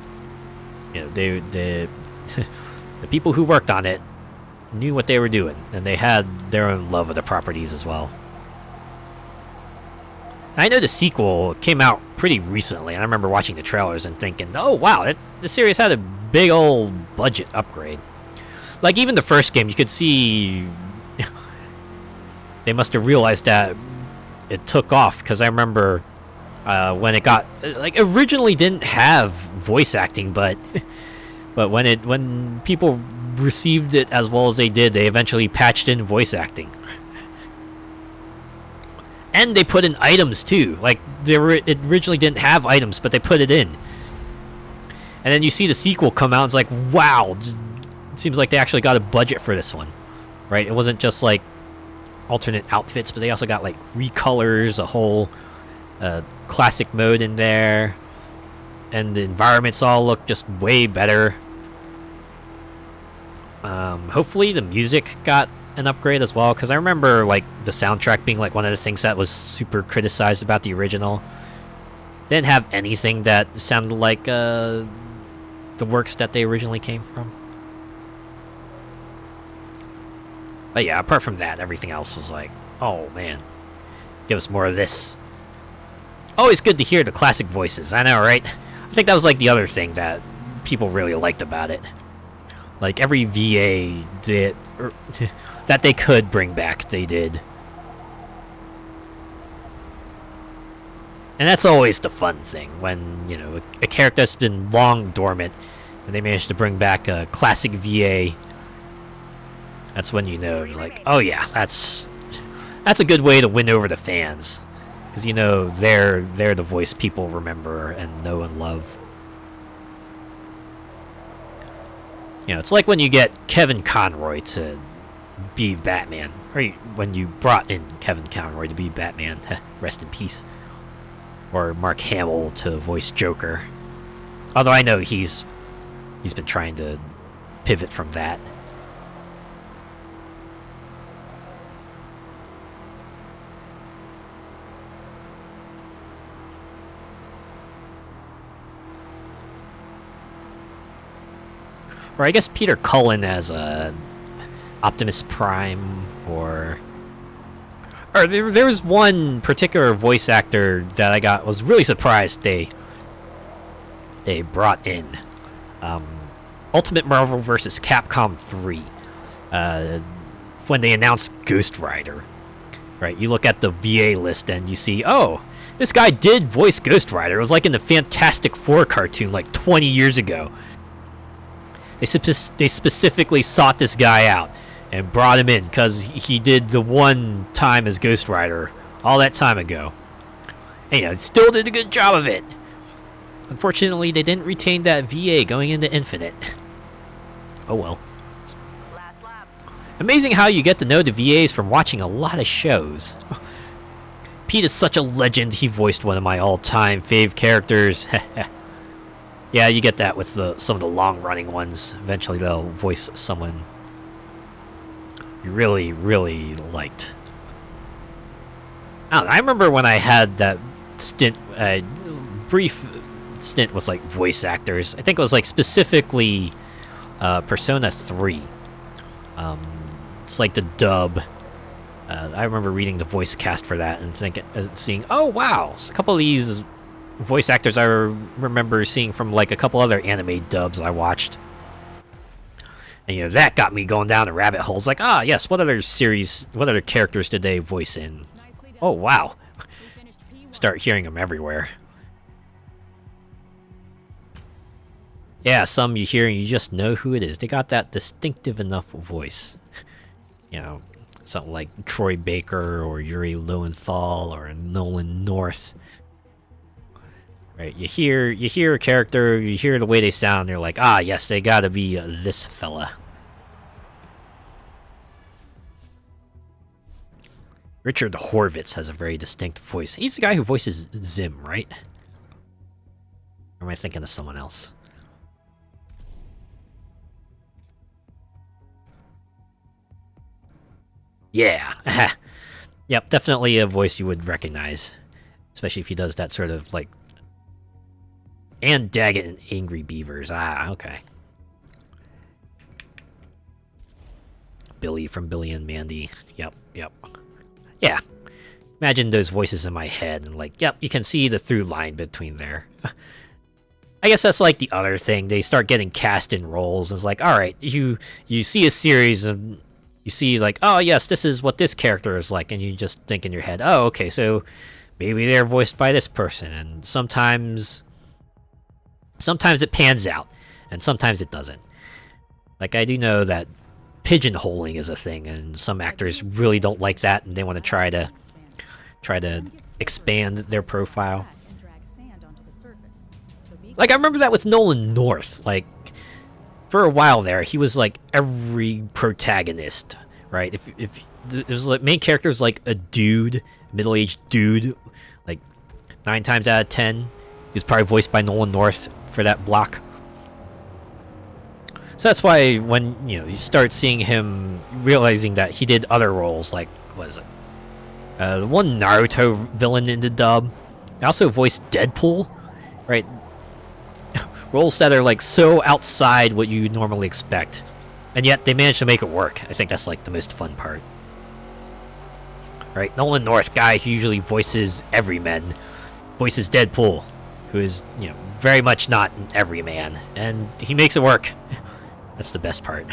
they the people who worked on it knew what they were doing, and they had their own love of the properties as well. I know the sequel came out pretty recently, and I remember watching the trailers and thinking, oh wow, the series had a big old budget upgrade. Like, even the first game, you could see they must have realized that it took off, because I remember when it got, like, originally didn't have voice acting, but when people received it as well as they did, they eventually patched in voice acting. And they put in items too. Like, it originally didn't have items, but they put it in. And then you see the sequel come out, and it's like, wow, it seems like they actually got a budget for this one, right? It wasn't just like alternate outfits, but they also got like recolors, a whole classic mode in there, and the environments all look just way better. Hopefully the music got an upgrade as well, because I remember like the soundtrack being like one of the things that was super criticized about the original. They didn't have anything that sounded like the works that they originally came from. But yeah, apart from that, everything else was like, oh man, give us more of this. Always good to hear the classic voices, I know, right? I think that was like the other thing that people really liked about it. Like, every VA did, that they could bring back, they did. And that's always the fun thing, when, you know, a character that's been long dormant, and they manage to bring back a classic VA. That's when you know, it's like, oh yeah, that's a good way to win over the fans. Because, you know, they're the voice people remember and know and love. You know, it's like when you get Kevin Conroy to be Batman. Or when you brought in Kevin Conroy to be Batman. Rest in peace. Or Mark Hamill to voice Joker. Although I know he's been trying to pivot from that. Or I guess Peter Cullen as Optimus Prime, or there was one particular voice actor that I was really surprised they brought in. Ultimate Marvel vs. Capcom 3. When they announced Ghost Rider, right? You look at the VA list and you see, oh, this guy did voice Ghost Rider. It was like in the Fantastic Four cartoon like 20 years ago. They specifically sought this guy out and brought him in because he did the one time as Ghost Rider all that time ago. And, you know, still did a good job of it. Unfortunately, they didn't retain that VA going into Infinite. Oh well. Last lap. Amazing how you get to know the VAs from watching a lot of shows. Pete is such a legend, he voiced one of my all-time fave characters. Yeah, you get that with some of the long-running ones. Eventually they'll voice someone you really, really liked. I don't know, I remember when I had that brief stint with like voice actors. I think it was like specifically Persona 3. It's like the dub. I remember reading the voice cast for that and seeing, oh wow, a couple of these voice actors I remember seeing from like a couple other anime dubs I watched. And you know, that got me going down the rabbit holes. Like, yes, what other characters did they voice in? Oh wow. Start hearing them everywhere. Yeah, some you hear and you just know who it is. They got that distinctive enough voice. You know, something like Troy Baker or Yuri Lowenthal or Nolan North. Right, you hear a character, you hear the way they sound, you're like, yes, they gotta be this fella. Richard Horvitz has a very distinct voice. He's the guy who voices Zim, right? Or am I thinking of someone else? Yeah. Yep, definitely a voice you would recognize. Especially if he does that sort of like... And Daggett and Angry Beavers. Okay. Billy from Billy and Mandy. Yep. Yeah. imagine those voices in my head, and like, yep, you can see the through line between there. I guess that's like the other thing. They start getting cast in roles, and it's like, all right, you see a series and you see like, oh yes, this is what this character is like, and you just think in your head, oh okay, so maybe they're voiced by this person, and sometimes it pans out, and sometimes it doesn't. Like I do know that pigeonholing is a thing, and some actors really don't like that, and they want to try to expand their profile. Like, I remember that with Nolan North. Like, for a while there, he was like every protagonist, right? If it was like main character was like a dude, middle-aged dude, like 9 times out of 10, he was probably voiced by Nolan North for that block. So that's why when you start seeing him, realizing that he did other roles, like what is it? The one Naruto villain in the dub. He also voiced Deadpool, right? Roles that are like so outside what you normally expect, and yet they managed to make it work. I think that's like the most fun part, right? Nolan North, guy who usually voices everyman, voices Deadpool, who is very much not an everyman, and he makes it work. That's the best part.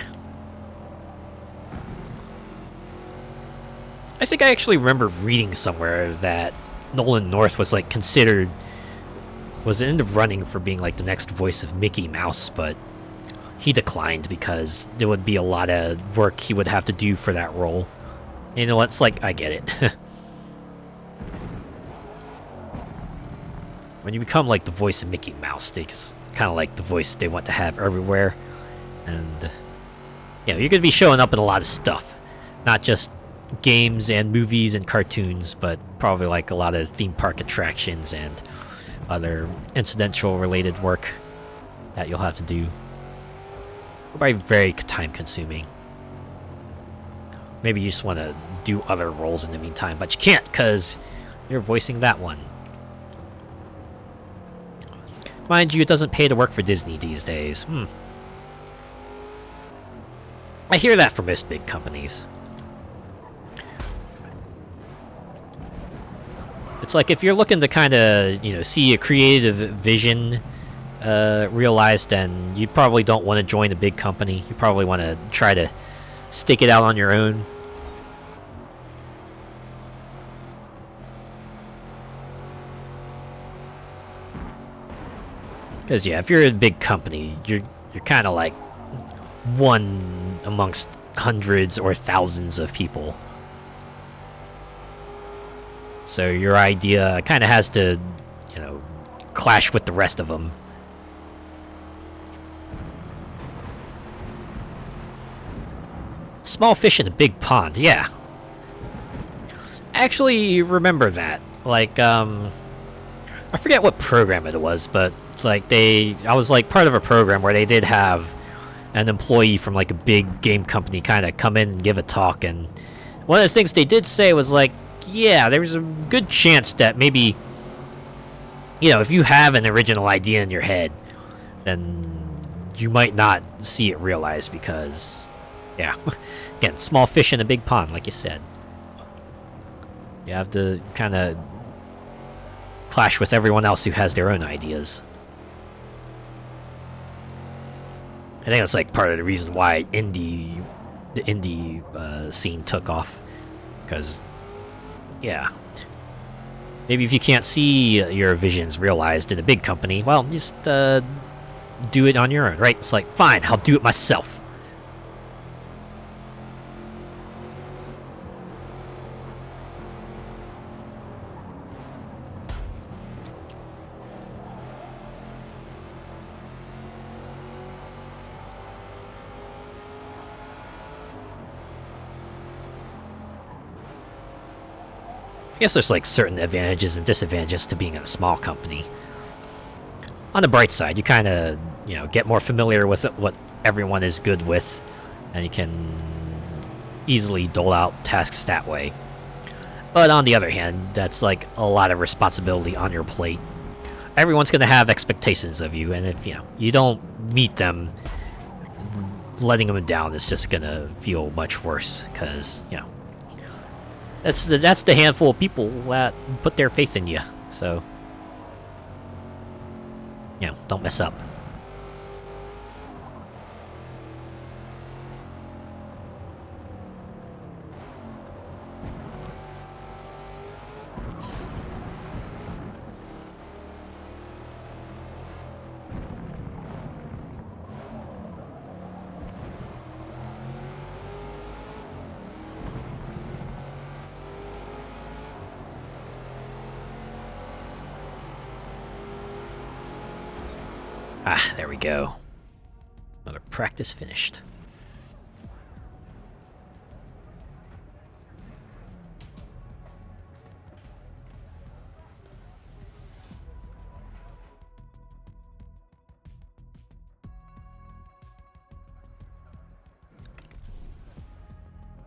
I think I actually remember reading somewhere that Nolan North was like considered, was in the running for being like the next voice of Mickey Mouse, but he declined because there would be a lot of work he would have to do for that role. You know what? It's like, I get it. When you become like the voice of Mickey Mouse, it's kind of like the voice they want to have everywhere. And you're going to be showing up in a lot of stuff. Not just games and movies and cartoons, but probably like a lot of theme park attractions and other incidental related work that you'll have to do. Probably very time consuming. Maybe you just want to do other roles in the meantime, but you can't because you're voicing that one. Mind you, it doesn't pay to work for Disney these days. I hear that for most big companies. It's like if you're looking to kind of, see a creative vision realized, then you probably don't want to join a big company. You probably want to try to stake it out on your own. Because if you're a big company, you're kind of like one amongst hundreds or thousands of people. So your idea kind of has to, clash with the rest of them. Small fish in a big pond, yeah. Actually, remember that. Like, I forget what program it was, but like I was like part of a program where they did have an employee from like a big game company kind of come in and give a talk, and one of the things they did say was like, yeah, there's a good chance that maybe, if you have an original idea in your head, then you might not see it realized because, again, small fish in a big pond, like you said. You have to kind of clash with everyone else who has their own ideas. I think that's like part of the reason why the indie scene took off, because maybe if you can't see your visions realized in a big company, well, just do it on your own, right? It's like, fine, I'll do it myself. I guess there's like certain advantages and disadvantages to being in a small company. On the bright side, you kind of, get more familiar with what everyone is good with, and you can easily dole out tasks that way. But on the other hand, that's like a lot of responsibility on your plate. Everyone's going to have expectations of you, and if, you don't meet them, letting them down is just going to feel much worse, because, That's the handful of people that put their faith in you. So, don't mess up. Ah, there we go. Another practice finished.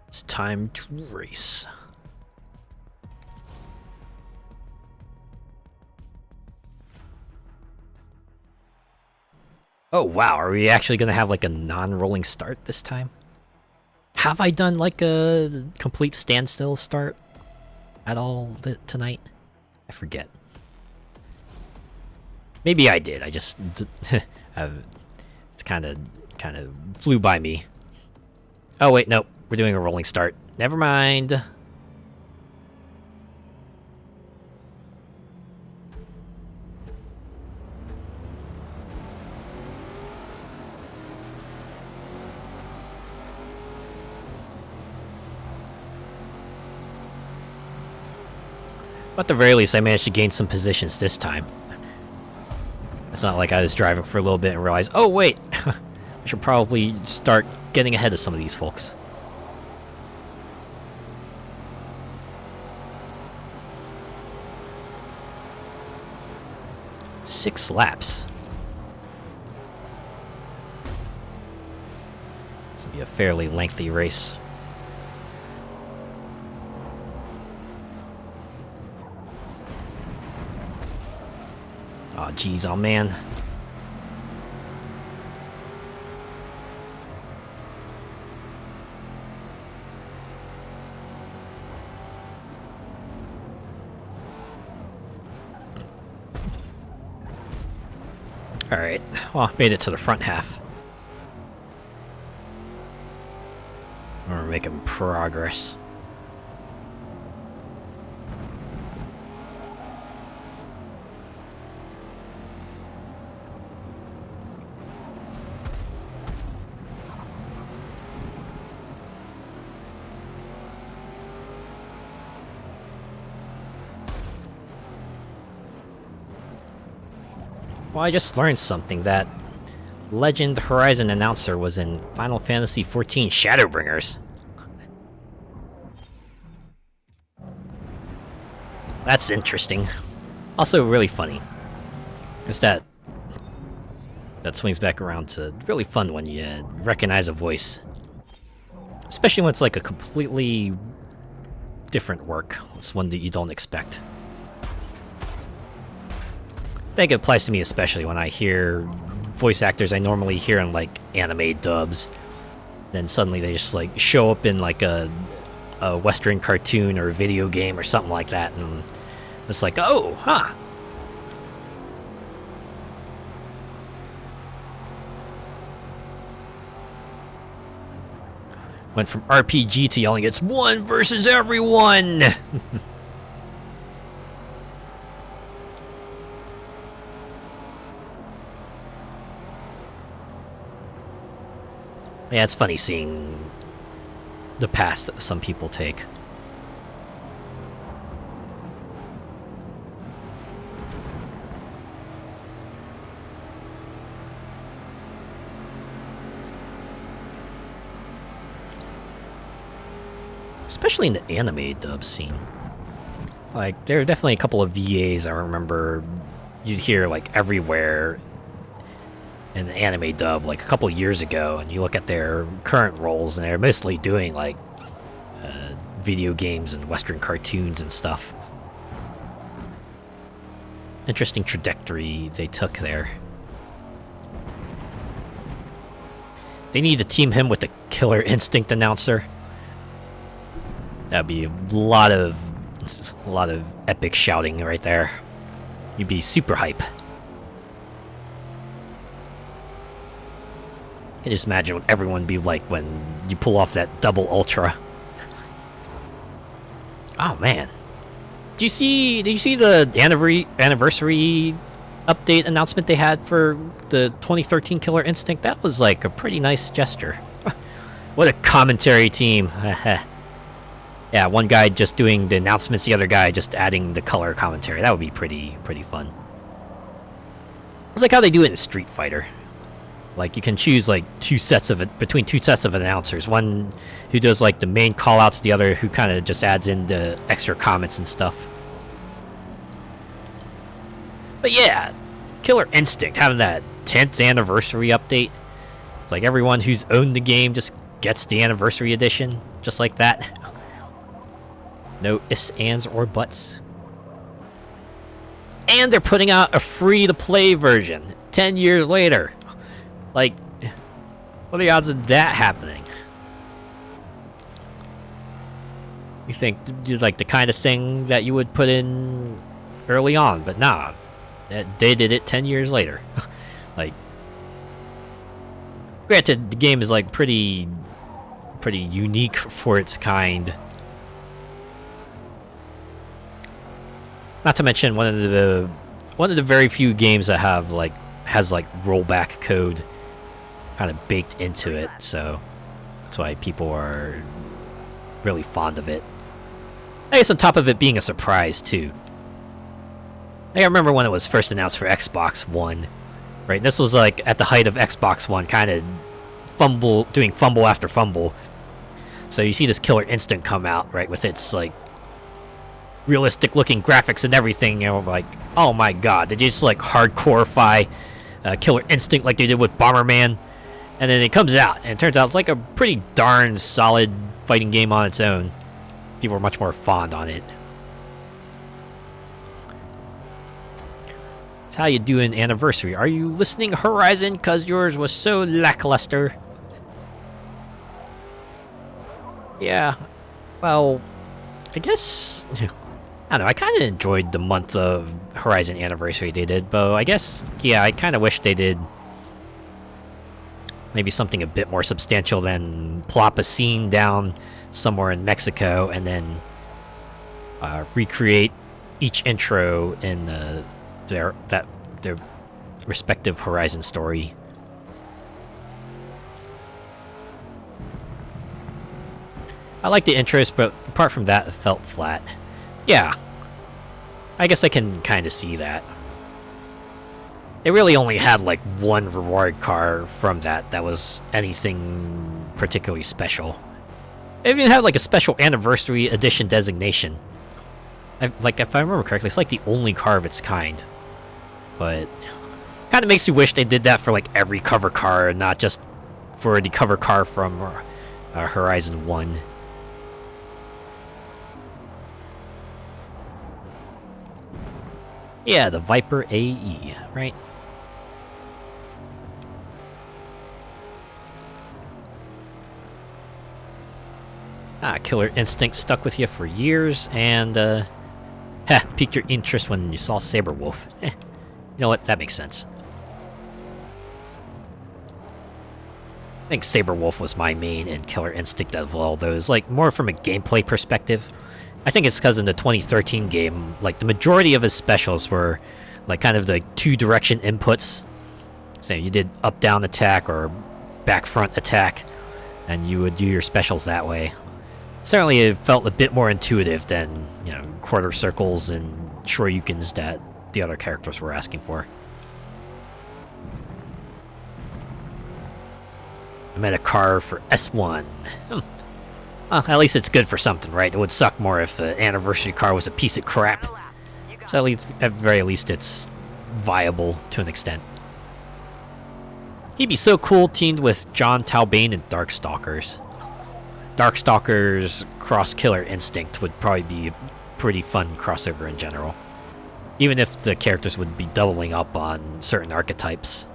It's time to race. Oh wow, are we actually gonna have like a non-rolling start this time? Have I done like a complete standstill start at all tonight? I forget. Maybe I did. I just it's kind of flew by me. Oh wait, nope. We're doing a rolling start. Never mind. But at the very least, I managed to gain some positions this time. It's not like I was driving for a little bit and realized, oh wait, I should probably start getting ahead of some of these folks. Six laps. This will be a fairly lengthy race. Aw, oh, geez, oh man. Alright, well, made it to the front half. We're making progress. Well, I just learned something, that Legend Horizon announcer was in Final Fantasy XIV Shadowbringers. That's interesting. Also really funny. It's that swings back around to really fun when you recognize a voice. Especially when it's like a completely different work. It's one that you don't expect. I think it applies to me especially when I hear voice actors I normally hear in like anime dubs. Then suddenly they just like show up in like a Western cartoon or video game or something like that, and it's like, oh, huh. Went from RPG to yelling, it's one versus everyone! Yeah, it's funny seeing the path some people take. Especially in the anime dub scene. Like, there are definitely a couple of VAs I remember you'd hear, like, everywhere in the anime dub, like, a couple years ago, and you look at their current roles, and they're mostly doing, like, video games and Western cartoons and stuff. Interesting trajectory they took there. They need to team him with the Killer Instinct announcer. That'd be a lot of epic shouting right there. You'd be super hype. I can just imagine what everyone would be like when you pull off that double ultra. Oh man. Did you see the anniversary update announcement they had for the 2013 Killer Instinct? That was like a pretty nice gesture. What a commentary team. Yeah, one guy just doing the announcements, the other guy just adding the color commentary. That would be pretty fun. It's like how they do it in Street Fighter. Like you can choose like between two sets of announcers. One who does like the main call-outs, the other who kind of just adds in the extra comments and stuff. But yeah, Killer Instinct having that 10th anniversary update. It's like everyone who's owned the game just gets the anniversary edition, just like that. No ifs, ands, or buts. And they're putting out a free-to-play version 10 years later. Like, what are the odds of that happening? You think like the kind of thing that you would put in early on, but nah, they did it 10 years later. Like, granted, the game is like pretty unique for its kind. Not to mention one of the very few games that has rollback code kind of baked into it, so that's why people are really fond of it. I guess on top of it being a surprise too. I remember when it was first announced for Xbox One, right? This was like at the height of Xbox One, kind of doing fumble after fumble. So you see this Killer Instinct come out, right, with its like realistic looking graphics and everything, you know, like, oh my god, did you just like hardcore-ify Killer Instinct like they did with Bomberman? And then it comes out, and it turns out it's like a pretty darn solid fighting game on its own. People are much more fond on it. That's how you do an anniversary. Are you listening, Horizon? Cause yours was so lackluster. Yeah, well, I guess, I don't know, I kind of enjoyed the month of Horizon anniversary they did, but I guess, yeah, I kind of wish they did maybe something a bit more substantial than plop a scene down somewhere in Mexico and then recreate each intro in their respective Horizon story. I like the intros, but apart from that, it felt flat. Yeah, I guess I can kind of see that. They really only had like one reward car from that was anything particularly special. They even had like a special anniversary edition designation. Like, if I remember correctly, it's like the only car of its kind. But kind of makes you wish they did that for like every cover car, and not just for the cover car from Horizon 1. Yeah, the Viper AE, right? Killer Instinct stuck with you for years, and piqued your interest when you saw Saberwolf. You know what? That makes sense. I think Saberwolf was my main and Killer Instinct as well, though it's like more from a gameplay perspective. I think it's because in the 2013 game, like the majority of his specials were like kind of like two-direction inputs. So you did up-down attack or back-front attack, and you would do your specials that way. Certainly, it felt a bit more intuitive than, you know, quarter circles and shoryukens that the other characters were asking for. I made a car for S1. Well, at least it's good for something, right? It would suck more if the anniversary car was a piece of crap. So at least, at very least, it's viable to an extent. He'd be so cool teamed with John Talbane and Darkstalkers. Darkstalkers cross Killer Instinct would probably be a pretty fun crossover in general. Even if the characters would be doubling up on certain archetypes.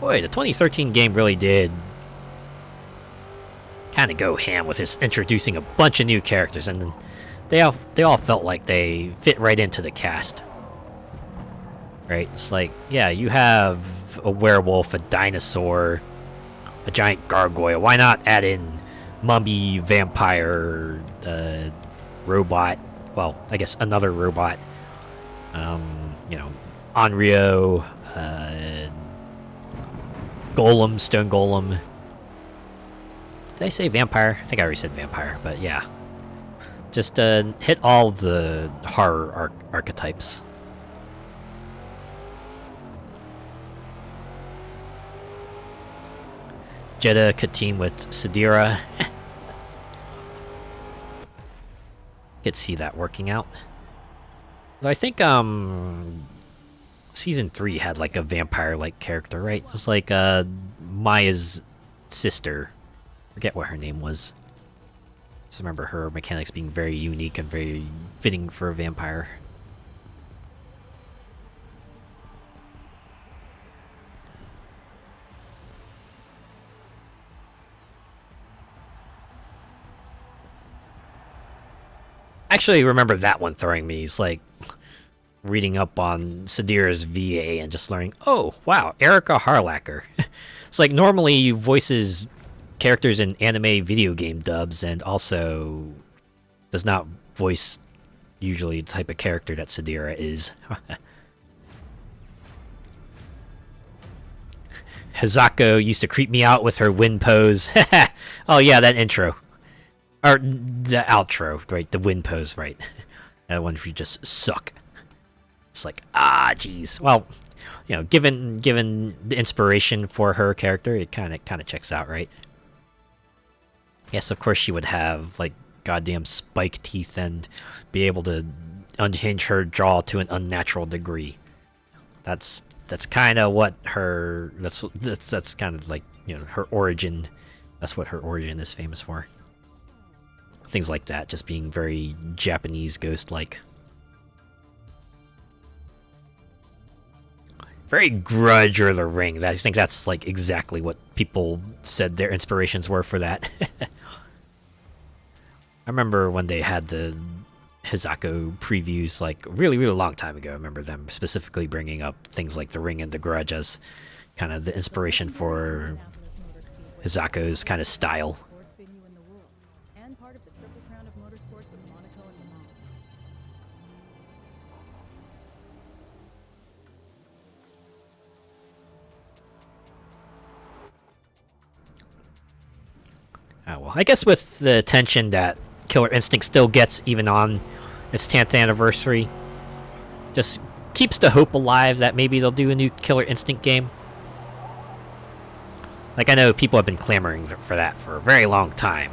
Boy, the 2013 game really did kind of go ham with this introducing a bunch of new characters, and then they all felt like they fit right into the cast. Right? It's like, yeah, you have a werewolf, a dinosaur, a giant gargoyle. Why not add in mummy, vampire, robot? Well, I guess another robot. You know, Onryo, Golem, Stone Golem. Did I say vampire? I think I already said vampire, but yeah. Just hit all the horror archetypes. Jeddah could team with Sadira. Could see that working out. I think season 3 had like a vampire-like character, right? It was like Maya's sister. Forget what her name was. Just remember her mechanics being very unique and very fitting for a vampire. Actually, remember that one throwing me. It's like reading up on Sadira's VA and just learning, oh, wow, Erica Harlacker. It's like normally voices characters in anime video game dubs and also does not voice usually the type of character that Sadira is. Hazako used to creep me out with her wind pose. Oh yeah, that intro. Or the outro, right? The wind pose, right? That one if you just suck. It's like, ah, jeez. Well, you know, given the inspiration for her character, it kind of checks out, right? Yes, of course she would have like goddamn spike teeth and be able to unhinge her jaw to an unnatural degree. That's kind of what her that's kind of like, you know, her origin. That's what her origin is famous for. Things like that, just being very Japanese ghost-like. Very Grudge or The Ring. I think that's like exactly what people said their inspirations were for that. I remember when they had the Hazako previews, like really long time ago. I remember them specifically bringing up things like The Ring and The Grudge as kind of the inspiration for Hazako's kind of style. Oh, well, I guess with the attention that Killer Instinct still gets even on its 10th anniversary, just keeps the hope alive that maybe they'll do a new Killer Instinct game. Like, I know people have been clamoring for that for a very long time.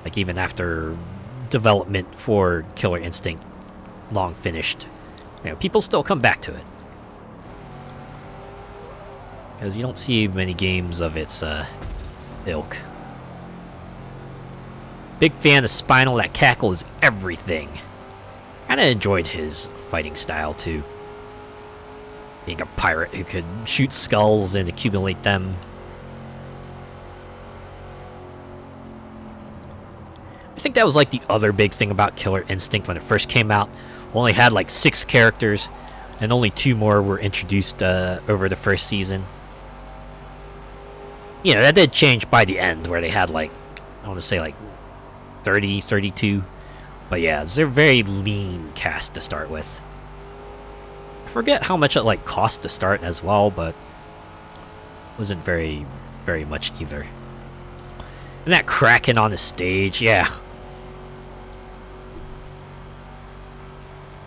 Like, even after development for Killer Instinct long finished, you know, people still come back to it. Because you don't see many games of its ilk. Big fan of Spinal. That cackle is everything. Kinda enjoyed his fighting style too. Being a pirate who could shoot skulls and accumulate them. I think that was like the other big thing about Killer Instinct when it first came out. We only had like 6 characters, and only 2 more were introduced over the first season. You know, that did change by the end, where they had like, I want to say like 30, 32. But yeah, they're a very lean cast to start with. I forget how much it like cost to start as well, but wasn't very much either. And that Kraken on the stage, yeah.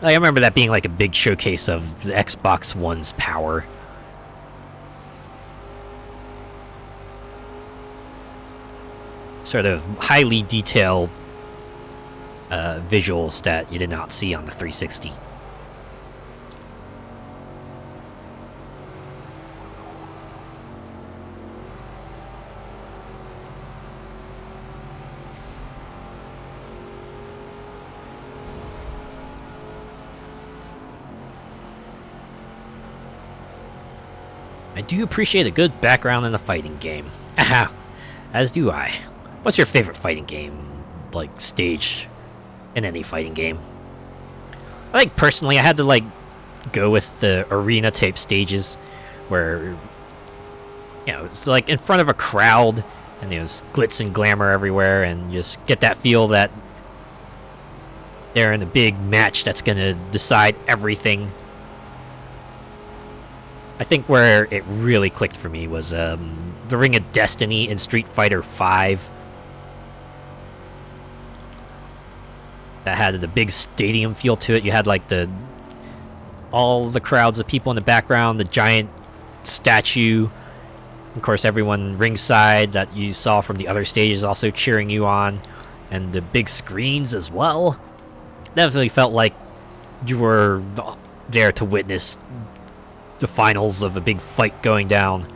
I remember that being like a big showcase of the Xbox One's power. Sort of highly detailed visuals that you did not see on the 360. I do appreciate a good background in a fighting game. Aha! As do I. What's your favorite fighting game, like, stage in any fighting game? I think, personally, I had to, like, go with the arena-type stages, where, you know, it's like in front of a crowd, and there's glitz and glamour everywhere, and you just get that feel that they're in a big match that's gonna decide everything. I think where it really clicked for me was the Ring of Destiny in Street Fighter V. That had the big stadium feel to it. You had like all the crowds of people in the background, the giant statue. Of course, everyone ringside that you saw from the other stages also cheering you on, and the big screens as well. Definitely felt like you were there to witness the finals of a big fight going down.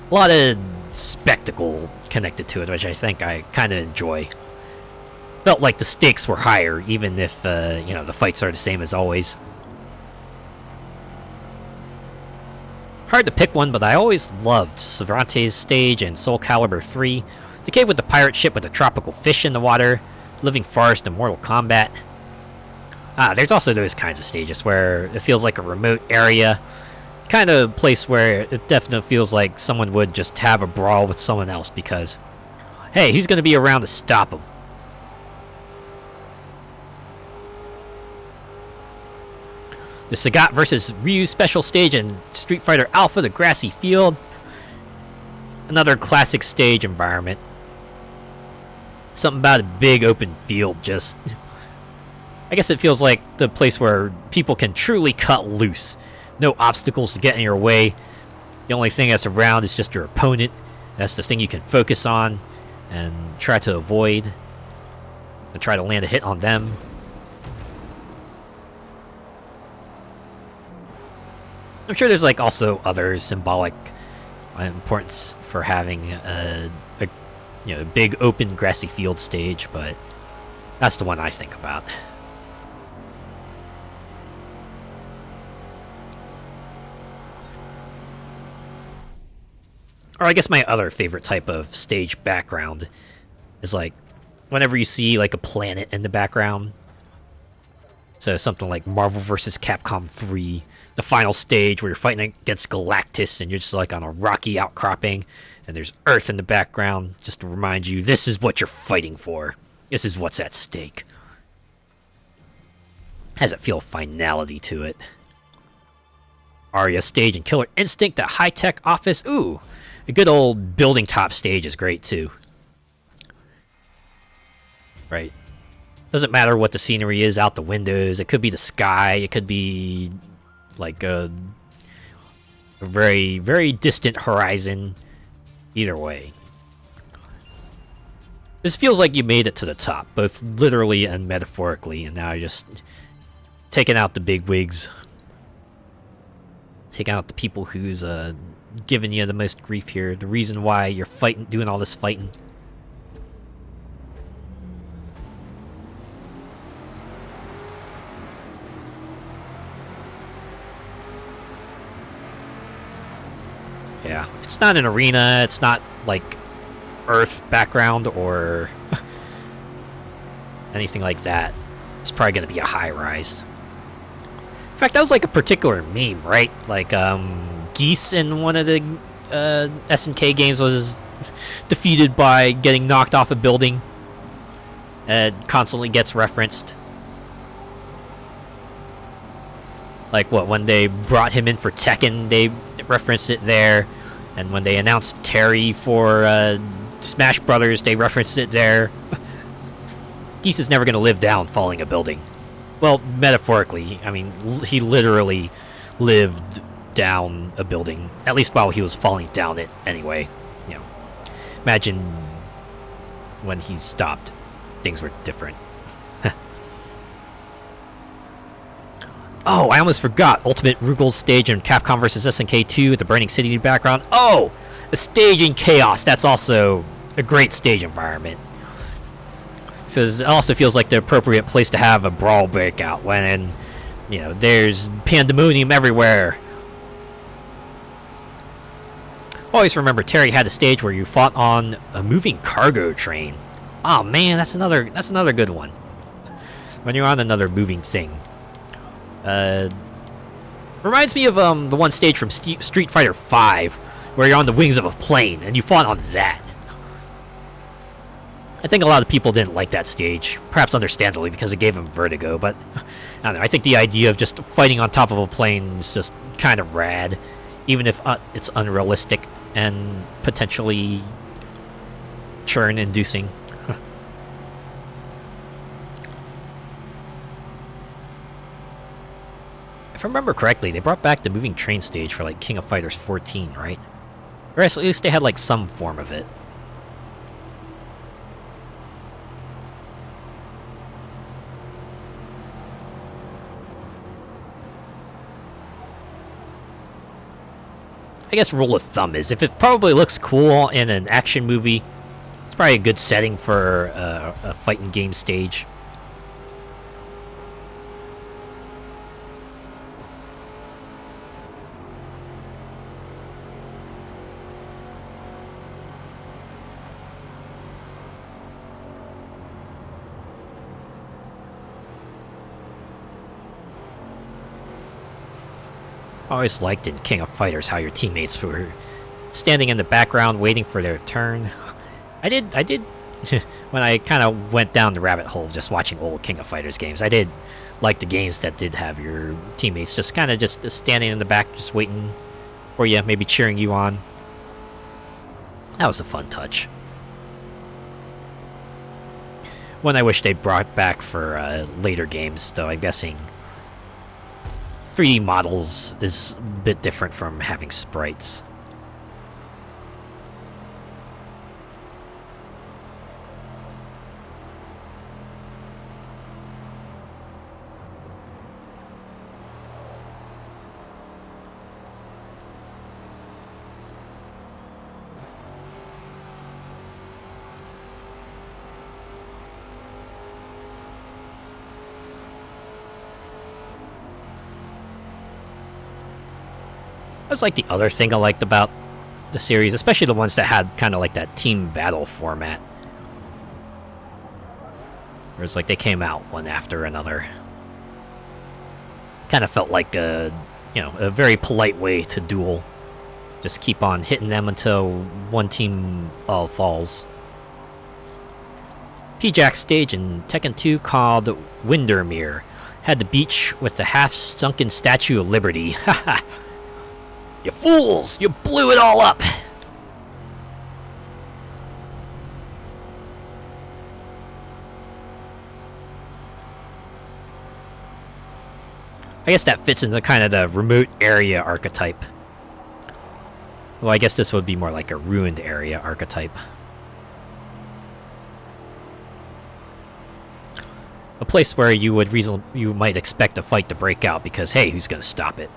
A lot of spectacle connected to it, which I think I kind of enjoy. Felt like the stakes were higher, even if, you know, the fights are the same as always. Hard to pick one, but I always loved Cervantes' stage and Soul Calibur 3, the cave with the pirate ship with the tropical fish in the water, living forest and Mortal Kombat. There's also those kinds of stages where it feels like a remote area, kind of place where it definitely feels like someone would just have a brawl with someone else because, hey, who's going to be around to stop them? The Sagat vs. Ryu special stage in Street Fighter Alpha, the grassy field. Another classic stage environment. Something about a big open field just... I guess it feels like the place where people can truly cut loose. No obstacles to get in your way. The only thing that's around is just your opponent. That's the thing you can focus on and try to avoid. And try to land a hit on them. I'm sure there's like also other symbolic importance for having a you know, big open grassy field stage, but that's the one I think about. Or I guess my other favorite type of stage background is like whenever you see like a planet in the background. So something like Marvel vs. Capcom 3, the final stage where you're fighting against Galactus and you're just like on a rocky outcropping and there's Earth in the background just to remind you this is what you're fighting for. This is what's at stake. Has it feel finality to it. Arya stage and Killer Instinct, that high-tech office. Ooh, a good old building top stage is great too. Right. Doesn't matter what the scenery is out the windows. It could be the sky. It could be like a very, very distant horizon. Either way. This feels like you made it to the top, both literally and metaphorically, and now you're just taking out the big wigs. Taking out the people who's giving you the most grief here. The reason why you're fighting, doing all this fighting. Yeah, it's not an arena, it's not like Earth background or anything like that. It's probably going to be a high-rise. In fact, that was like a particular meme, right? Like, Geese in one of the SNK games was defeated by getting knocked off a building. It constantly gets referenced. Like, what, when they brought him in for Tekken, they referenced it there. And when they announced Terry for Smash Brothers, they referenced it there. Geese is never going to live down falling a building. Well, metaphorically, I mean, he literally lived down a building, at least while he was falling down it anyway. You know, imagine when he stopped, things were different. Oh, I almost forgot. Ultimate Rugal's stage in Capcom vs. SNK 2 with the Burning City in the background. Oh, the stage in Chaos. That's also a great stage environment. So it also feels like the appropriate place to have a brawl breakout when, you know, there's pandemonium everywhere. Always remember Terry had a stage where you fought on a moving cargo train. Oh man, that's another good one. When you're on another moving thing. Reminds me of the one stage from Street Fighter V, where you're on the wings of a plane and you fought on that. I think a lot of people didn't like that stage, perhaps understandably because it gave them vertigo, but I don't know, I think the idea of just fighting on top of a plane is just kind of rad, even if it's unrealistic and potentially churn-inducing. If I remember correctly, they brought back the moving train stage for like King of Fighters 14, right? Or at least they had like some form of it. I guess rule of thumb is if it probably looks cool in an action movie, it's probably a good setting for a fighting game stage. I always liked in King of Fighters how your teammates were standing in the background waiting for their turn. I did when I kind of went down the rabbit hole just watching old King of Fighters games. I did like the games that did have your teammates just kind of just standing in the back just waiting for you, maybe cheering you on. That was a fun touch. One I wish they brought back for later games, though I'm guessing 3D models is a bit different from having sprites. That was like the other thing I liked about the series, especially the ones that had kind of like that team battle format. Where it's like they came out one after another. Kind of felt like a very polite way to duel. Just keep on hitting them until one team all falls. P-Jack's stage in Tekken 2 called Windermere had the beach with the half-sunken Statue of Liberty. Haha! You fools! You blew it all up! I guess that fits into kind of the remote area archetype. Well, I guess this would be more like a ruined area archetype. A place where you might expect a fight to break out because, hey, who's gonna stop it?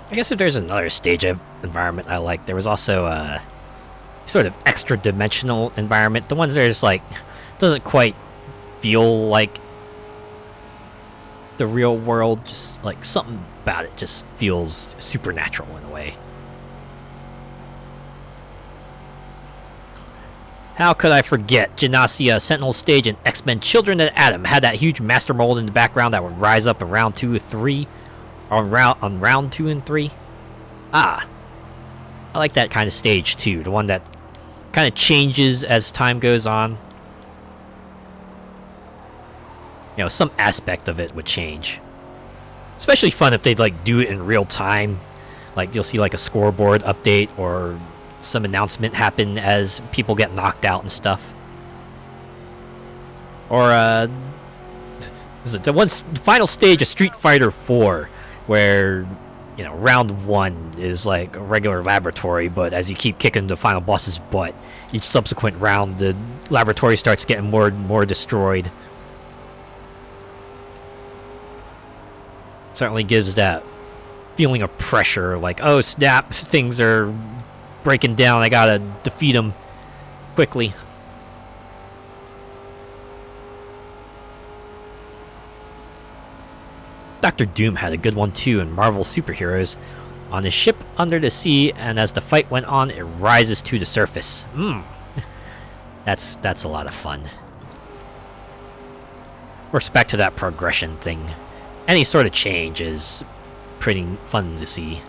I guess if there's another stage of environment I like, there was also a sort of extra-dimensional environment. The ones that are just like, doesn't quite feel like the real world, just like something about it just feels supernatural in a way. How could I forget? Genasia, Sentinel Stage, and X-Men Children of Atom had that huge master mold in the background that would rise up in round 2 or 3. On round 2 and 3. Ah. I like that kind of stage too. The one that kind of changes as time goes on. You know, some aspect of it would change. Especially fun if they'd like do it in real time. Like you'll see like a scoreboard update or some announcement happen as people get knocked out and stuff. Or This is the final stage of Street Fighter 4, where, you know, round 1 is like a regular laboratory, but as you keep kicking the final boss's butt, each subsequent round, the laboratory starts getting more and more destroyed. Certainly gives that feeling of pressure, like, oh snap, things are breaking down, I gotta defeat them quickly. Dr. Doom had a good one too in Marvel Superheroes. On a ship under the sea, and as the fight went on, it rises to the surface. That's a lot of fun. Respect to that progression thing. Any sort of change is pretty fun to see.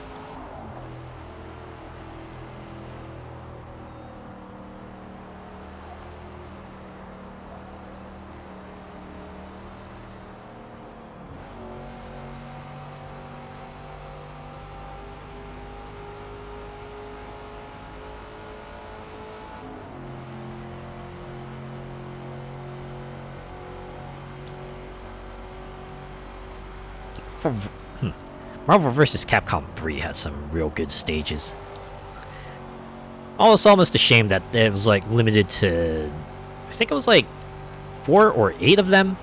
Marvel vs. Capcom 3 had some real good stages. It's almost a shame that it was like limited to, I think it was like 4 or 8 of them.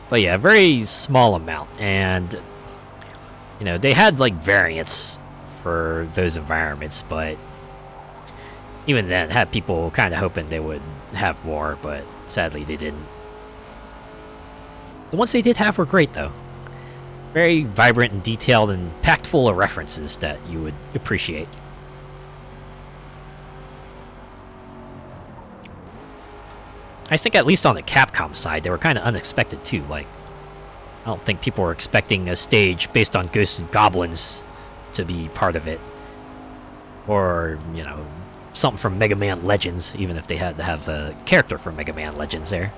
But yeah, a very small amount, and you know, they had like variants for those environments, but even then had people kind of hoping they would have more, but sadly they didn't. The ones they did have were great though. Very vibrant and detailed and packed full of references that you would appreciate. I think at least on the Capcom side, they were kind of unexpected too. Like, I don't think people were expecting a stage based on Ghosts and Goblins to be part of it. Or, you know, something from Mega Man Legends, even if they had to have the character from Mega Man Legends there.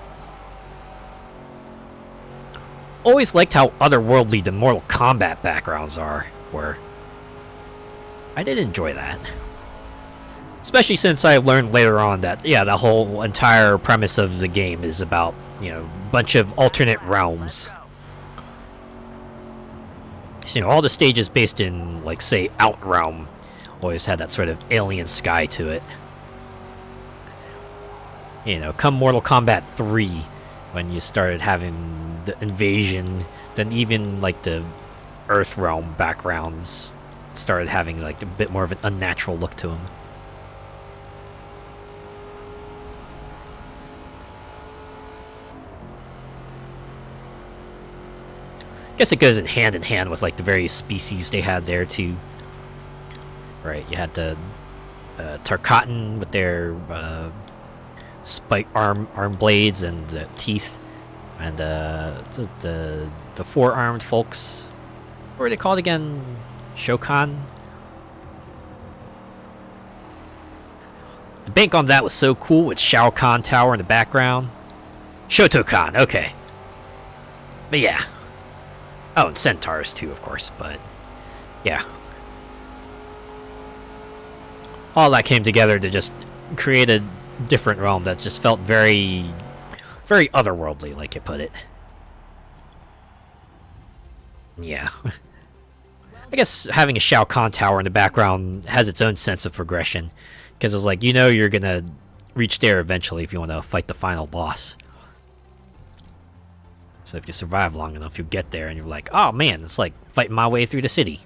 Always liked how otherworldly the Mortal Kombat backgrounds were. I did enjoy that. Especially since I learned later on that, yeah, the whole entire premise of the game is about, you know, a bunch of alternate realms. So, you know, all the stages based in, like, say, Outrealm always had that sort of alien sky to it. You know, come Mortal Kombat 3, when you started having the invasion, then even like the Earthrealm backgrounds started having like a bit more of an unnatural look to them. I guess it goes in hand with like the various species they had there too. Right, you had the Tarkatan with their spike arm blades and the teeth. And the four-armed folks, what were they called again? Shokan? The bank on that was so cool with Shao Kahn Tower in the background. Shotokan, okay. But yeah. Oh, and centaurs too, of course, but yeah. All that came together to just create a different realm that just felt very otherworldly, like you put it. Yeah. I guess having a Shao Kahn Tower in the background has its own sense of progression, because it's like, you know, you're gonna reach there eventually if you want to fight the final boss. So if you survive long enough, you'll get there and you're like, oh man, it's like fighting my way through the city.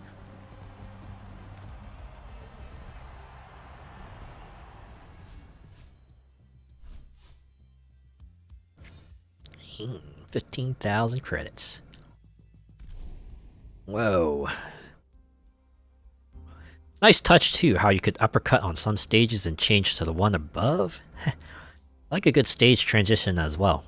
15,000 credits. Whoa. Nice touch too, how you could uppercut on some stages and change to the one above. I like a good stage transition as well.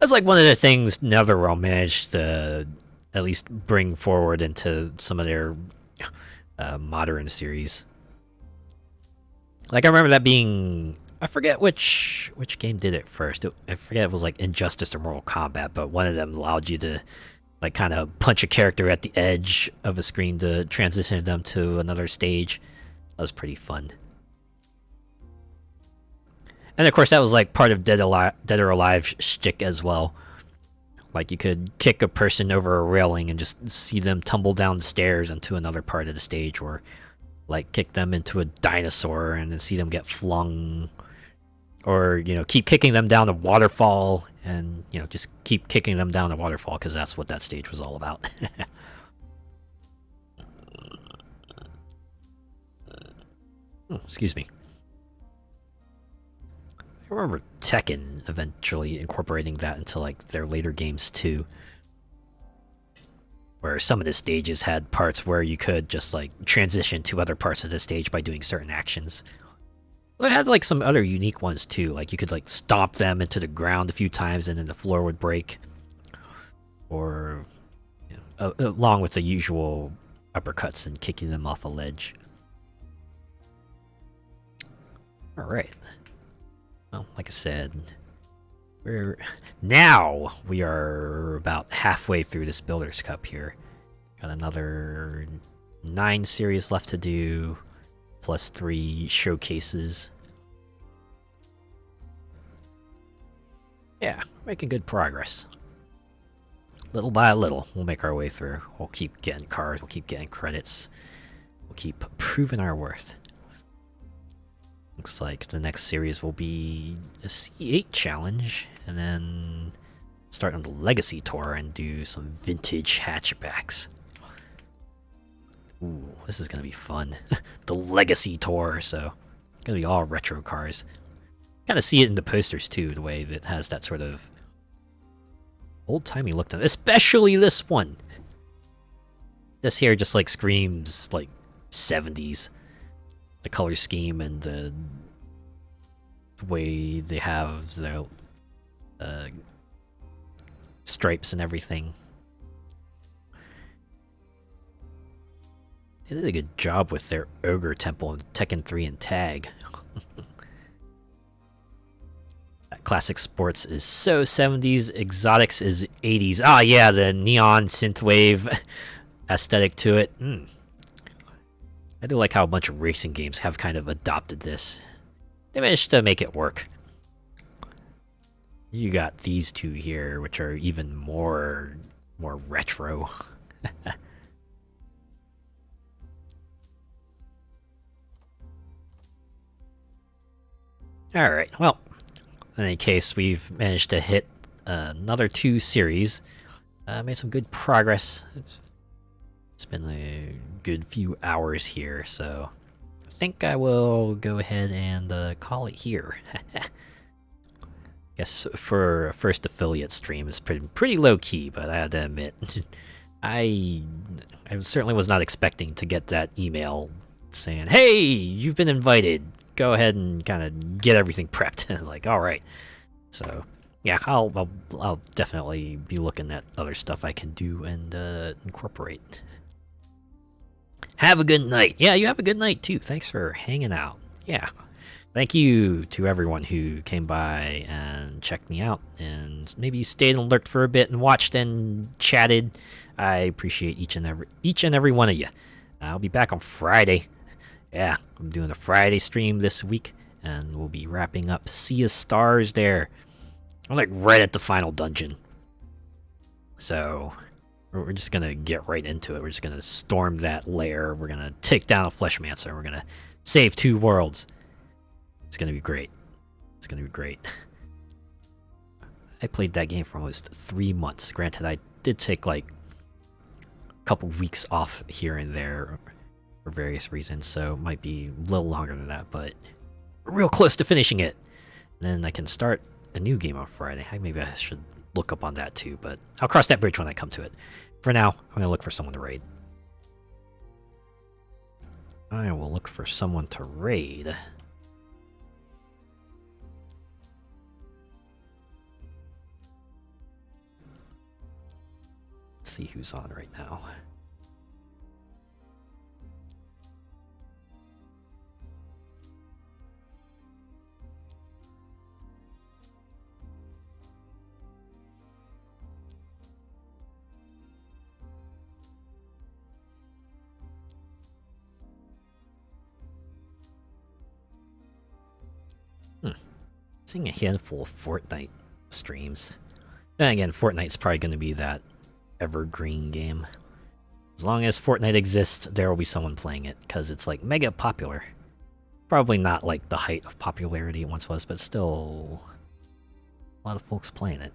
That's like one of the things NetherRealm managed to at least bring forward into some of their modern series. Like I remember that being, I forget which game did it first. I forget if it was like Injustice or Mortal Kombat, but one of them allowed you to like kind of punch a character at the edge of a screen to transition them to another stage. That was pretty fun. And of course that was like part of Dead or Alive shtick as well. Like you could kick a person over a railing and just see them tumble down the stairs into another part of the stage, or like kick them into a dinosaur and then see them get flung, or keep kicking them down a waterfall and just keep kicking them down a waterfall, because that's what that stage was all about. Oh, excuse me. I remember Tekken eventually incorporating that into like their later games too, where some of the stages had parts where you could just like transition to other parts of the stage by doing certain actions. They had like some other unique ones too, like you could like stomp them into the ground a few times and then the floor would break, or along with the usual uppercuts and kicking them off a ledge. All right. Well, like I said, we are about halfway through this Builders Cup here. Got another 9 series left to do, plus 3 showcases. Yeah, making good progress. Little by little, we'll make our way through. We'll keep getting cars, we'll keep getting credits. We'll keep proving our worth. Looks like the next series will be a C8 challenge, and then start on the Legacy Tour and do some vintage hatchbacks. Ooh, this is gonna be fun. The Legacy Tour, so it's gonna be all retro cars. Kind of see it in the posters too, the way that has that sort of old-timey look to it, especially this one. This here just like screams like 70s. The color scheme and the way they have the stripes and everything. They did a good job with their Ogre Temple in Tekken 3 and Tag. Classic Sports is so 70s, Exotics is 80s. Ah, yeah, the neon synthwave aesthetic to it. I do like how a bunch of racing games have kind of adopted this. They managed to make it work. You got these two here, which are even more retro. Alright, well, in any case, we've managed to hit another 2 series. Made some good progress. It's been a good few hours here, so I think I will go ahead and call it here. Guess for a first affiliate stream, it's pretty low key, but I had to admit, I certainly was not expecting to get that email saying, "Hey, you've been invited. Go ahead and kind of get everything prepped." Like, all right. So yeah, I'll definitely be looking at other stuff I can do and incorporate. Have a good night. Yeah, you have a good night too. Thanks for hanging out. Yeah. Thank you to everyone who came by and checked me out and maybe stayed and lurked for a bit and watched and chatted. I appreciate each and every one of you. I'll be back on Friday. Yeah, I'm doing a Friday stream this week, and we'll be wrapping up Sea of Stars there. I'm like right at the final dungeon. So we're just gonna get right into it. We're just gonna storm that lair. We're gonna take down a Fleshmancer. We're gonna save 2 worlds. It's gonna be great. It's gonna be great. I played that game for almost 3 months. Granted, I did take like a couple weeks off here and there for various reasons, so it might be a little longer than that, but we're real close to finishing it. And then I can start a new game on Friday. Maybe I should look up on that too, but I'll cross that bridge when I come to it. For now, I'm gonna look for someone to raid. I will look for someone to raid. Let's see who's on right now. Seeing a handful of Fortnite streams. Then again, Fortnite's probably going to be that evergreen game. As long as Fortnite exists, there will be someone playing it, because it's like mega popular. Probably not like the height of popularity it once was, but still a lot of folks playing it.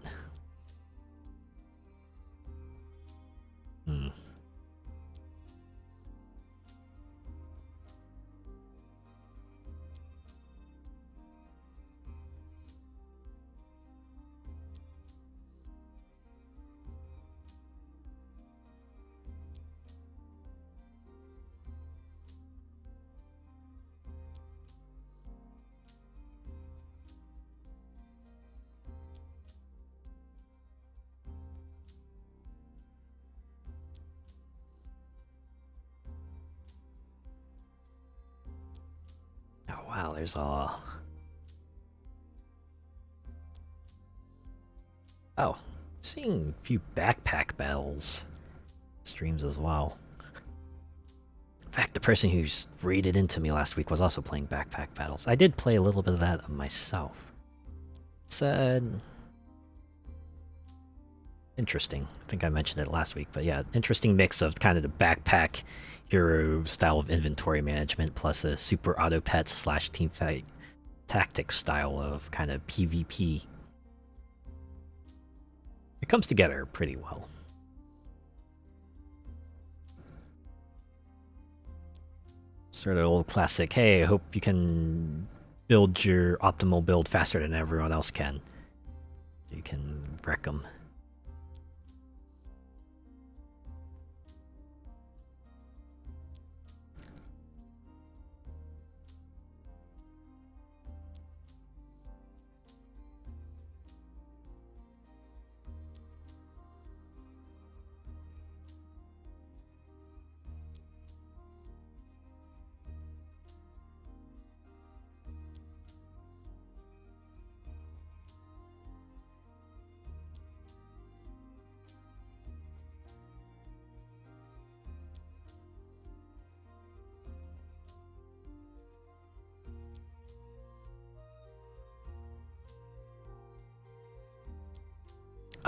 Oh wow, there's all... Oh, seeing a few backpack battles streams as well. In fact, the person who's raided into me last week was also playing backpack battles. I did play a little bit of that myself. It's interesting. I think I mentioned it last week, but yeah, interesting mix of kind of the backpack hero style of inventory management plus a super auto pets slash teamfight tactics style of kind of PvP. It comes together pretty well. Sort of old classic, hey, I hope you can build your optimal build faster than everyone else can. You can wreck them.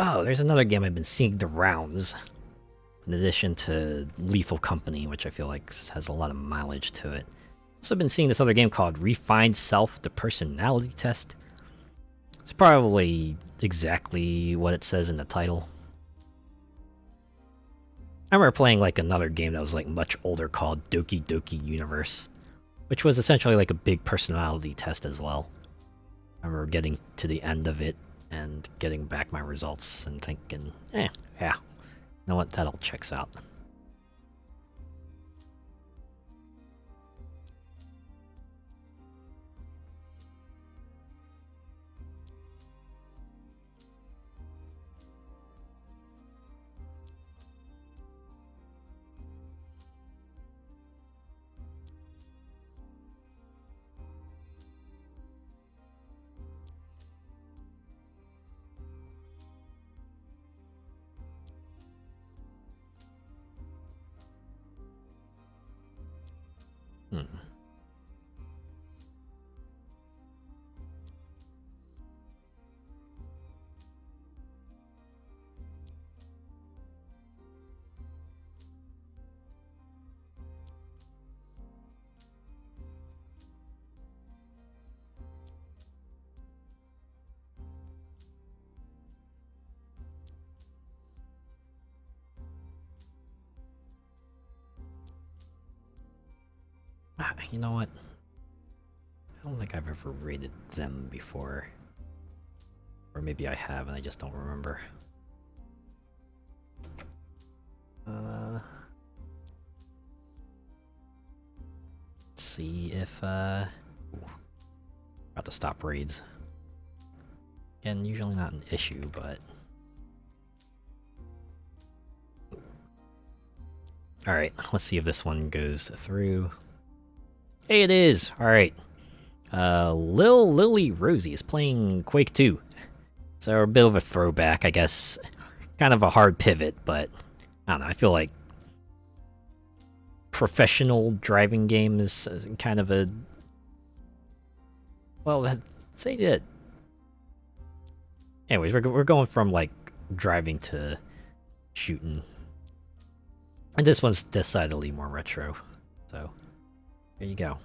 Oh, there's another game I've been seeing the rounds. In addition to Lethal Company, which I feel like has a lot of mileage to it. Also been seeing this other game called Refined Self, the Personality Test. It's probably exactly what it says in the title. I remember playing like another game that was like much older called Doki Doki Universe, which was essentially like a big personality test as well. I remember getting to the end of it and getting back my results and thinking, yeah, you know what, that all checks out. You know what? I don't think I've ever rated them before. Or maybe I have and I just don't remember. Let's see if about to stop raids. Again, usually not an issue, but alright, let's see if this one goes through. Hey, it is! Alright. Lil Lily Rosie is playing Quake 2. So a bit of a throwback, I guess. Kind of a hard pivot, but I don't know, I feel like professional driving game is kind of a... Well, say it. Anyways, we're going from like driving to shooting. And this one's decidedly more retro. So there you go.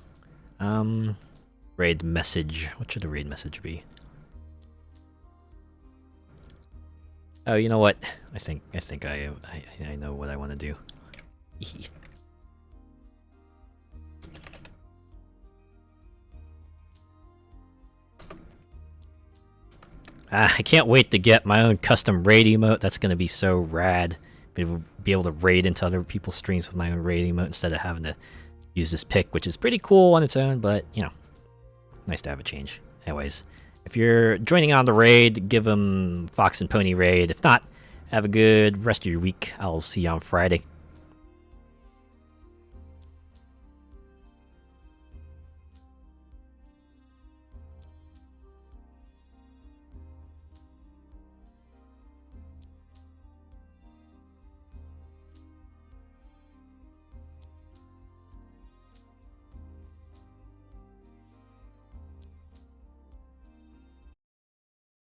Raid message. What should the raid message be? Oh, you know what? I think I know what I want to do. I can't wait to get my own custom raid emote. That's gonna be so rad. Be able to raid into other people's streams with my own raid emote instead of having to use this pick, which is pretty cool on its own, but you know, nice to have a change. Anyways, if you're joining on the raid, give them Fox and Pony raid. If not, have a good rest of your week. I'll see you on Friday.